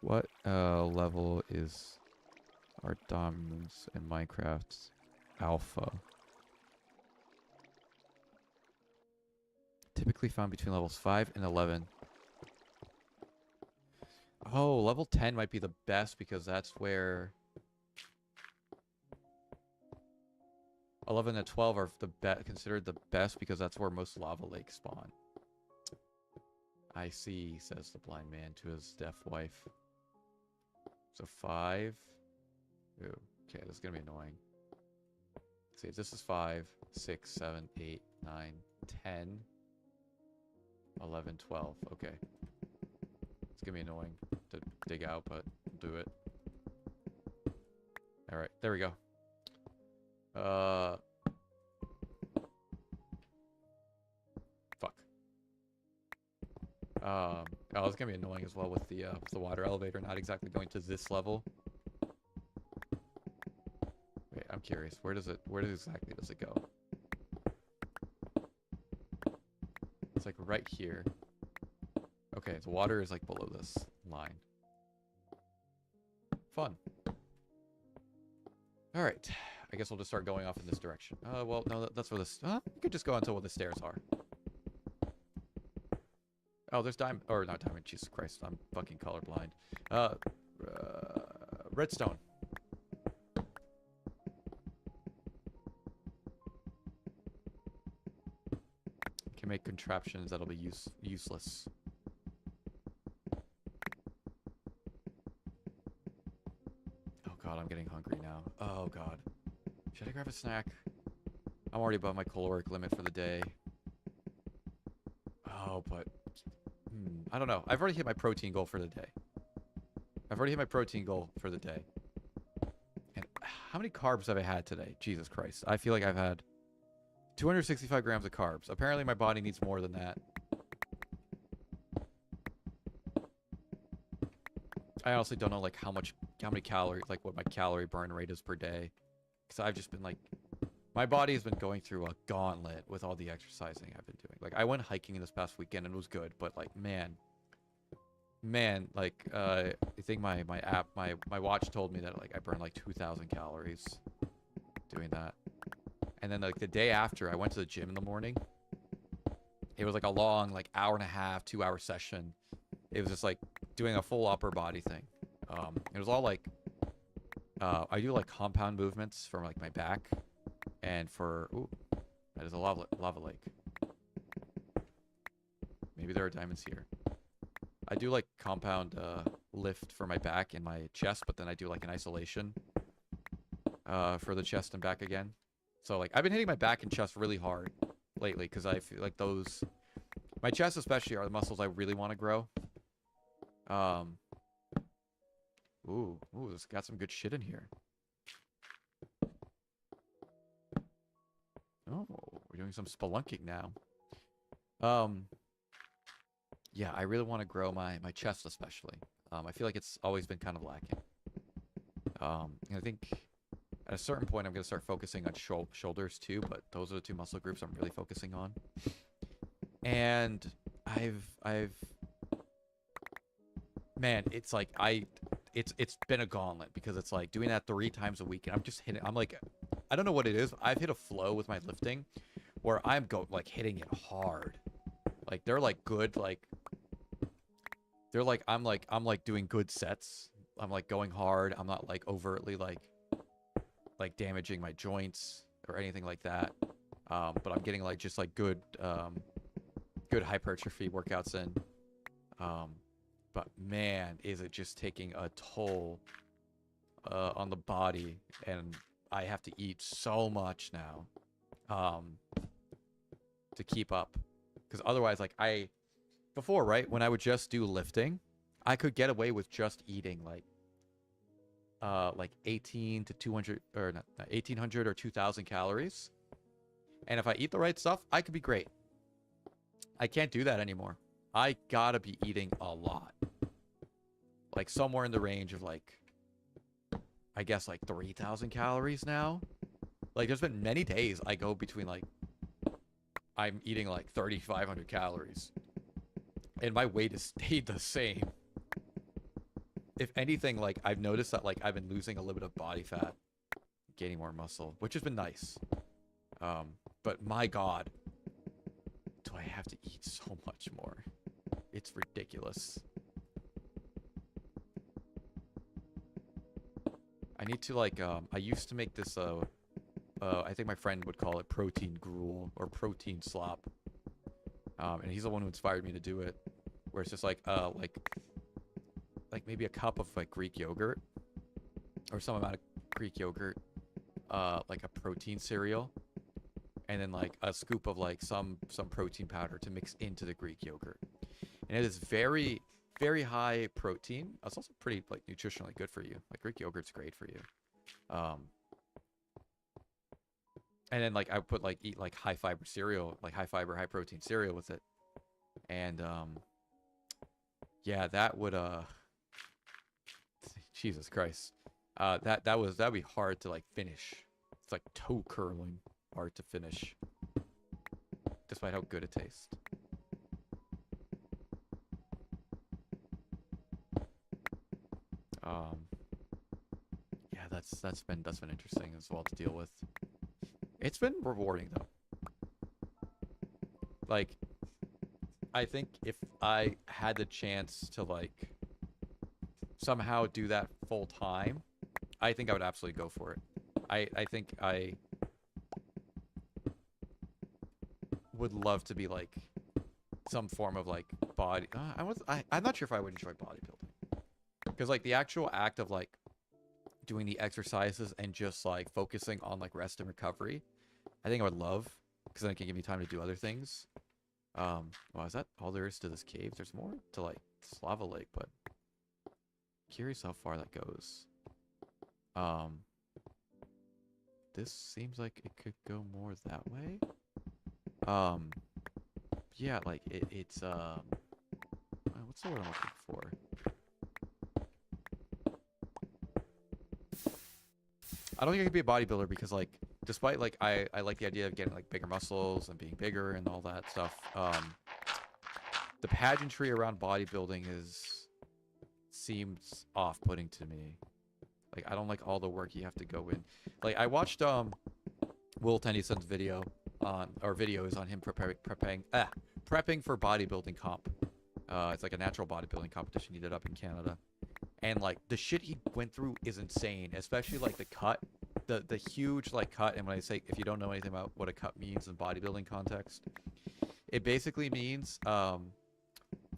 What level is our diamonds in Minecraft alpha? Typically found between levels 5 and 11. Oh, level 10 might be the best because that's where 11 and 12 are considered the best because that's where most lava lakes spawn. I see, says the blind man to his deaf wife. So 5. Ooh, okay, this is going to be annoying. Let's see, this is 5, 6, 7, 8, 9, 10, 11, 12. Okay. It's going to be annoying to dig out, but we'll do it. Alright, there we go. Fuck. Oh, it's gonna be annoying as well with the water elevator not exactly going to this level. Wait, I'm curious. Where exactly does it go? It's like right here. Okay, the water is like below this line. Fun. Alright. I guess we'll just start going off in this direction. Well, no, that's where this... you could just go until where the stairs are. Oh, there's diamond... Or, not diamond. Jesus Christ. I'm fucking colorblind. Redstone. Can make contraptions that'll be useless. Oh, God. I'm getting hungry now. Oh, God. Should I grab a snack? I'm already above my caloric limit for the day. Oh, but... I don't know. I've already hit my protein goal for the day. And how many carbs have I had today? Jesus Christ. I feel like I've had 265 grams of carbs. Apparently my body needs more than that. I honestly don't know, like, how many calories, like, what my calorie burn rate is per day. Because I've just been, like... My body has been going through a gauntlet with all the exercising I've been doing. Like, I went hiking this past weekend and it was good, but, like, man, like, I think my watch told me that, like, I burned, like, 2,000 calories doing that. And then, like, the day after, I went to the gym in the morning. It was, like, a long, like, hour and a half, 2-hour session. It was just, like, doing a full upper body thing. It was all, like, I do, like, compound movements from, like, my back. And for... Ooh, that is a lava lake. Maybe there are diamonds here. I do, like, compound lift for my back and my chest, but then I do, like, an isolation for the chest and back again. So, like, I've been hitting my back and chest really hard lately because I feel like those... My chest especially are the muscles I really want to grow. Ooh, this got some good shit in here. Oh, we're doing some spelunking now. Yeah, I really want to grow my chest especially. I feel like it's always been kind of lacking. And I think at a certain point I'm going to start focusing on shoulders too, but those are the two muscle groups I'm really focusing on. And man, it's like it's been a gauntlet because it's like doing that 3 times a week and I'm just hitting, I'm like, I don't know what it is. I've hit a flow with my lifting where I'm like hitting it hard. Like they're like good, like they're like I'm like doing good sets. I'm like going hard. I'm not like overtly like damaging my joints or anything like that. But I'm getting like just like good hypertrophy workouts in. But man, is it just taking a toll on the body, and I have to eat so much now to keep up. Because otherwise, like before, right, when I would just do lifting, I could get away with just eating like 18 to 200 or not 1800 or 2000 calories. And if I eat the right stuff, I could be great. I can't do that anymore. I gotta be eating a lot. Like somewhere in the range of like, I guess like 3000 calories now. Like there's been many days I go between like, I'm eating like 3500 calories. And my weight has stayed the same. If anything, like I've noticed that like I've been losing a little bit of body fat, gaining more muscle, which has been nice. But my God, do I have to eat so much more? It's ridiculous. I need to like I used to make this I think my friend would call it protein gruel or protein slop. And he's the one who inspired me to do it. Where it's just like maybe a cup of like Greek yogurt or some amount of Greek yogurt, like a protein cereal, and then like a scoop of like some protein powder to mix into the Greek yogurt. And it is very, very high protein. It's also pretty like nutritionally good for you. Like Greek yogurt's great for you. And then like I would put like eat like high fiber cereal, like high fiber, high protein cereal with it. And yeah, that would Jesus Christ. That'd be hard to like finish. It's like toe curling hard to finish. Despite how good it tastes. Yeah, that's been interesting as well to deal with. It's been rewarding though. Like, I think if I had the chance to like somehow do that full time, I think I would absolutely go for it. I think I would love to be like some form of like body. I'm not sure if I would enjoy bodybuilding, because like the actual act of like doing the exercises and just like focusing on like rest and recovery, I think I would love, because then it can give me time to do other things. Well, is that all there is to this cave? There's more to like this lava lake, but curious how far that goes. This seems like it could go more that way. Yeah, like it's what's the word I'm looking for? I don't think I could be a bodybuilder because like despite like I like the idea of getting like bigger muscles and being bigger and all that stuff, the pageantry around bodybuilding seems off-putting to me. Like I don't like all the work you have to go in. Like I watched Will Tennyson's video on, or videos on him prepping for bodybuilding comp. It's like a natural bodybuilding competition he did up in Canada. And like the shit he went through is insane, especially like the cut, the huge like cut. And when I say, if you don't know anything about what a cut means in bodybuilding context, it basically means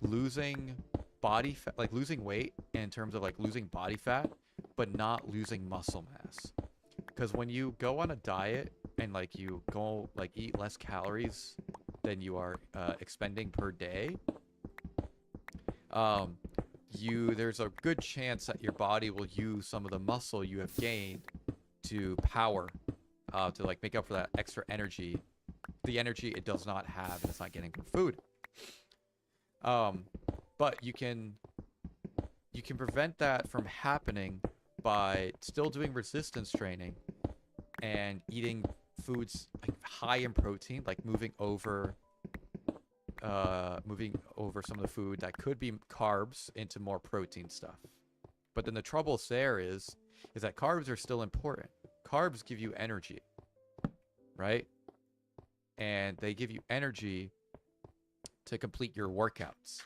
losing body fat, like losing weight in terms of like losing body fat, but not losing muscle mass. Because when you go on a diet and like you go like eat less calories than you are expending per day, there's a good chance that your body will use some of the muscle you have gained to power, to like make up for that extra energy, the energy it does not have and it's not getting from food. But you can prevent that from happening by still doing resistance training and eating foods like high in protein, like moving over some of the food that could be carbs into more protein stuff. But then the trouble there is that carbs are still important. Carbs give you energy, right? And they give you energy to complete your workouts.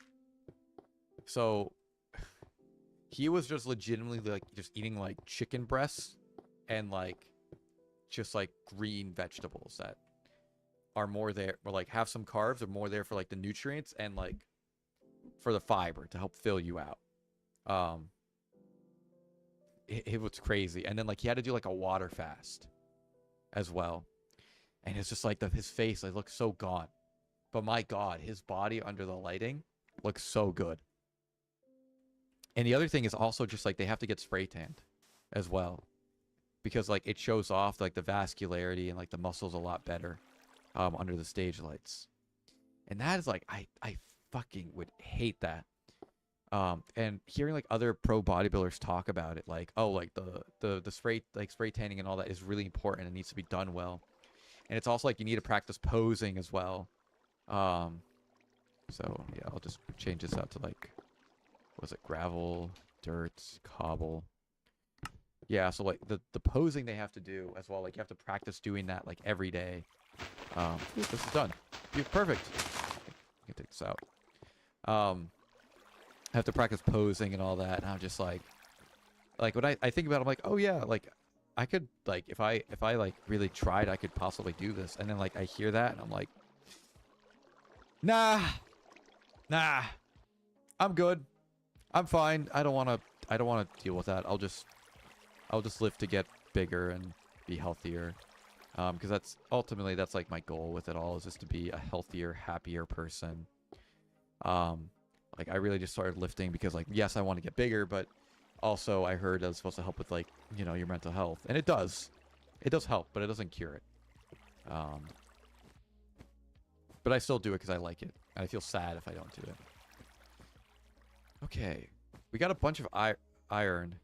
So he was just legitimately like just eating like chicken breasts and like just like green vegetables that are more there, or like have some carbs, or more there for like the nutrients and like for the fiber to help fill you out. It was crazy. And then like he had to do like a water fast as well, and it's just like his face like looks so gone, but my god, his body under the lighting looks so good. And the other thing is also just like they have to get spray tanned as well, because like it shows off like the vascularity and like the muscles a lot better under the stage lights. And that is like I fucking would hate that. And hearing like other pro bodybuilders talk about it, like, oh, like the spray tanning and all that is really important and needs to be done well. And it's also like you need to practice posing as well. So yeah, I'll just change this out to like, was it gravel, dirt, cobble? Yeah, so like the posing they have to do as well, like you have to practice doing that like every day. This is done. Perfect. I can take this out. I have to practice posing and all that, and I'm just like when I think about it, I'm like, oh yeah, like I could, like, if I like really tried, I could possibly do this. And then like I hear that and I'm like, nah, I'm good. I'm fine. I don't want to deal with that. I'll just live to get bigger and be healthier. Because that's ultimately, that's like my goal with it all, is just to be a healthier, happier person. Like I really just started lifting because, like, yes, I want to get bigger, but also I heard that it's supposed to help with, like, you know, your mental health. And it does. It does help, but it doesn't cure it. But I still do it because I like it. And I feel sad if I don't do it. Okay. We got a bunch of iron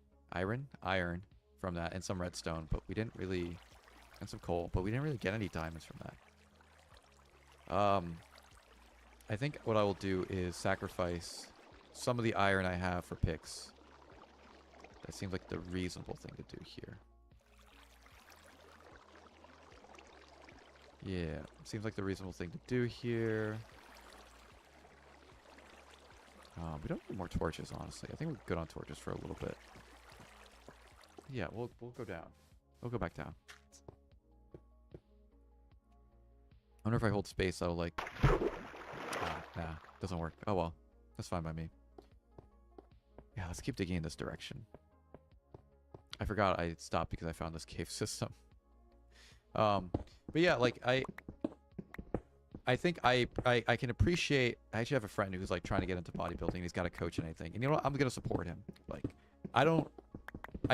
from that, and some redstone, but we didn't really, and some coal, but we didn't really get any diamonds from that. I think what I will do is sacrifice some of the iron I have for picks. That seems like the reasonable thing to do here. Yeah, seems like the reasonable thing to do here. We don't need more torches, honestly. I think we're good on torches for a little bit. Yeah, we'll go down. We'll go back down. I wonder if I hold space, I'll like... nah, doesn't work. Oh well, that's fine by me. Yeah, let's keep digging in this direction. I forgot I stopped because I found this cave system. But yeah, like I think I can appreciate. I actually have a friend who's like trying to get into bodybuilding. He's got a coach and anything, and you know what? I'm gonna support him. Like, I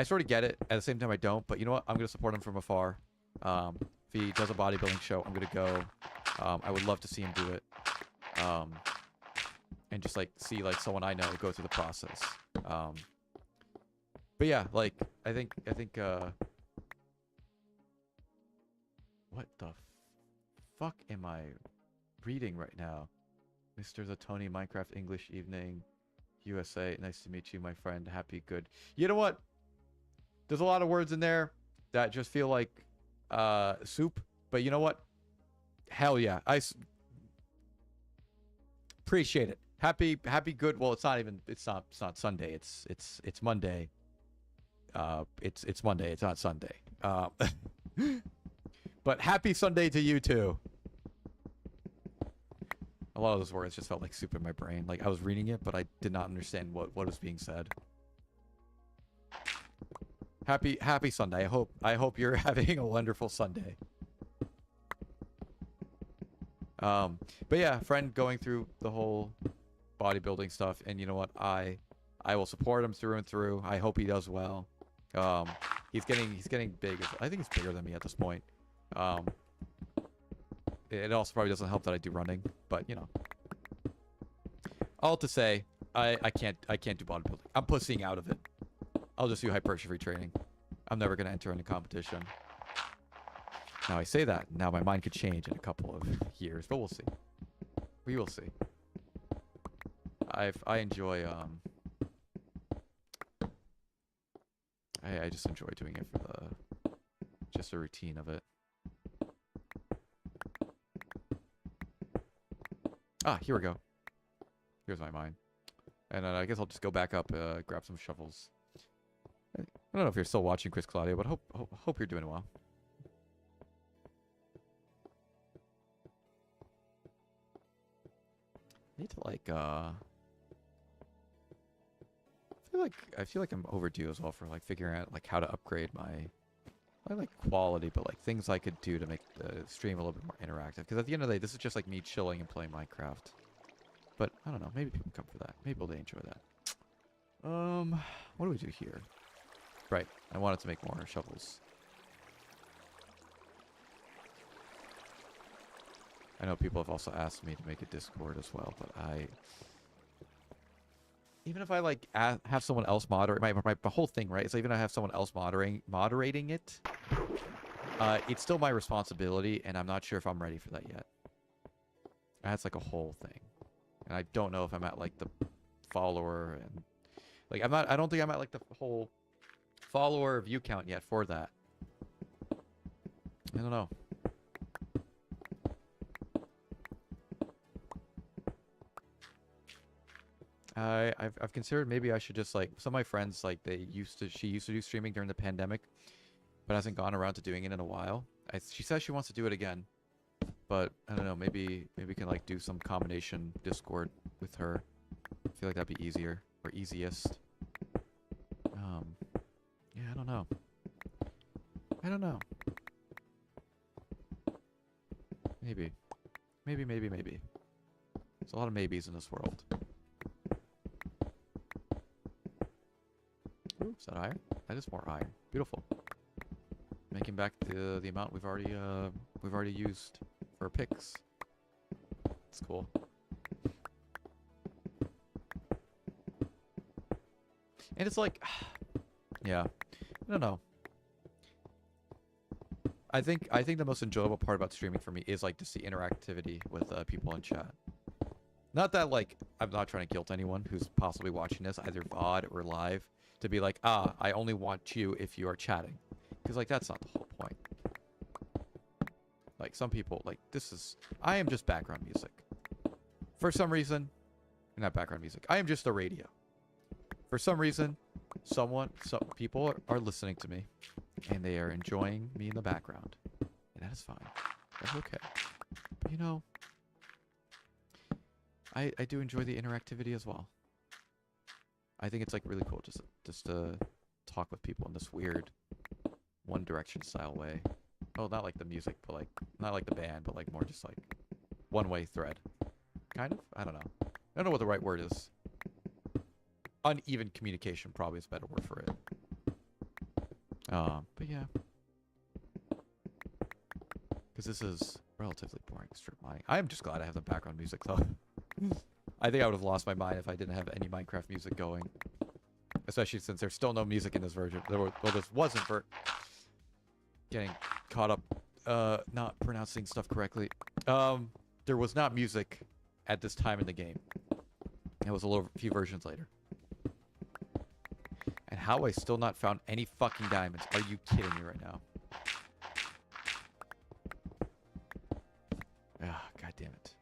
sort of get it. At the same time, I don't. But you know what? I'm gonna support him from afar. If he does a bodybuilding show, I'm gonna go. I would love to see him do it. And just like see like someone I know go through the process. But yeah, like I think what the fuck am I reading right now? Mr. Zatoni, Minecraft English Evening, USA. Nice to meet you, my friend. Happy good. You know what? There's a lot of words in there that just feel like soup. But you know what? Hell yeah. Appreciate it. Happy good. Well, it's not Sunday. It's Monday. It's Monday. It's not Sunday. But happy Sunday to you too. A lot of those words just felt like soup in my brain. Like I was reading it, but I did not understand what was being said. Happy Sunday. I hope you're having a wonderful Sunday. But yeah, friend going through the whole bodybuilding stuff, and you know what? I will support him through and through. I hope he does well. He's getting big. I think he's bigger than me at this point. It also probably doesn't help that I do running, but you know. All to say, I can't do bodybuilding. I'm pussying out of it. I'll just do hypertrophy training. I'm never gonna enter into competition. Now I say that, now my mind could change in a couple of years, but we'll see. We will see. I enjoy I just enjoy doing it for just a routine of it. Ah, here we go. Here's my mine. And I guess I'll just go back up, grab some shovels. I don't know if you're still watching, Chris Claudio, but hope you're doing well. I need to like I feel like I'm overdue as well for like figuring out like how to upgrade my like quality, but like things I could do to make the stream a little bit more interactive. Because at the end of the day, this is just like me chilling and playing Minecraft. But I don't know, maybe people come for that. Maybe they enjoy that. What do we do here? Right, I wanted to make more shovels. I know people have also asked me to make a Discord as well, but even if I like have someone else moderate my whole thing, right? It's like even if I have someone else moderating it, it's still my responsibility, and I'm not sure if I'm ready for that yet. That's like a whole thing, and I don't know if I'm at like the follower and like I don't think I'm at like the whole follower view count yet for that. I don't know. I've considered maybe I should just like some of my friends like she used to do streaming during the pandemic, but hasn't gone around to doing it in a while. She says she wants to do it again, but I don't know. Maybe we can like do some combination Discord with her. I feel like that'd be easier or easiest. Yeah, I don't know. I don't know. Maybe. Maybe. There's a lot of maybes in this world. Ooh, is that iron? That is more iron. Beautiful. Making back the amount we've already used for picks. It's cool. And it's like, yeah, I don't know. I think the most enjoyable part about streaming for me is like just the interactivity with people in chat. Not that like I'm not trying to guilt anyone who's possibly watching this either VOD or live to be like, I only want you if you are chatting, because like that's not the whole point. Like some people like I am just background music. For some reason, not background music. I am just the radio. For some reason, some people are listening to me, and they are enjoying me in the background, and that is fine. That's okay. But you know, I do enjoy the interactivity as well. I think it's like really cool just to talk with people in this weird One Direction style way. Oh, not like the music, but like not like the band, but like more just like one-way thread. Kind of? I don't know. I don't know what the right word is. Uneven communication probably is a better word for it. But yeah. Because this is relatively boring strip mining. I am just glad I have the background music though. I think I would have lost my mind if I didn't have any Minecraft music going. Especially since there's still no music in this version. Well, this wasn't for getting caught up not pronouncing stuff correctly. There was not music at this time in the game. It was a few versions later. And how I still not found any fucking diamonds? Are you kidding me right now? Ah, god damn it.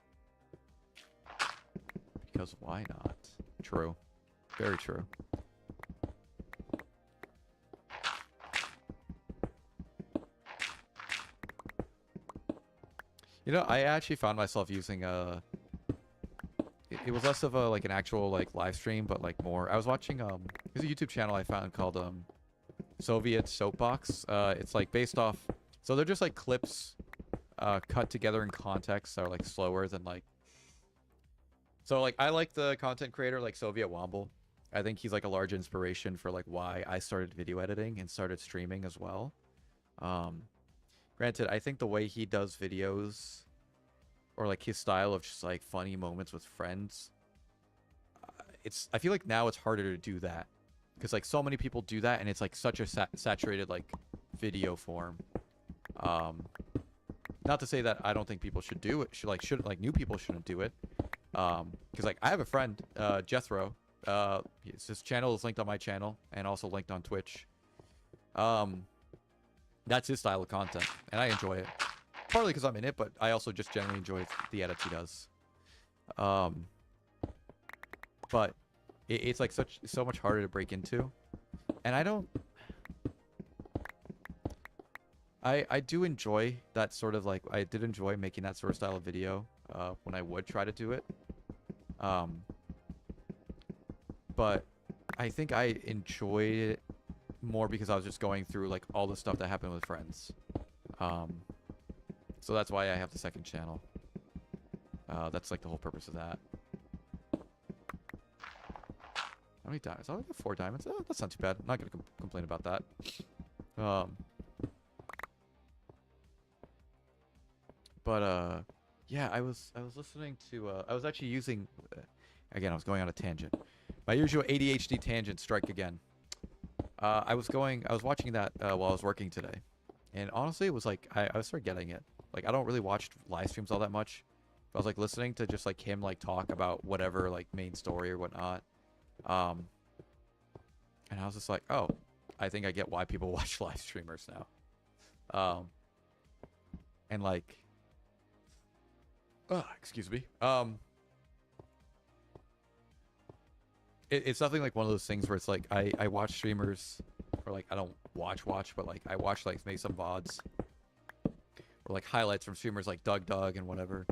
Because why not? True. Very true. You know, I actually found myself using it was less of a like an actual like live stream, but like more. I was watching there's a YouTube channel I found called Soviet Soapbox. It's like based off, so they're just like clips cut together in context that are like slower than like. So like I like the content creator like Soviet Womble. I think he's like a large inspiration for like why I started video editing and started streaming as well. Granted, I think the way he does videos, or like his style of just like funny moments with friends, I feel like now it's harder to do that because like so many people do that and it's like such a saturated like video form. Not to say that I don't think people should do it. Should new people shouldn't do it. Because like I have a friend, Jethro. His channel is linked on my channel and also linked on Twitch. That's his style of content, and I enjoy it. Partly because I'm in it, but I also just generally enjoy the edits he does. But it's like so much harder to break into, and I do enjoy that sort of like I did enjoy making that sort of style of video when I would try to do it. But I think I enjoyed it more because I was just going through like all the stuff that happened with friends. So that's why I have the second channel. That's like the whole purpose of that. How many diamonds? Oh, I got 4 diamonds. Oh, that's not too bad. I'm not gonna complain about that. Yeah, I was listening to I was actually using again, I was going on a tangent. My usual ADHD tangent strike again. I was watching that while I was working today. And honestly, it was like I started getting it. Like I don't really watch live streams all that much. But I was like listening to just like him like talk about whatever like main story or whatnot. And I was just like, oh, I think I get why people watch live streamers now. And like excuse me. it's nothing like one of those things where it's like I watch streamers, or like I don't watch, but like I watch like maybe some VODs or like highlights from streamers like Doug and whatever,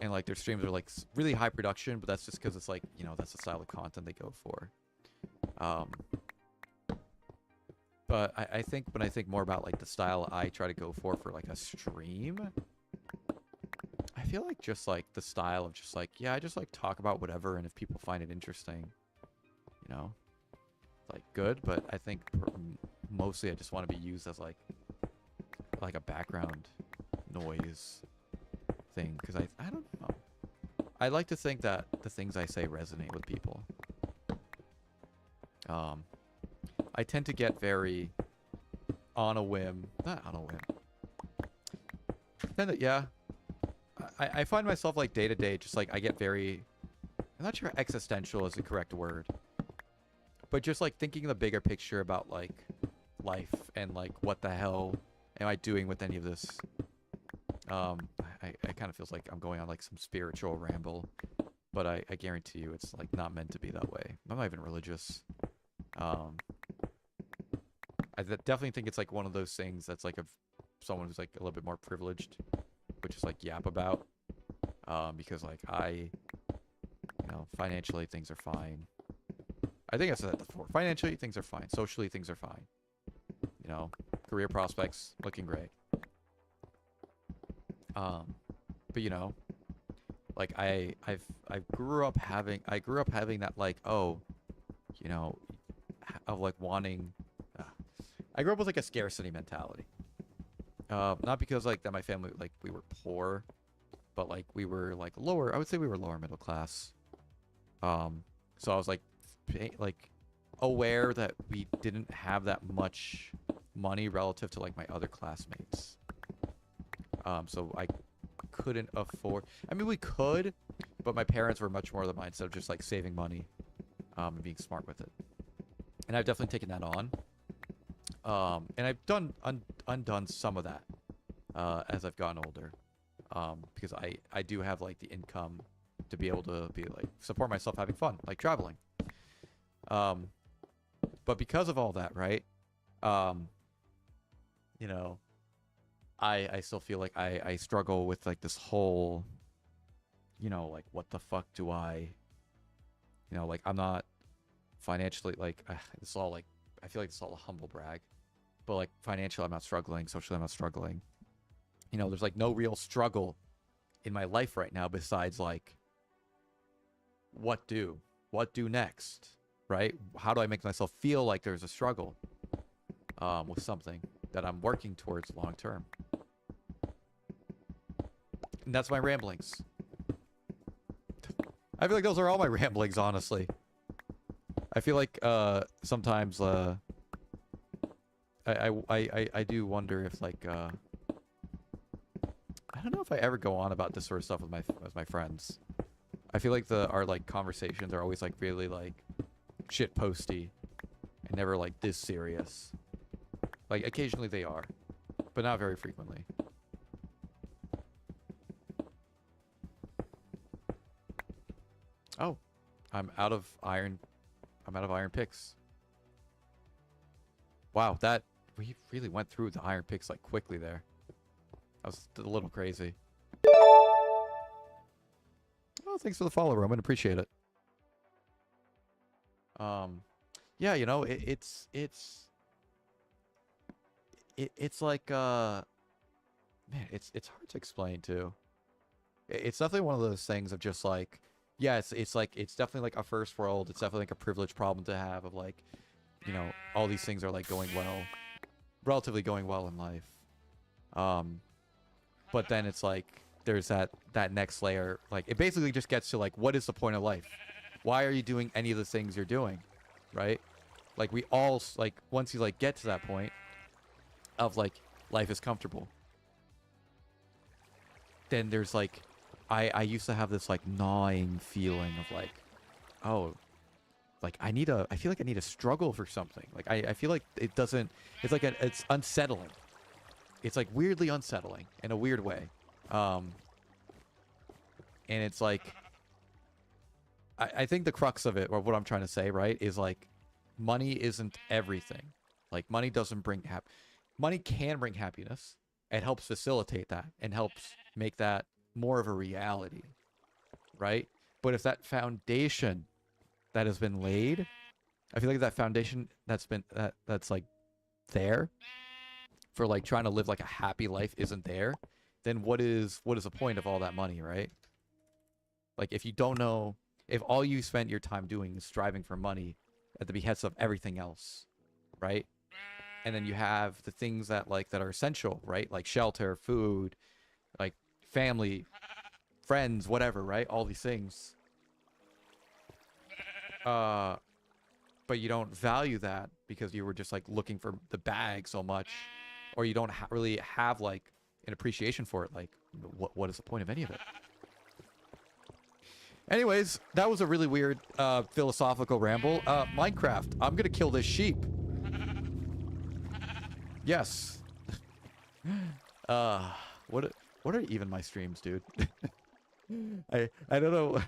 and like their streams are like really high production, but that's just because it's like, you know, that's the style of content they go for. But I think when I think more about like the style I try to go for like a stream, I feel like just like the style of just like, yeah, I just like talk about whatever, and if people find it interesting, you know, like good. But I think mostly I just want to be used as like a background noise thing, because I don't know. I like to think that the things I say resonate with people. I tend to get very on a whim. Not on a whim. Yeah. I find myself like day to day, just like I get very, I'm not sure existential is the correct word, but just like thinking the bigger picture about like life and like what the hell am I doing with any of this. I kind of feels like I'm going on like some spiritual ramble, but I guarantee you it's like not meant to be that way. I'm not even religious. I definitely think it's like one of those things that's like someone who's like a little bit more privileged, which is like yap about, because like you know, financially things are fine. I think I said that before. Financially things are fine. Socially things are fine. You know, career prospects looking great. But you know, like I grew up having that like, oh, you know, of like wanting. I grew up with like a scarcity mentality. Not because like that my family, like we were poor, but like we were like lower. I would say we were lower middle class. So I was like aware that we didn't have that much money relative to like my other classmates. So I couldn't afford. I mean, we could, but my parents were much more the mindset of just like saving money, and being smart with it. And I've definitely taken that on. And I've undone some of that as I've gotten older, because I do have like the income to be able to be like support myself having fun, like traveling. But because of all that, right? You know, I still feel like I struggle with like this whole, you know, like what the fuck do I, you know, like I'm not financially like it's all like, I feel like it's all a humble brag, but like financially I'm not struggling, socially I'm not struggling. You know, there's like no real struggle in my life right now besides like what do next, right? How do I make myself feel like there's a struggle with something that I'm working towards long term? And that's my ramblings. I feel like those are all my ramblings, honestly. I feel like sometimes I do wonder if like I don't know if I ever go on about this sort of stuff with my friends. I feel like our like conversations are always like really like shit posty and never like this serious. Like occasionally they are, but not very frequently. Oh, I'm out of iron picks. Wow, we really went through the iron picks like quickly there. That was a little crazy. Oh, thanks for the follow, Roman. Appreciate it. Yeah, you know, it's like man, it's hard to explain too. It's definitely one of those things of just like, yeah, it's like it's definitely like a first world. It's definitely like a privileged problem to have of like, you know, all these things are like going well, relatively going well in life. But then it's like there's that next layer. Like it basically just gets to like, what is the point of life? Why are you doing any of the things you're doing, right? Like we all like once you like get to that point of like life is comfortable, then there's like I used to have this like gnawing feeling of like, oh, like I feel like I need to struggle for something. Like I feel like it doesn't, it's like it's unsettling. It's like weirdly unsettling in a weird way. And it's like I think the crux of it, or what I'm trying to say, right, is like money isn't everything. Like money doesn't bring money can bring happiness. It helps facilitate that and helps make that more of a reality, right? But if that foundation that has been laid, I feel like that foundation that's like there for like trying to live like a happy life isn't there, then what is the point of all that money, right? Like if you don't know, if all you spent your time doing is striving for money at the behest of everything else, right? And then you have the things that like that are essential, right? Like shelter, food, like family, friends, whatever, right? All these things. But you don't value that because you were just like looking for the bag so much, or you don't really have like an appreciation for it. Like, what is the point of any of it? Anyways, that was a really weird philosophical ramble. Minecraft, I'm gonna kill this sheep. Yes. What are even my streams, dude? I don't know.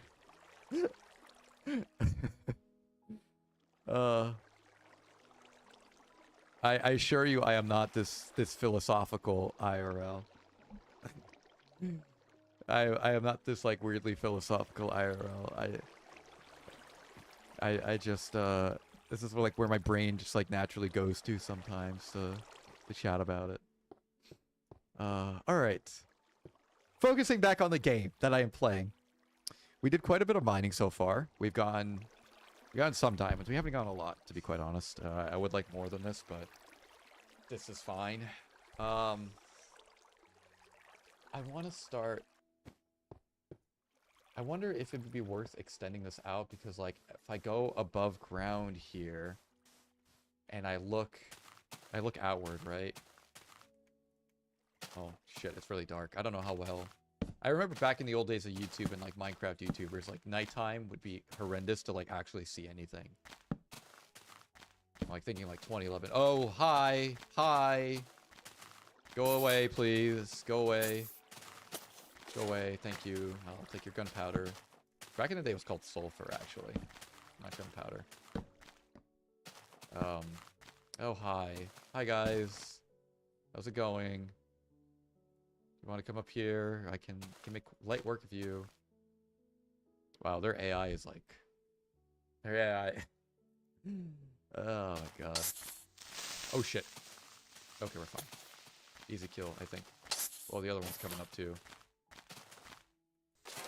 I assure you, I am not this philosophical IRL. I am not this like weirdly philosophical IRL. I just this is like where my brain just like naturally goes to sometimes to chat about it. All right. Focusing back on the game that I am playing. We did quite a bit of mining so far. We've gotten some diamonds. We haven't gotten a lot, to be quite honest. I would like more than this, but this is fine. I want to start... I wonder if it would be worth extending this out, because, like, if I go above ground here, and I look outward, right? Oh, shit, it's really dark. I don't know how well... I remember back in the old days of YouTube and, like, Minecraft YouTubers, like, nighttime would be horrendous to, like, actually see anything. I'm, like, thinking, like, 2011. Oh, hi! Hi! Go away, please. Go away. Go away. Thank you. I'll take your gunpowder. Back in the day, it was called sulfur, actually. Not gunpowder. Oh, hi. Hi, guys. How's it going? You want to come up here? I can make light work of you. Wow, their AI is like... Their AI... Oh, my God. Oh, shit. Okay, we're fine. Easy kill, I think. Well, the other one's coming up, too.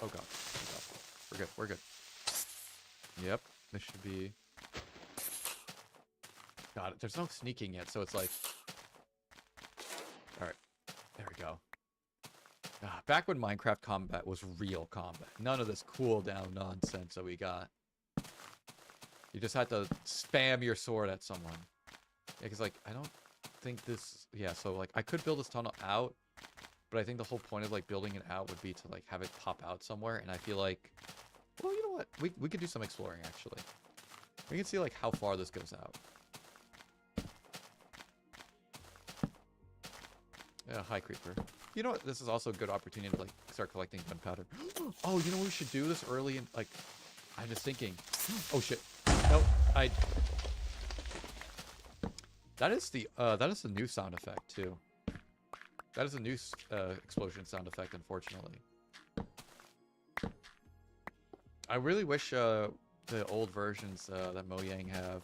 Oh, God. Oh, God. We're good. We're good. Yep. This should be... God, there's no sneaking yet, so it's like... Alright. There we go. Back when Minecraft combat was real combat. None of this cooldown nonsense that we got. You just had to spam your sword at someone. Yeah, because, like, I don't think this... Yeah, so, like, I could build this tunnel out, but I think the whole point of, like, building it out would be to, like, have it pop out somewhere, and I feel like... Well, you know what? We could do some exploring, actually. We can see, like, how far this goes out. Yeah, hi, creeper. You know what? This is also a good opportunity to, like, start collecting gunpowder. Oh, you know what we should do this early in, like... I'm just thinking. Oh, shit. Nope. That is the new sound effect, too. That is a new explosion sound effect, unfortunately. I really wish the old versions that Mojang have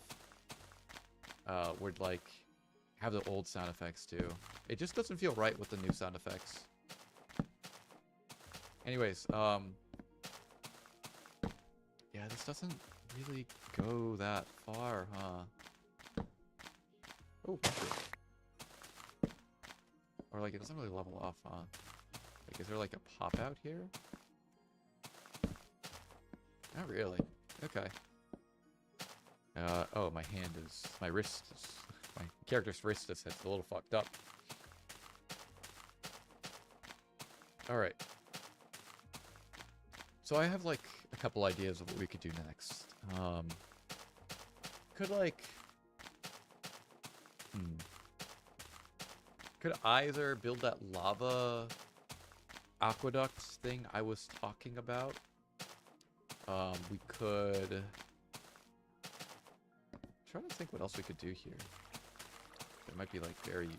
would, like, have the old sound effects, too. It just doesn't feel right with the new sound effects. Anyways, yeah, this doesn't really go that far, huh? Oh, shit. Or, like, it doesn't really level off, huh? Like, is there, like, a pop-out here? Not really. Okay. Oh, my hand is... My wrist is... My character's wrist is a little fucked up. Alright. So I have, like, a couple ideas of what we could do next. Could, like... Could either build that lava aqueduct thing I was talking about. We could... I'm trying to think what else we could do here. It might be like very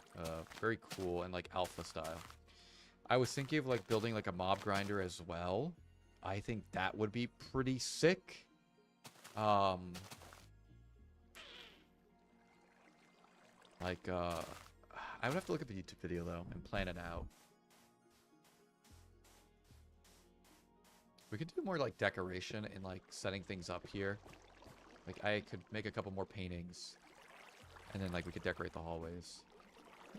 cool and like alpha style. I was thinking of like building like a mob grinder as well. I think that would be pretty sick. Like, I would have to look at the YouTube video, though, and plan it out. We could do more, like, decoration and, like, setting things up here. Like, I could make a couple more paintings. And then, like, we could decorate the hallways.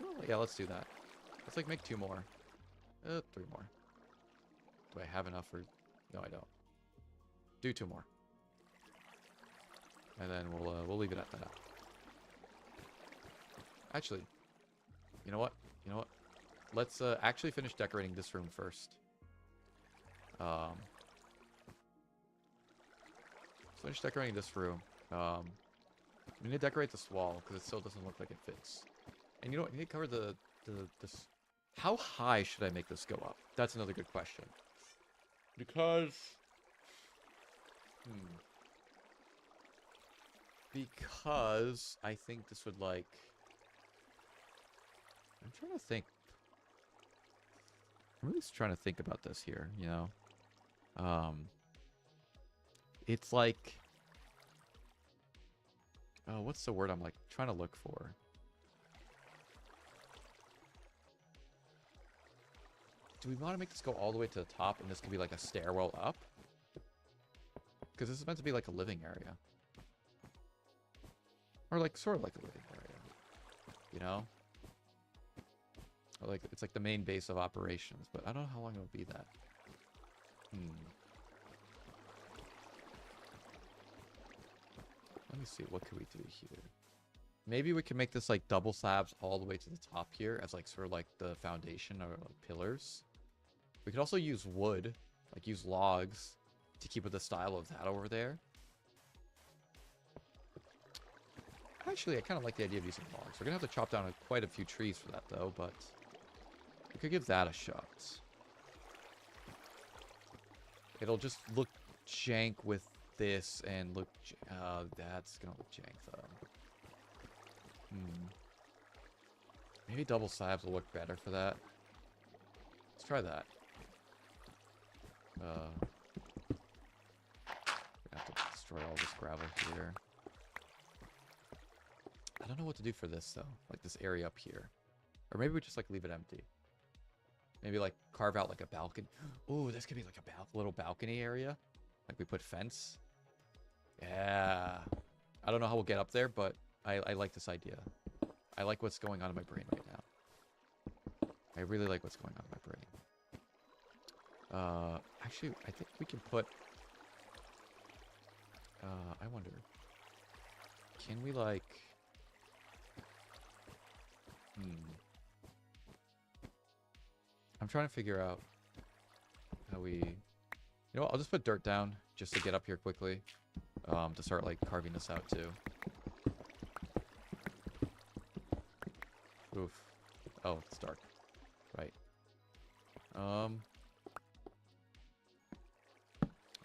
Oh, yeah, let's do that. Let's, like, make 2 more. 3 more. Do I have enough for... No, I don't. Do 2 more. And then we'll leave it at that. Actually, you know what? You know what? Let's actually finish decorating this room first. Let's finish decorating this room. We need to decorate this wall because it still doesn't look like it fits. And you know what? We need to cover this. How high should I make this go up? That's another good question. Because... Because I think this would, like... I'm trying to think. I'm really just trying to think about this here, you know? It's like... Oh, what's the word I'm, like, trying to look for? Do we want to make this go all the way to the top and this could be, like, a stairwell up? Because this is meant to be, like, a living area. Or, like, sort of like a living area. You know? Or like, it's like the main base of operations, but I don't know how long it would be that. Let me see, what could we do here? Maybe we can make this like double slabs all the way to the top here as like sort of like the foundation or like pillars. We could also use wood, like use logs to keep with the style of that over there. Actually, I kind of like the idea of using logs. We're going to have to chop down quite a few trees for that though, but we could give that a shot. It'll just look jank with this and look... that's going to look jank though. Maybe double slabs will work better for that. Let's try that. We're gonna have to destroy all this gravel here. I don't know what to do for this though. Like this area up here. Or maybe we just like leave it empty. Maybe like carve out like a balcony. Ooh, this could be like a little balcony area. Like we put fence. Yeah. I don't know how we'll get up there, but I like this idea. I like what's going on in my brain right now. I really like what's going on in my brain. Actually, I think we can put... I wonder. Can we, like... I'm trying to figure out how we... You know what? I'll just put dirt down just to get up here quickly. To start, like, carving this out, too. Oof. Oh, it's dark. Right.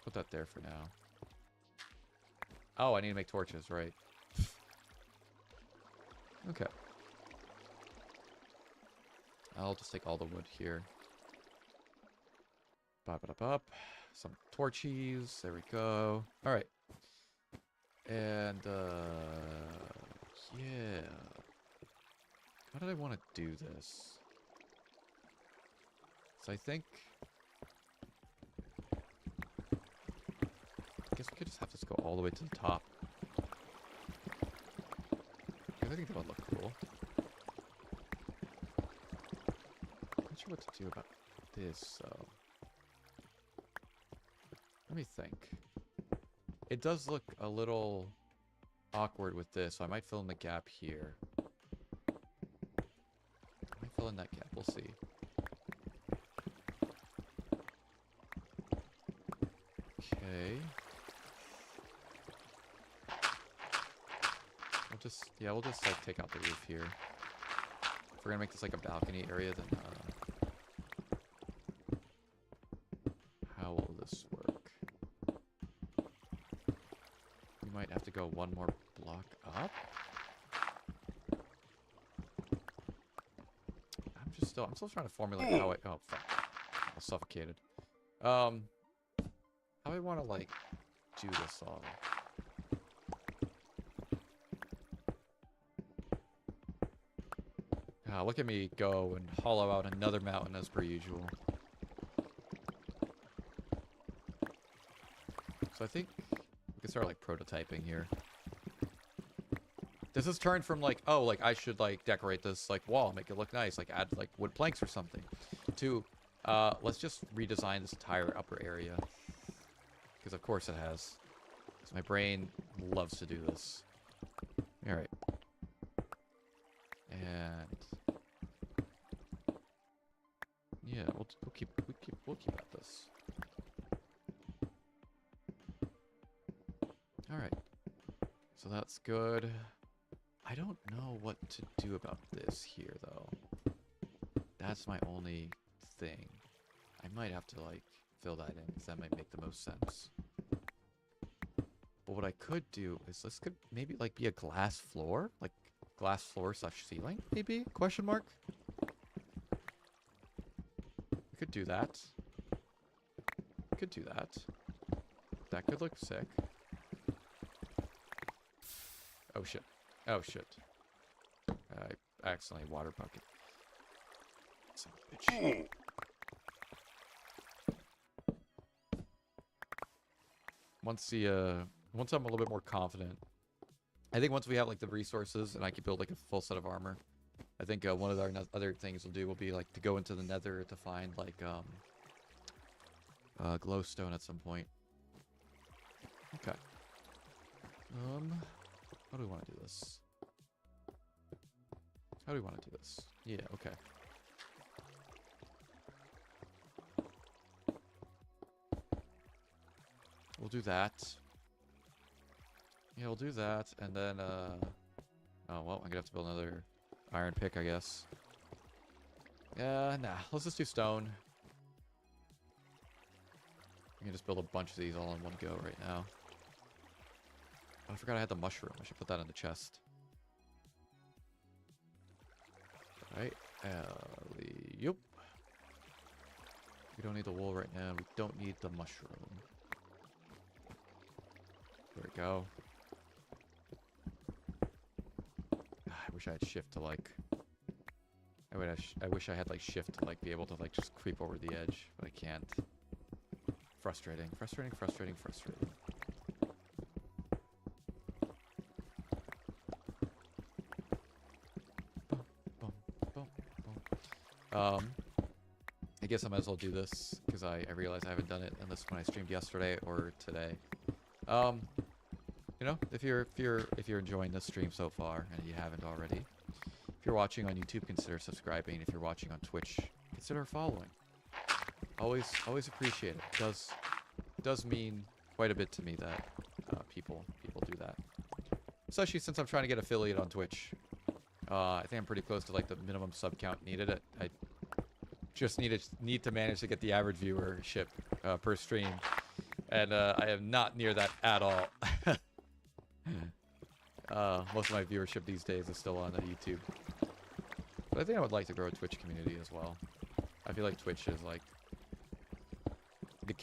Put that there for now. Oh, I need to make torches, right. Okay. I'll just take all the wood here. Bop. Some torches. There we go. Alright. And, yeah. How did I want to do this? So I think... I guess we could just have this go all the way to the top. I think that would look cool. Not sure what to do about this, though. Let me think. It does look a little awkward with this, so I might fill in the gap here. I might fill in that gap, we'll see. Okay. We'll just like take out the roof here. If we're gonna make this like a balcony area, then how will this work? have to go one more block up. I'm still trying to formulate how I... Oh, fuck. I suffocated. How I want to, like, do this all. Look at me go and hollow out another mountain as per usual. So I think we can start, like, prototyping here. This has turned from, like, oh, like, I should, like, decorate this, like, wall, make it look nice, like, add, like, wood planks or something, to, let's just redesign this entire upper area. Because, of course, it has. Because my brain loves to do this. Alright. And... yeah, we'll keep at this. Alright. So that's good. I don't know what to do about this here, though. That's my only thing. I might have to, like, fill that in, because that might make the most sense. But what I could do is this could maybe, like, be a glass floor? Like, glass floor slash ceiling, maybe? Question mark? We could do that. Could do that. That could look sick. Oh, shit. Oh, shit. I accidentally water bucket. Son of a bitch. Once I'm a little bit more confident, I think once we have, like, the resources and I can build, like, a full set of armor, I think one of our other things we'll do will be, like, to go into the nether to find, like, glowstone at some point. Okay. How do we want to do this? How do we want to do this? Yeah, okay. We'll do that. Yeah, we'll do that, and then, oh, well, I'm gonna have to build another iron pick, I guess. Yeah, nah, let's just do stone. I can just build a bunch of these all in one go right now. Oh, I forgot I had the mushroom. I should put that in the chest. Alright, yup. We don't need the wool right now. We don't need the mushroom. There we go. I wish I had shift to, like... I wish I had, like, shift to, like, be able to, like, just creep over the edge, but I can't. Frustrating. Frustrating, frustrating, frustrating. I guess I might as well do this, because I realize I haven't done it unless when I streamed yesterday or today. You know, if you're enjoying this stream so far, and you haven't already, if you're watching on YouTube, consider subscribing. If you're watching on Twitch, consider following. Always appreciate it. It does mean quite a bit to me that people do that. Especially since I'm trying to get affiliate on Twitch. I think I'm pretty close to, like, the minimum sub count needed. I just need to manage to get the average viewership per stream, and I am not near that at all. Most of my viewership these days is still on YouTube. But I think I would like to grow a Twitch community as well. I feel like Twitch is, like, the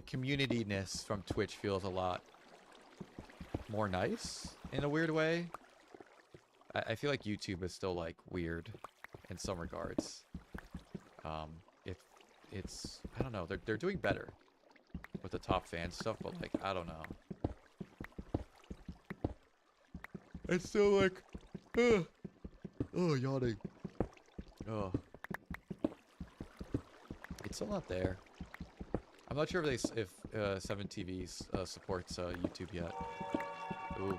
community-ness from Twitch feels a lot more nice in a weird way. I feel like YouTube is still, like, weird in some regards. It's I don't know, they're doing better with the top fan stuff, but, like, I don't know. It's still like, oh, yawning. Oh, it's still not there. I'm not sure if 7TVs supports YouTube yet. Ooh,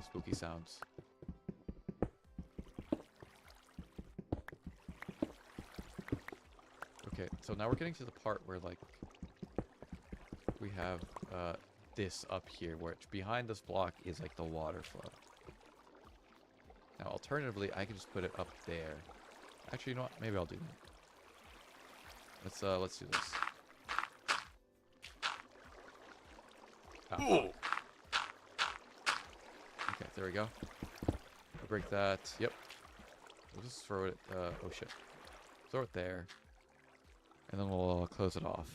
spooky sounds. Okay, so now we're getting to the part where, like, we have this up here, which behind this block is, like, the water flow. Now, alternatively, I can just put it up there. Actually, you know what? Maybe I'll do that. Let's do this. Ah, There we go. We'll break that. Yep. We'll just throw it. Oh shit. Throw it there. And then we'll close it off.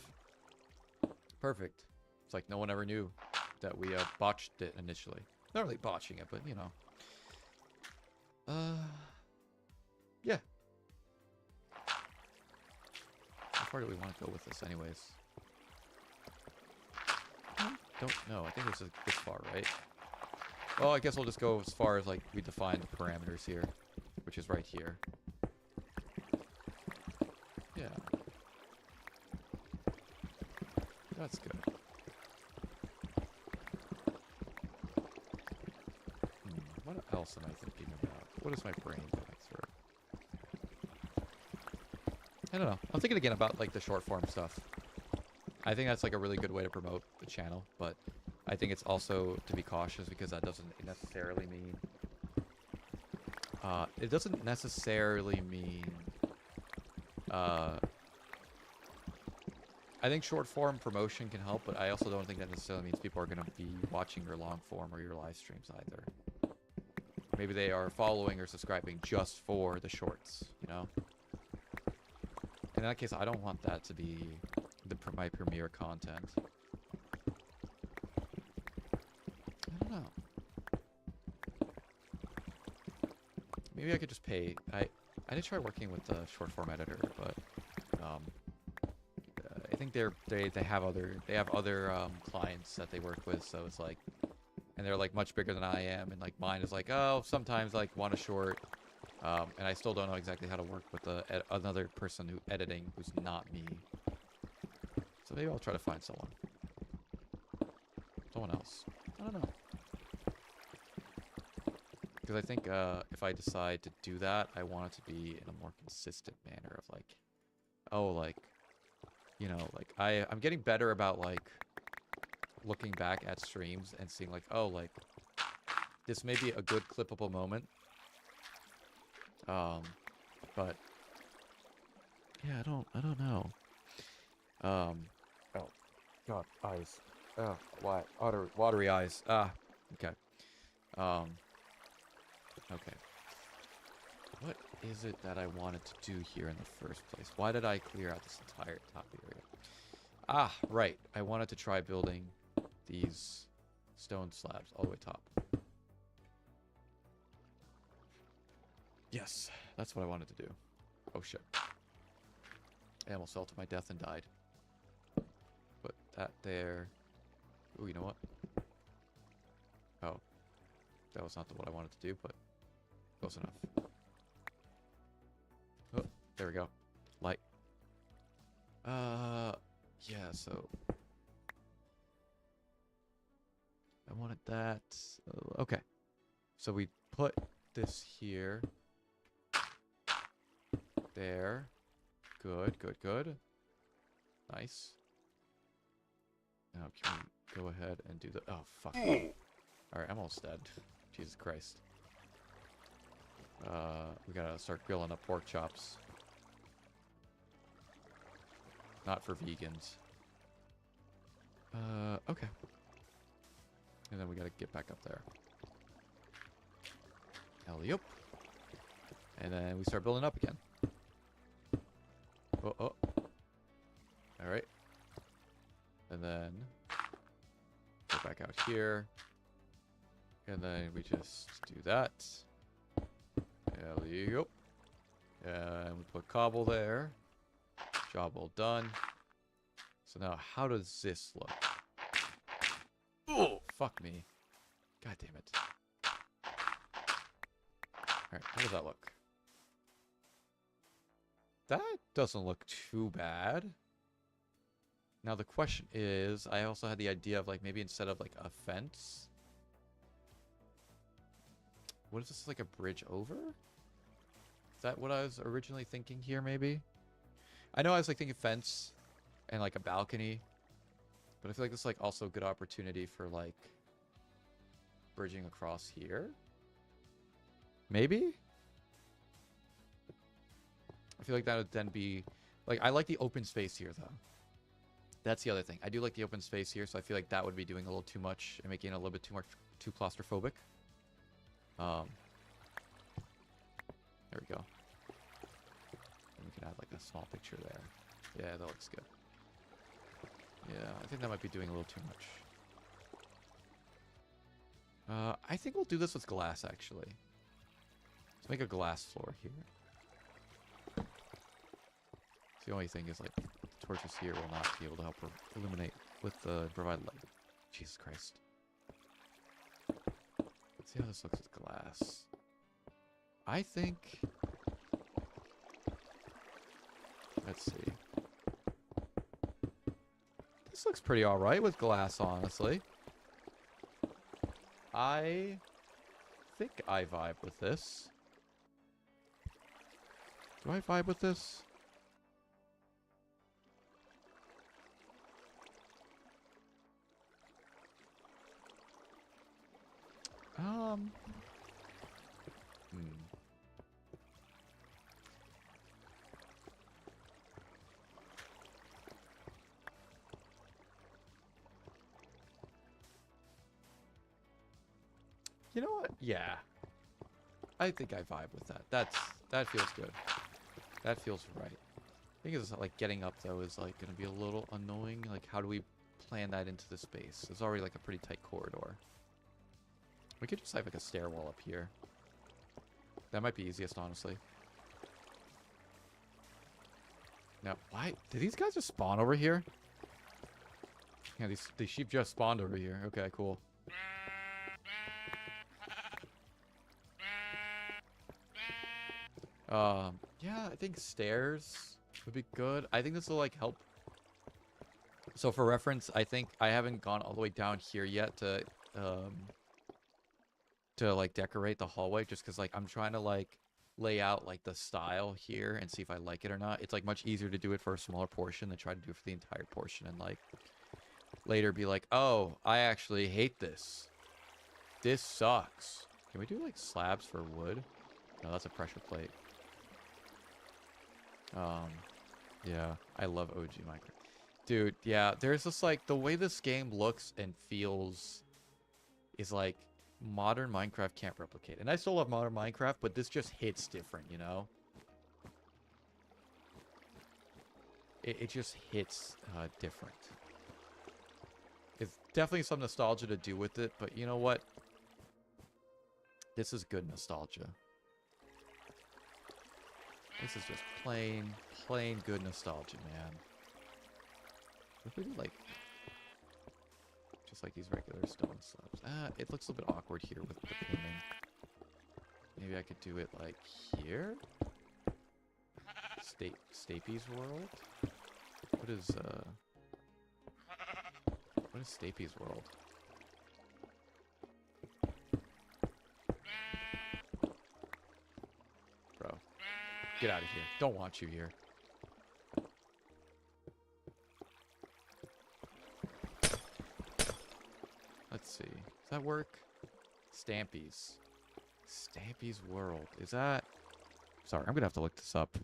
Perfect. It's like no one ever knew that we botched it initially. Not really botching it, but you know. Yeah. How far do we want to go with this anyways? Don't know. I think it's this far, right? Well, I guess we'll just go as far as like we define the parameters here, which is right here. Yeah. That's good. What else am I thinking about? What is my brain going through? I don't know. I'm thinking again about like the short form stuff. I think that's like a really good way to promote the channel, but I think it's also to be cautious because that doesn't necessarily mean it doesn't necessarily mean I think short form promotion can help, but I also don't think that necessarily means people are going to be watching your long form or your live streams either. Maybe they are following or subscribing just for the shorts, you know? In that case, I don't want that to be my premier content. I don't know. Maybe I could just pay. I did try working with the short form editor, but I think they have other clients that they work with, so it's like, and they're like much bigger than I am, and like mine is like, oh, sometimes like want a short, and I still don't know exactly how to work with another person editing who's not me. So maybe I'll try to find someone else. I don't know. Because I think if I decide to do that, I want it to be in a more consistent manner of like, oh, like, you know, like I'm getting better about like looking back at streams and seeing like, oh, like this may be a good clippable moment. But yeah, I don't know. Oh God, eyes. Oh, why? Watery eyes. Ah, okay. Okay. What is it that I wanted to do here in the first place? Why did I clear out this entire top area? Ah, right. I wanted to try building these stone slabs all the way top. Yes, that's what I wanted to do. Oh, shit. I almost fell to my death and died. Put that there. Ooh, you know what? Oh. That was not what I wanted to do, but close enough. Oh, there we go. Light. Yeah, so I wanted that. Okay. So we put this here. There. Good, good, good. Nice. Now can we go ahead and do the... Oh, fuck. Alright, I'm almost dead. Jesus Christ. We gotta start grilling up pork chops. Not for vegans. Okay. And then we gotta get back up there. Alley-oop. And then we start building up again. Oh, oh. Alright. And then go back out here. And then we just do that. Alley-oop. And we put cobble there. Job well done. So now, how does this look? Oh, fuck me. God damn it. Alright, how does that look? That doesn't look too bad. Now the question is, I also had the idea of like maybe instead of like a fence, what is this, like a bridge over? Is that what I was originally thinking here maybe? I know I was like thinking fence and like a balcony, but I feel like this is like also a good opportunity for like bridging across here. Maybe? I feel like that would then be like, I like the open space here though. That's the other thing. I do like the open space here, so I feel like that would be doing a little too much and making it a little bit too claustrophobic. There we go. And we can add like a small picture there. Yeah, that looks good. Yeah, I think that might be doing a little too much. I think we'll do this with glass, actually. Let's make a glass floor here. The only thing is, like, the torches here will not be able to help illuminate with the provided light. Jesus Christ. Let's see how this looks with glass. I think... Let's see. This looks pretty alright with glass, honestly. I think I vibe with this. Do I vibe with this? You know what? Yeah. I think I vibe with that. That feels good. That feels right. I think it's like getting up though is like gonna be a little annoying. Like how do we plan that into the space? It's already like a pretty tight corridor. We could just have like a stairwell up here. That might be easiest, honestly. Now, why did these guys just spawn over here? Yeah, these sheep just spawned over here. Okay, cool. Yeah, I think stairs would be good. I think this will like help. So for reference, I think I haven't gone all the way down here yet to like decorate the hallway, just because like I'm trying to like lay out like the style here and see if I like it or not. It's like much easier to do it for a smaller portion than try to do it for the entire portion and like later be like, oh, I actually hate this. This sucks. Can we do like slabs for wood? No, that's a pressure plate. Yeah, I love OG Minecraft. Dude, yeah, there's just like the way this game looks and feels is like modern Minecraft can't replicate. And I still love modern Minecraft, but this just hits different, you know? It just hits different. It's definitely some nostalgia to do with it, but you know what? This is good nostalgia. This is just plain good nostalgia, man. If we do like, just like these regular stone slabs. It looks a little bit awkward here with the painting. Maybe I could do it like here? Stapy's World? What is Stapy's World? Bro. Get out of here. Don't want you here. Let's see. Does that work? Stampy's. Stampy's World. Is that... Sorry, I'm gonna have to look this up.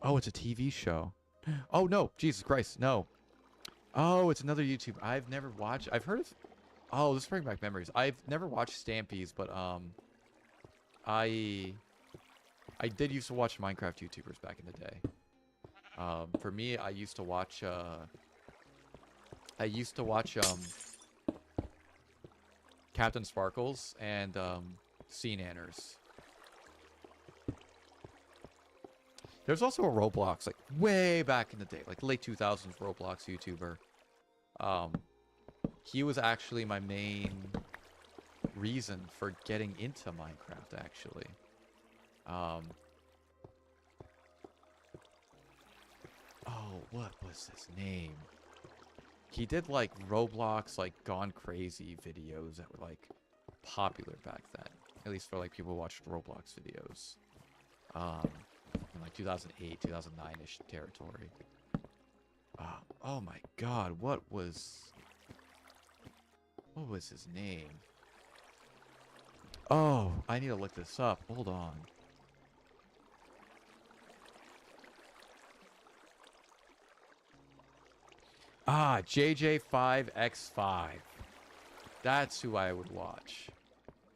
Oh, it's a TV show. Oh, no. Jesus Christ. No. Oh, it's another YouTube. I've never watched... I've heard of... Oh, this brings back memories. I've never watched Stampy's, but, I did used to watch Minecraft YouTubers back in the day. For me, I used to watch Captain Sparkles and Sea Nanners. There's also a Roblox, like way back in the day, like late 2000s Roblox YouTuber. He was actually my main reason for getting into Minecraft, actually. Oh, what was his name? He did like Roblox, like Gone Crazy videos that were like popular back then. At least for like people who watched Roblox videos. In like 2008, 2009-ish territory. Oh my god, what was his name? Oh, I need to look this up. Hold on. JJ5X5. That's who I would watch.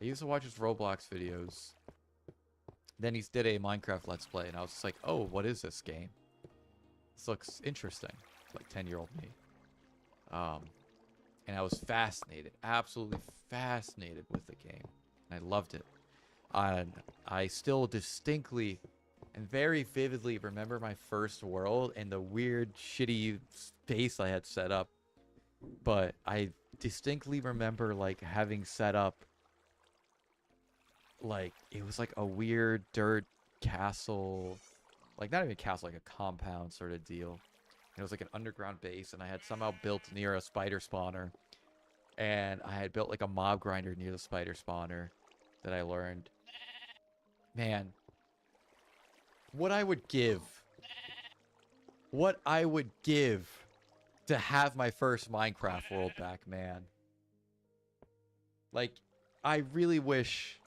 I used to watch his Roblox videos. Then he did a Minecraft Let's Play, and I was just like, oh, what is this game? This looks interesting. Like 10-year-old me. And I was fascinated, absolutely fascinated with the game. And I loved it. And I still distinctly and very vividly remember my first world and the weird, shitty space I had set up. But I distinctly remember, like, having set up, like, it was like a weird dirt castle. Like, not even a castle, like a compound sort of deal. It was like an underground base, and I had somehow built near a spider spawner. And I had built like a mob grinder near the spider spawner that I learned. Man, what I would give to have my first Minecraft world back, man. Like, I really wish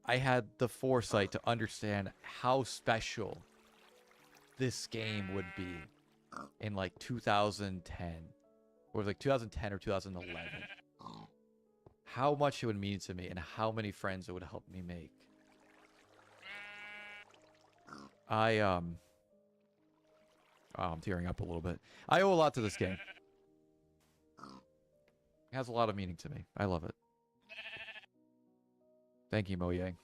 I had the foresight to understand how special this game would be in like 2010. Or it was like 2010 or 2011. How much it would mean to me and how many friends it would help me make. Oh, I'm tearing up a little bit. I owe a lot to this game. It has a lot of meaning to me. I love it. Thank you, Mo Yang.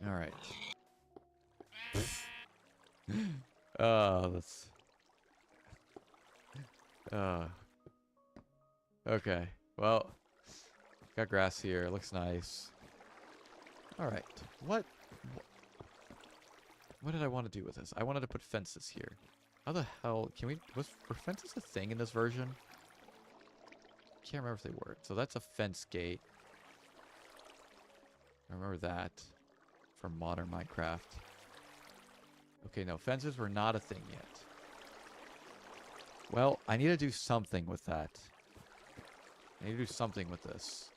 Alright. That's... Okay. Well, got grass here. Looks nice. Alright. What did I want to do with this? I wanted to put fences here. How the hell... Were fences a thing in this version? Can't remember if they were. So that's a fence gate. I remember that from modern Minecraft. Okay, no. Fences were not a thing yet. Well, I need to do something with that. I need to do something with this.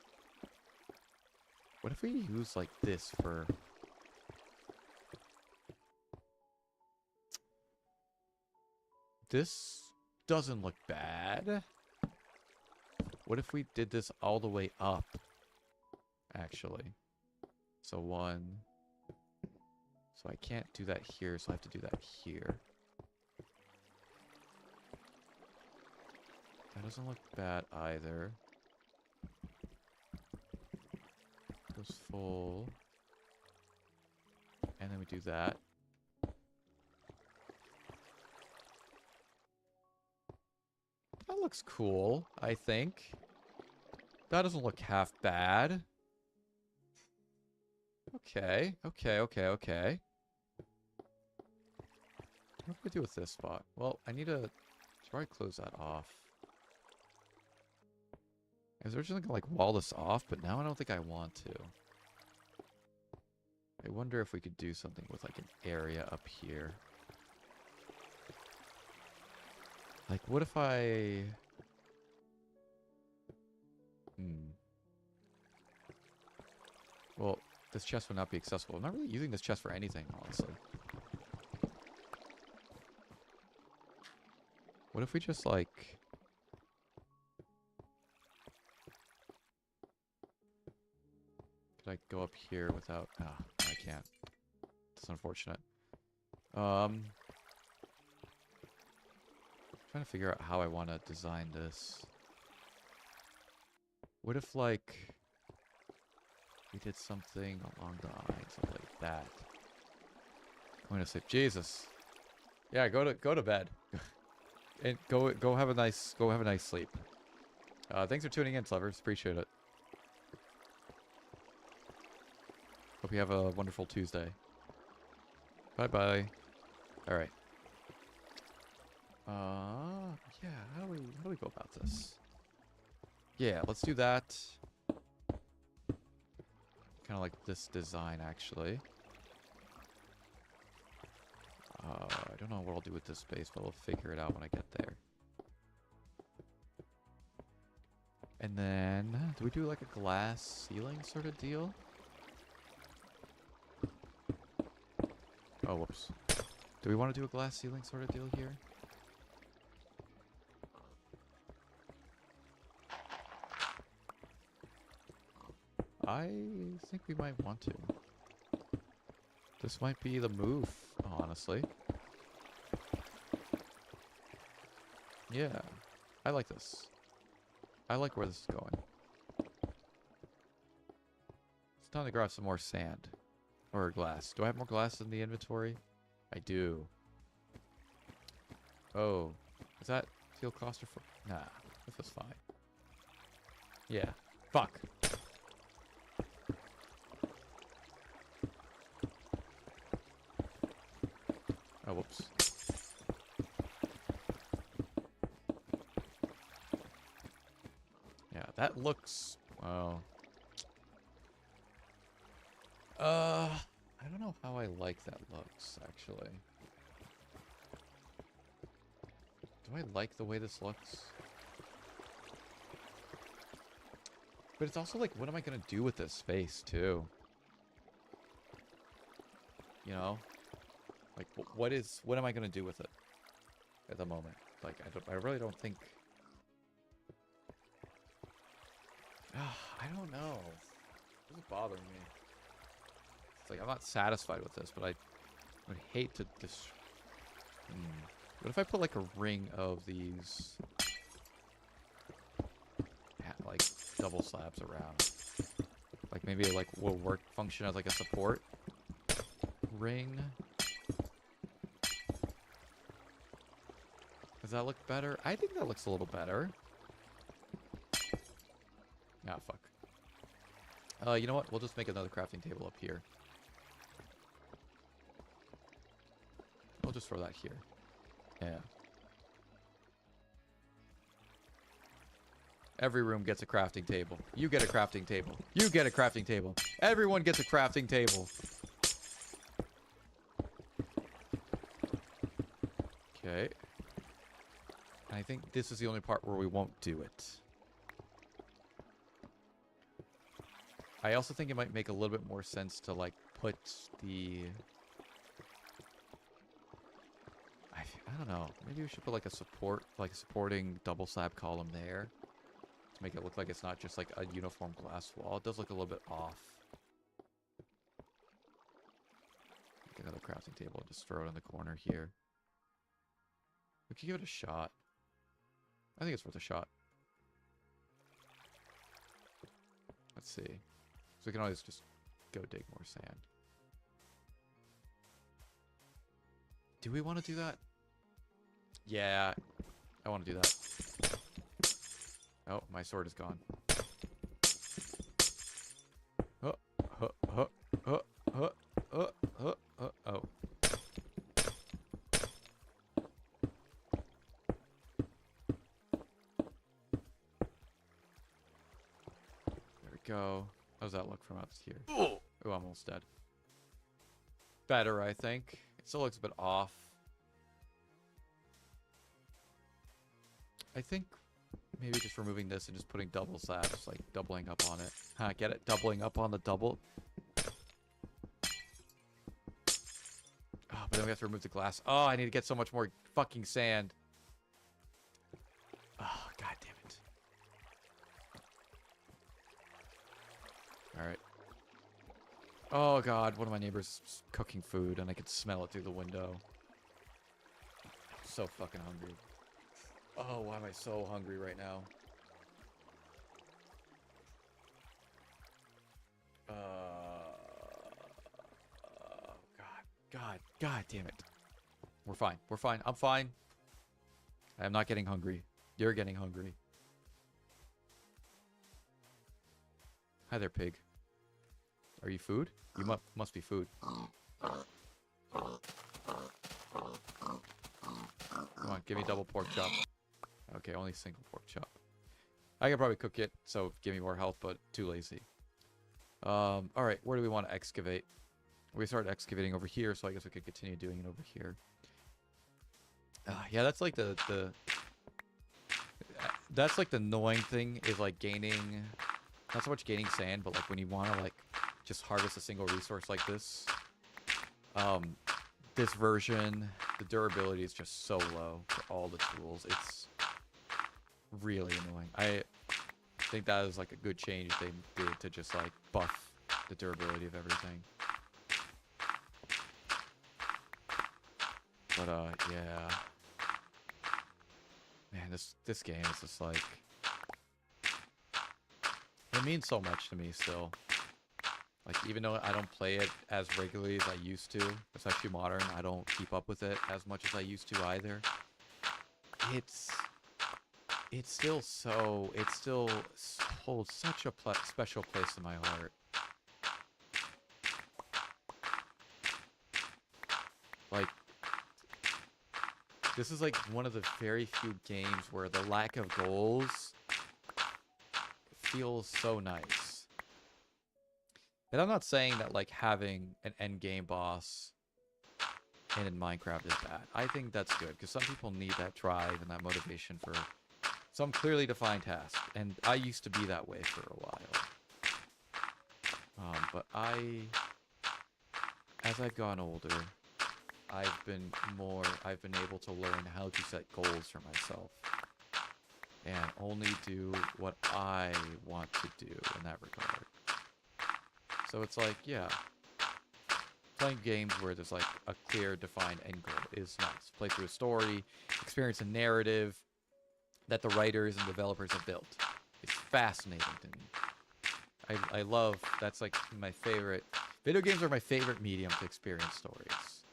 What if we use, like, this for... This doesn't look bad. What if we did this all the way up? Actually. So one. So I can't do that here, so I have to do that here. That doesn't look bad either. Goes full. And then we do that. That looks cool, I think. That doesn't look half bad. Okay, okay, okay, okay. What do I do with this spot? Well, I need to... Should probably close that off. I was originally gonna, like, wall this off, but now I don't think I want to. I wonder if we could do something with, like, an area up here. Like, what if I... Well, this chest would not be accessible. I'm not really using this chest for anything, honestly. What if we just, like... Could I go up here without... Ah, I can't. It's unfortunate. Trying to figure out how I want to design this. What if, like... we did something along the lines of like that. I'm gonna say, Jesus. Yeah, go to bed. And go have a nice sleep. Thanks for tuning in, Slavers. Appreciate it. Hope you have a wonderful Tuesday. Bye bye. All right. Yeah. How do we go about this? Yeah, let's do that. Kind of like this design, actually. I don't know what I'll do with this space, but we'll figure it out when I get there. And then, do we do like a glass ceiling sort of deal? Oh, whoops. Do we want to do a glass ceiling sort of deal here? I think we might want to. This might be the move, honestly. Yeah, I like this. I like where this is going. It's time to grab some more sand. Or glass. Do I have more glass in the inventory? I do. Oh. Does that feel claustrophobic? Nah, that feels fine. Yeah. Fuck. Oh, whoops. Yeah, that looks... well... I don't know how I like that looks, actually. Do I like the way this looks? But it's also like, what am I gonna do with this space, too? You know? Like, what am I gonna do with it at the moment? Like, I really don't think... I don't know. This is bothering me. It's like, I'm not satisfied with this, but I would hate to just... What if I put, like, a ring of these... like, double slabs around? Like, maybe, like, will work function as, like, a support ring? Does that look better? I think that looks a little better. Ah, fuck. You know what? We'll just make another crafting table up here. We'll just throw that here. Yeah. Every room gets a crafting table. You get a crafting table. You get a crafting table. Everyone gets a crafting table. Okay. I think this is the only part where we won't do it. I also think it might make a little bit more sense to, like, put the... I don't know. Maybe we should put, like, a supporting double slab column there. To make it look like it's not just, like, a uniform glass wall. It does look a little bit off. Make another crafting table and just throw it in the corner here. We could give it a shot. I think it's worth a shot. Let's see. So we can always just go dig more sand. Do we want to do that? Yeah, I want to do that. Oh, my sword is gone. Oh. There we go. How does that look from up here? Oh, I'm almost dead. Better, I think. It still looks a bit off. I think maybe just removing this and just putting double slabs, like doubling up on it. Huh, get it? Doubling up on the double. Oh, but then we have to remove the glass. Oh, I need to get so much more fucking sand. Oh, god damn it. Alright. Oh god, one of my neighbors is cooking food and I could smell it through the window. I'm so fucking hungry. Oh, why am I so hungry right now? God damn it. We're fine. We're fine. I'm fine. I am not getting hungry. You're getting hungry. Hi there, pig. Are you food? You must be food. Come on, give me double pork chop. Okay, only single pork chop. I could probably cook it, so give me more health, but too lazy. Alright, where do we want to excavate? We started excavating over here, so I guess we could continue doing it over here. Yeah, that's like that's like the annoying thing is like gaining, not so much gaining sand, but like when you want to like just harvest a single resource like this. This version, the durability is just so low for all the tools. It's really annoying. think that is like a good change they did to just like buff the durability of everything. But yeah, man, this game is just like, it means so much to me still. Like, even though I don't play it as regularly as I used to, especially modern, I don't keep up with it as much as I used to either. It still holds such a special place in my heart. Like, this is like one of the very few games where the lack of goals feels so nice. And I'm not saying that like having an end game boss in Minecraft is bad. I think that's good because some people need that drive and that motivation for some clearly defined task. And I used to be that way for a while. But as I've gone older, I've been able to learn how to set goals for myself and only do what I want to do in that regard. So it's like, yeah, playing games where there's like a clear, defined end goal is nice. Play through a story, experience a narrative that the writers and developers have built. It's fascinating to me. I love, that's like my favorite. Video games are my favorite medium to experience stories.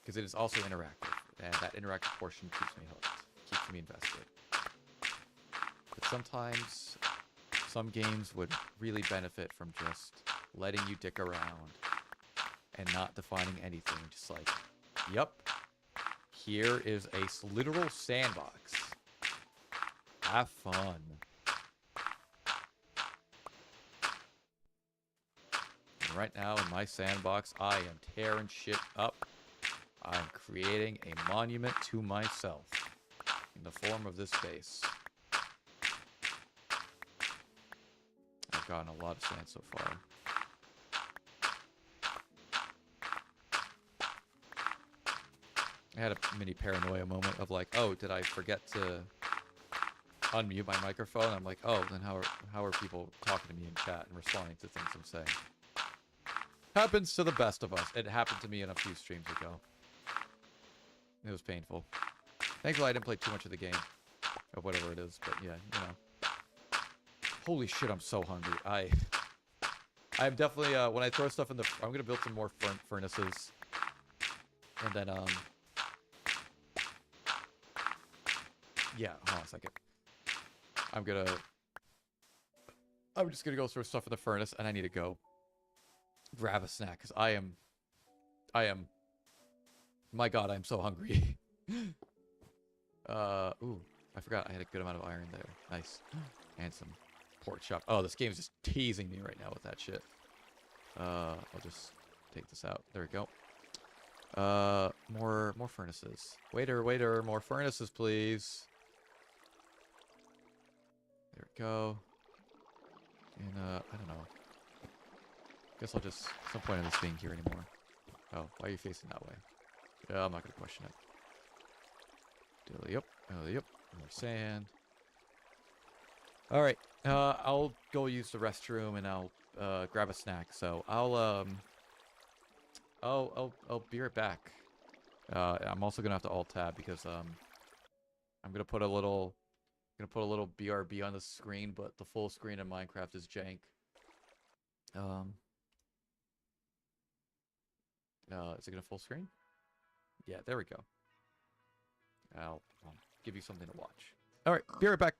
Because it is also interactive, and that interactive portion keeps me hooked, keeps me invested. But sometimes some games would really benefit from just letting you dick around and not defining anything. Just like, yep, here is a literal sandbox. Have fun. And right now in my sandbox, I am tearing shit up. I'm creating a monument to myself in the form of this base. I've gotten a lot of sand so far. I had a mini paranoia moment of like, oh, did I forget to unmute my microphone? I'm like, oh, then how are people talking to me in chat and responding to things I'm saying? Happens to the best of us. It happened to me in a few streams ago. It was painful. Thankfully, I didn't play too much of the game. Or whatever it is. But yeah, you know. Holy shit, I'm so hungry. I'm definitely, when I throw stuff in the... I'm going to build some more furnaces. And then, yeah, hold on a second. I'm just gonna go throw stuff in the furnace, and I need to go grab a snack, because I am... My god, I'm so hungry. Ooh, I forgot I had a good amount of iron there. Nice. And some pork chop. Oh, this game's just teasing me right now with that shit. I'll just take this out. There we go. More furnaces. Waiter, more furnaces, please. There we go. And, I don't know. Guess I'll just... There's no point in this being here anymore. Oh, why are you facing that way? Yeah, I'm not gonna question it. Yep. More sand. Alright. I'll go use the restroom and I'll, grab a snack. So, I'll be right back. I'm also gonna have to alt-tab because, I'm gonna put a little BRB on the screen, but the full screen in Minecraft is jank. Is it gonna full screen? Yeah, there we go. I'll give you something to watch. Alright, be right back.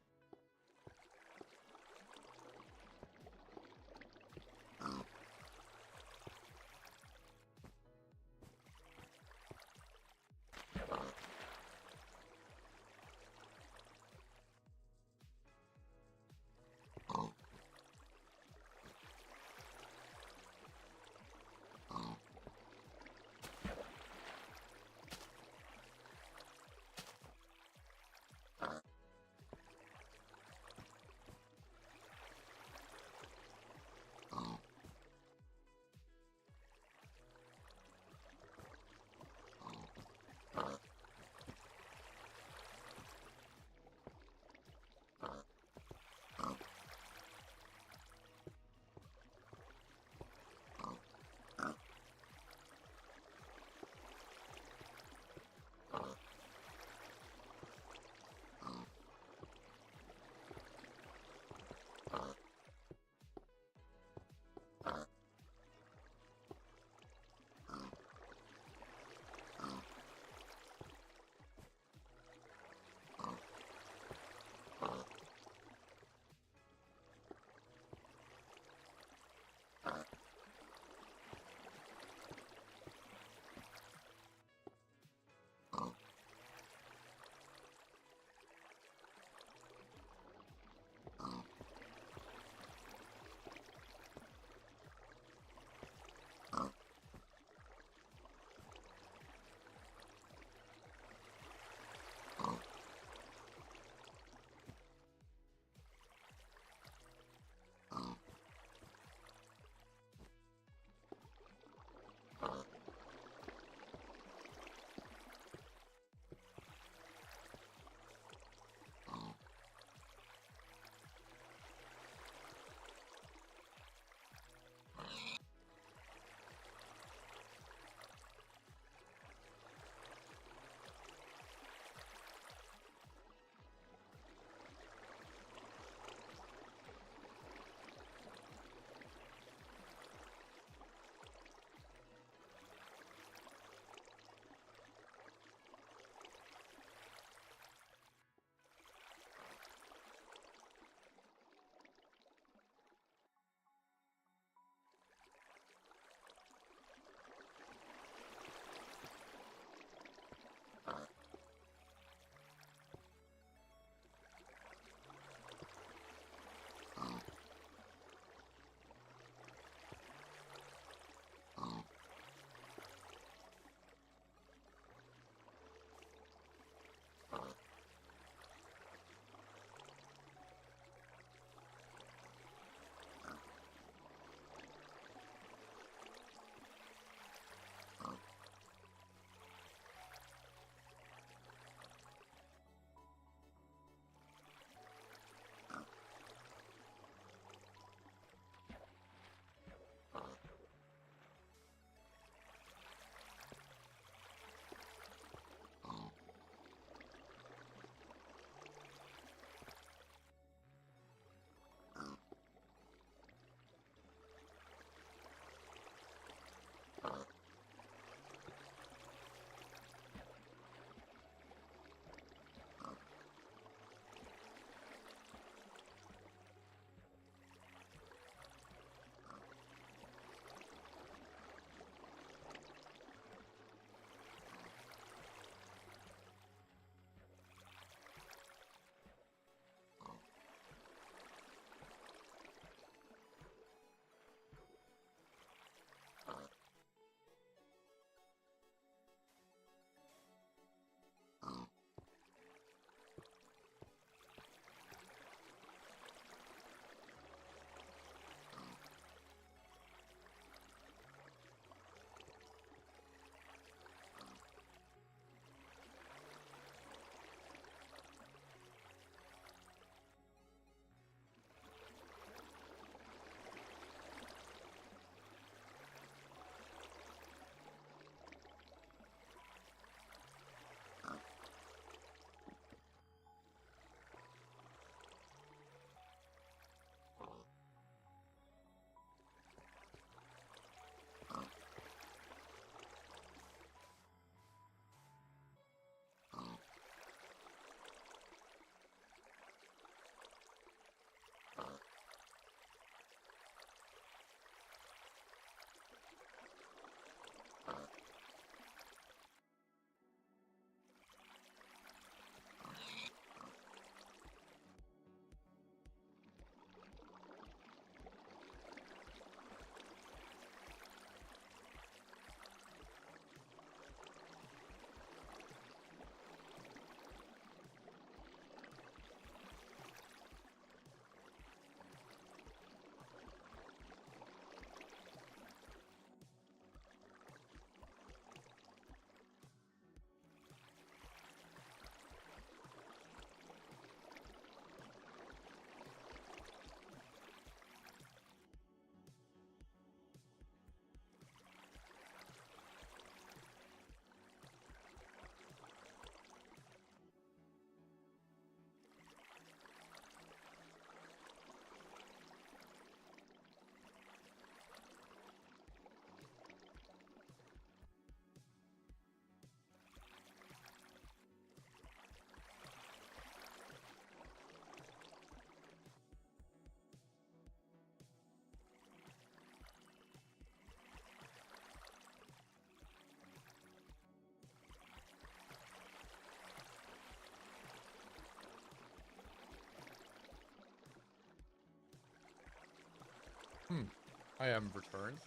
I am returned.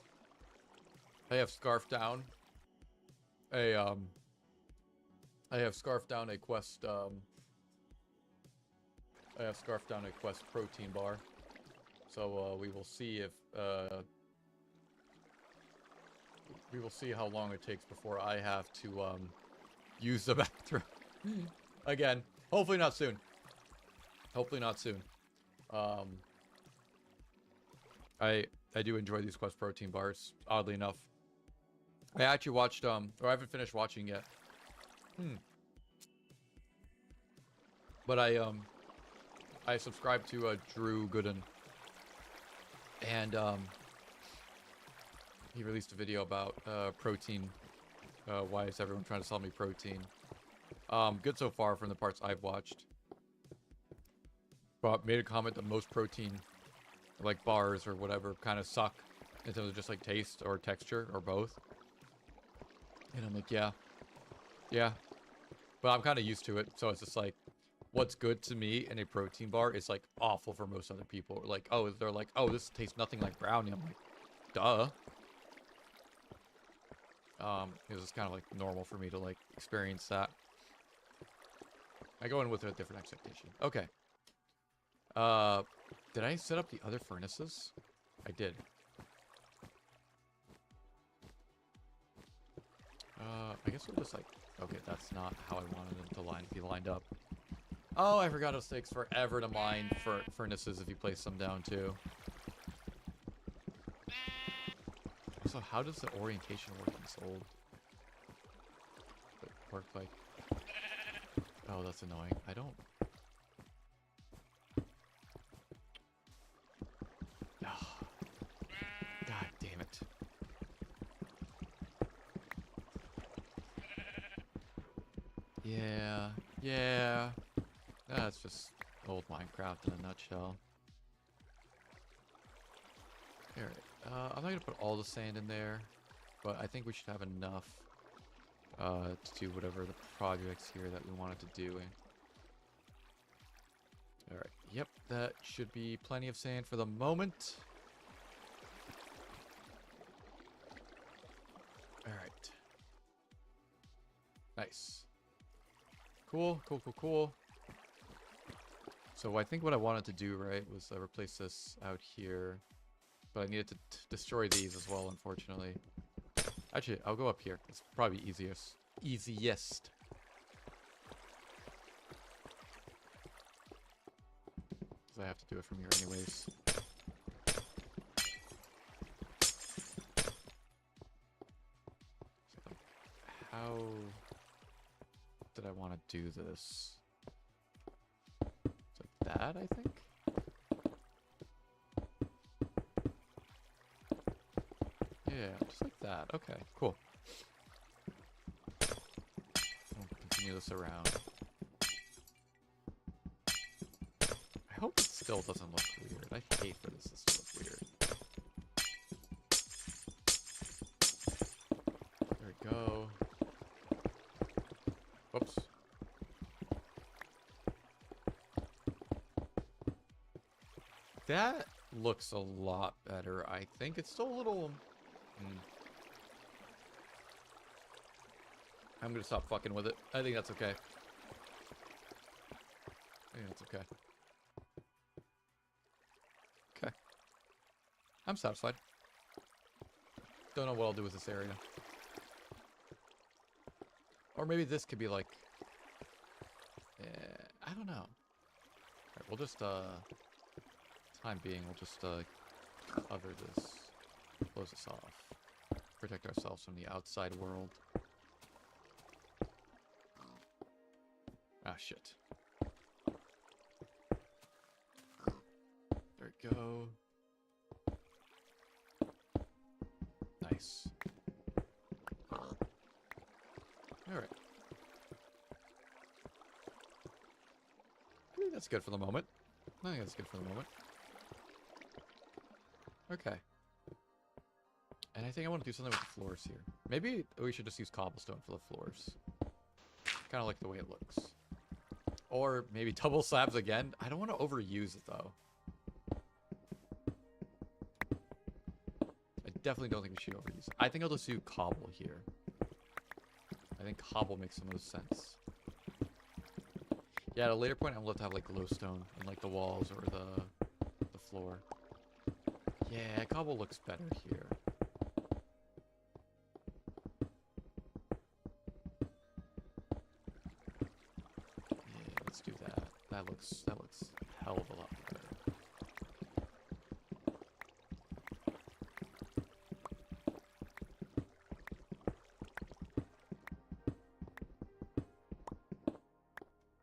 I have scarfed down a quest I have scarfed down a quest protein bar. So we will see if we will see how long it takes before I have to use the bathroom again. Hopefully not soon. Hopefully not soon. I do enjoy these quest protein bars, oddly enough. I actually watched or I haven't finished watching yet. But I subscribe to Drew Gooden, and he released a video about protein. Why is everyone trying to sell me protein? Good so far from the parts I've watched. But made a comment that most protein, like bars or whatever, kind of suck in terms of just like taste or texture or both. And I'm like, yeah. But I'm kind of used to it, so it's just like, what's good to me in a protein bar is like awful for most other people. Like, oh, they're like, oh, this tastes nothing like brownie. I'm like, duh. It was just kind of like normal for me to like experience that. I go in with a different expectation. Okay. Did I set up the other furnaces? I did. I guess we'll just like, okay, that's not how I wanted them to be lined up. Oh, I forgot it takes forever to mine for furnaces if you place them down too. So how does the orientation work in Sold? It work like... Oh, that's annoying. I don't... Oh. God damn it. Yeah. That's just old Minecraft in a nutshell. Alright, I'm not gonna put all the sand in there, but I think we should have enough to do whatever the projects here that we wanted to do. Alright, yep, that should be plenty of sand for the moment. Alright. Nice. Cool. So I think what I wanted to do, right, was replace this out here. But I needed to destroy these as well, unfortunately. Actually, I'll go up here. It's probably easiest. Easiest. Because I have to do it from here anyways. So, how did I want to do this? It's like that, I think? Yeah, just like that. Okay, cool. We'll continue this around. I hope it still doesn't look weird. I hate for this to look weird. There we go. Whoops. That looks a lot better, I think. It's still a little... I'm gonna stop fucking with it. I think that's okay. Okay. I'm satisfied. Don't know what I'll do with this area. Or maybe this could be like... I don't know. Alright, we'll just, time being, we'll just, cover this. Close this off. Protect ourselves from the outside world. Ah, shit. There we go. Nice. Alright. I think that's good for the moment. Okay. And I think I want to do something with the floors here. Maybe we should just use cobblestone for the floors. Kind of like the way it looks. Or maybe double slabs again. I don't want to overuse it, though. definitely don't think we should overuse it. I think I'll just do cobble here. I think cobble makes the most sense. Yeah, at a later point, I'm going to have like glowstone in like the walls or the floor. Yeah, cobble looks better here. Yeah, let's do that. That looks a hell of a lot better.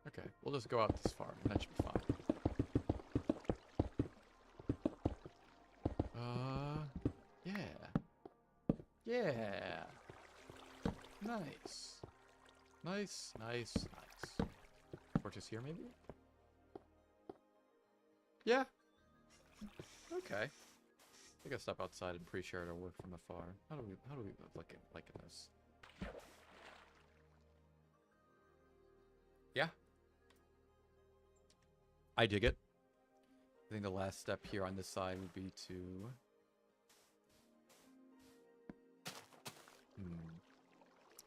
Okay, we'll just go out this far, and that should be fine. Yeah. Yeah. Nice. Nice, nice, nice. Torches here, maybe? Yeah. Okay. I think I'll step outside and pre-share our work from afar. How do we like in this? Yeah. I dig it. I think the last step here on this side would be to...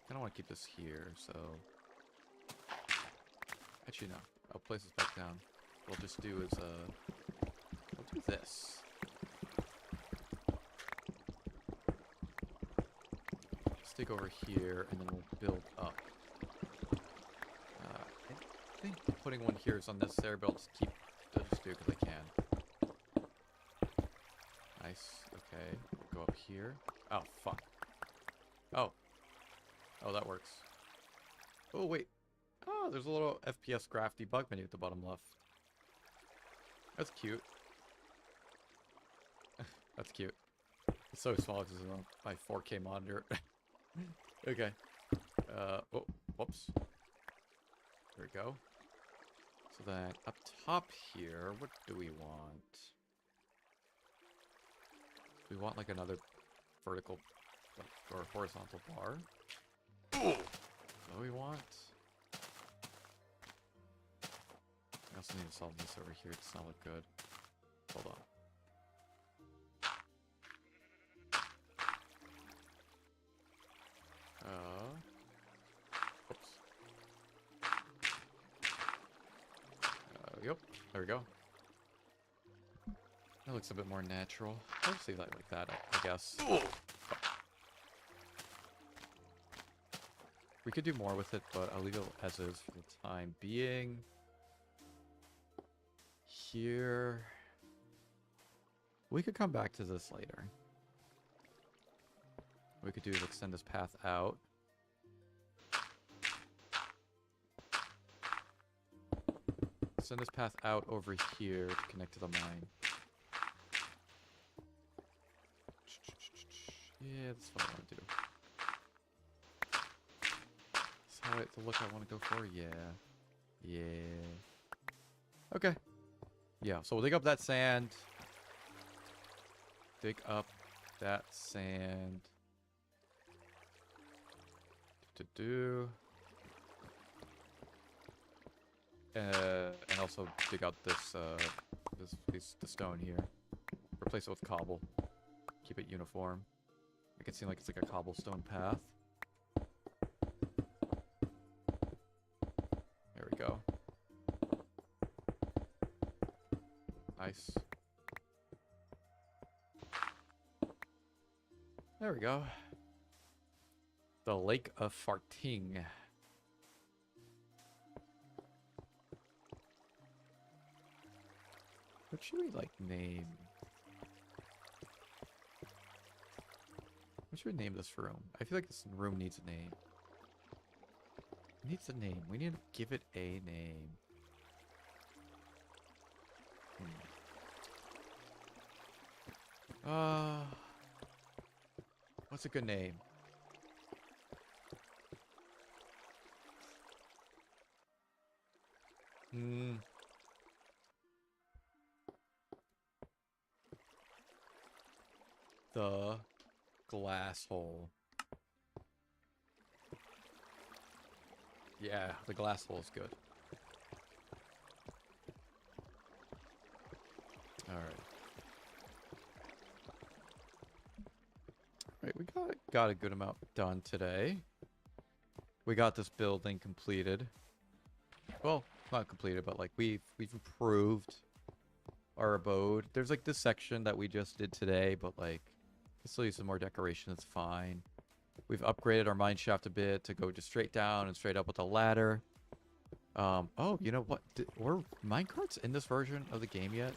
I don't want to keep this here, so... Actually, no. I'll place this back down. What we'll just do is, we'll do this. Stick over here, and then we'll build up. I think putting one here is unnecessary, but I'll just do it because I can. Nice. Okay. We'll go up here. Oh, fuck. Oh. Oh, that works. Oh, wait. Oh, there's a little FPS graph debug menu at the bottom left. That's cute. That's cute. It's so small because it's on my 4K monitor. Okay. Oh, whoops. There we go. So then up top here, what do we want? Do we want like another vertical or horizontal bar? What do we want? I also need to solve this over here. It does not look good. Hold on. Oops. Yep. There we go. That looks a bit more natural. I'll just leave that like that, I guess. We could do more with it, but I'll leave it as is for the time being. Here. We could come back to this later. What we could do is extend this path out. Send this path out over here to connect to the mine. Yeah, that's what I want to do. That's how the look I want to go for. Yeah. Yeah. Okay. Yeah, so we'll dig up that sand. Dig up that sand. And also dig out this, the stone here. Replace it with cobble. Keep it uniform. Make it seem like it's like a cobblestone path. There we go. Nice. There we go. The Lake of Farting. What should we, like, name? What should we name this room? I feel like this room needs a name. It needs a name. We need to give it a name. What's a good name? The glass hole. Yeah, the glass hole is good. Alright. got a good amount done today. We got this building completed. Well, not completed, but like we've improved our abode. There's like this section that we just did today, but like can still use some more decoration. It's fine. We've upgraded our mine shaft a bit to go just straight down and straight up with a ladder. Oh, you know what? Were minecarts in this version of the game yet?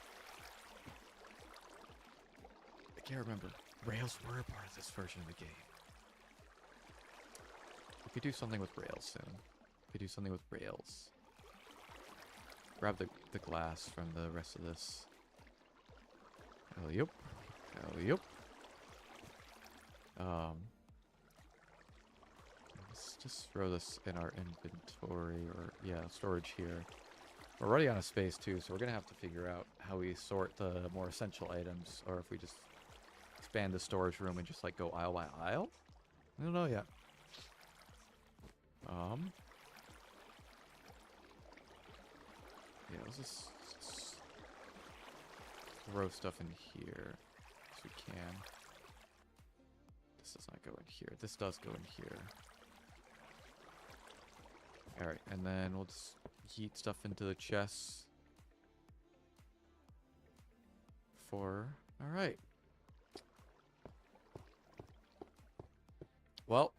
I can't remember. Rails were a part of this version of the game. We could do something with rails soon. We could do something with rails. Grab the glass from the rest of this. Hell yep. Hell yep. Let's just throw this in our inventory, or yeah, storage here. We're already out of space too, so we're gonna have to figure out how we sort the more essential items, or if we just expand the storage room and just like go aisle by aisle. I don't know yet. Yeah, let's just throw stuff in here as we can. This does not go in here. This does go in here. Alright, and then we'll just heat stuff into the chests. Alright. Well,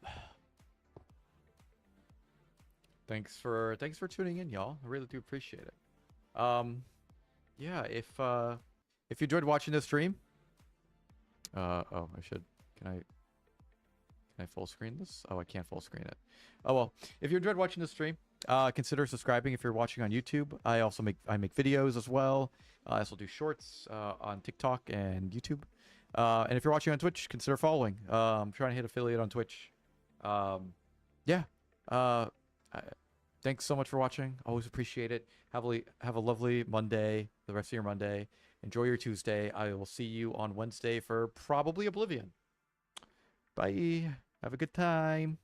thanks for tuning in, y'all. I really do appreciate it. Yeah, if you enjoyed watching this stream, oh, can I full screen this? Oh, I can't full screen it. Oh well, if you enjoyed watching this stream, consider subscribing if you're watching on YouTube. I also make videos as well. I also do shorts on TikTok and YouTube. And if you're watching on Twitch, consider following. I'm trying to hit affiliate on Twitch. Yeah. Thanks so much for watching. Always appreciate it. Have a lovely Monday, the rest of your Monday. Enjoy your Tuesday. I will see you on Wednesday for probably Oblivion. Bye. Have a good time.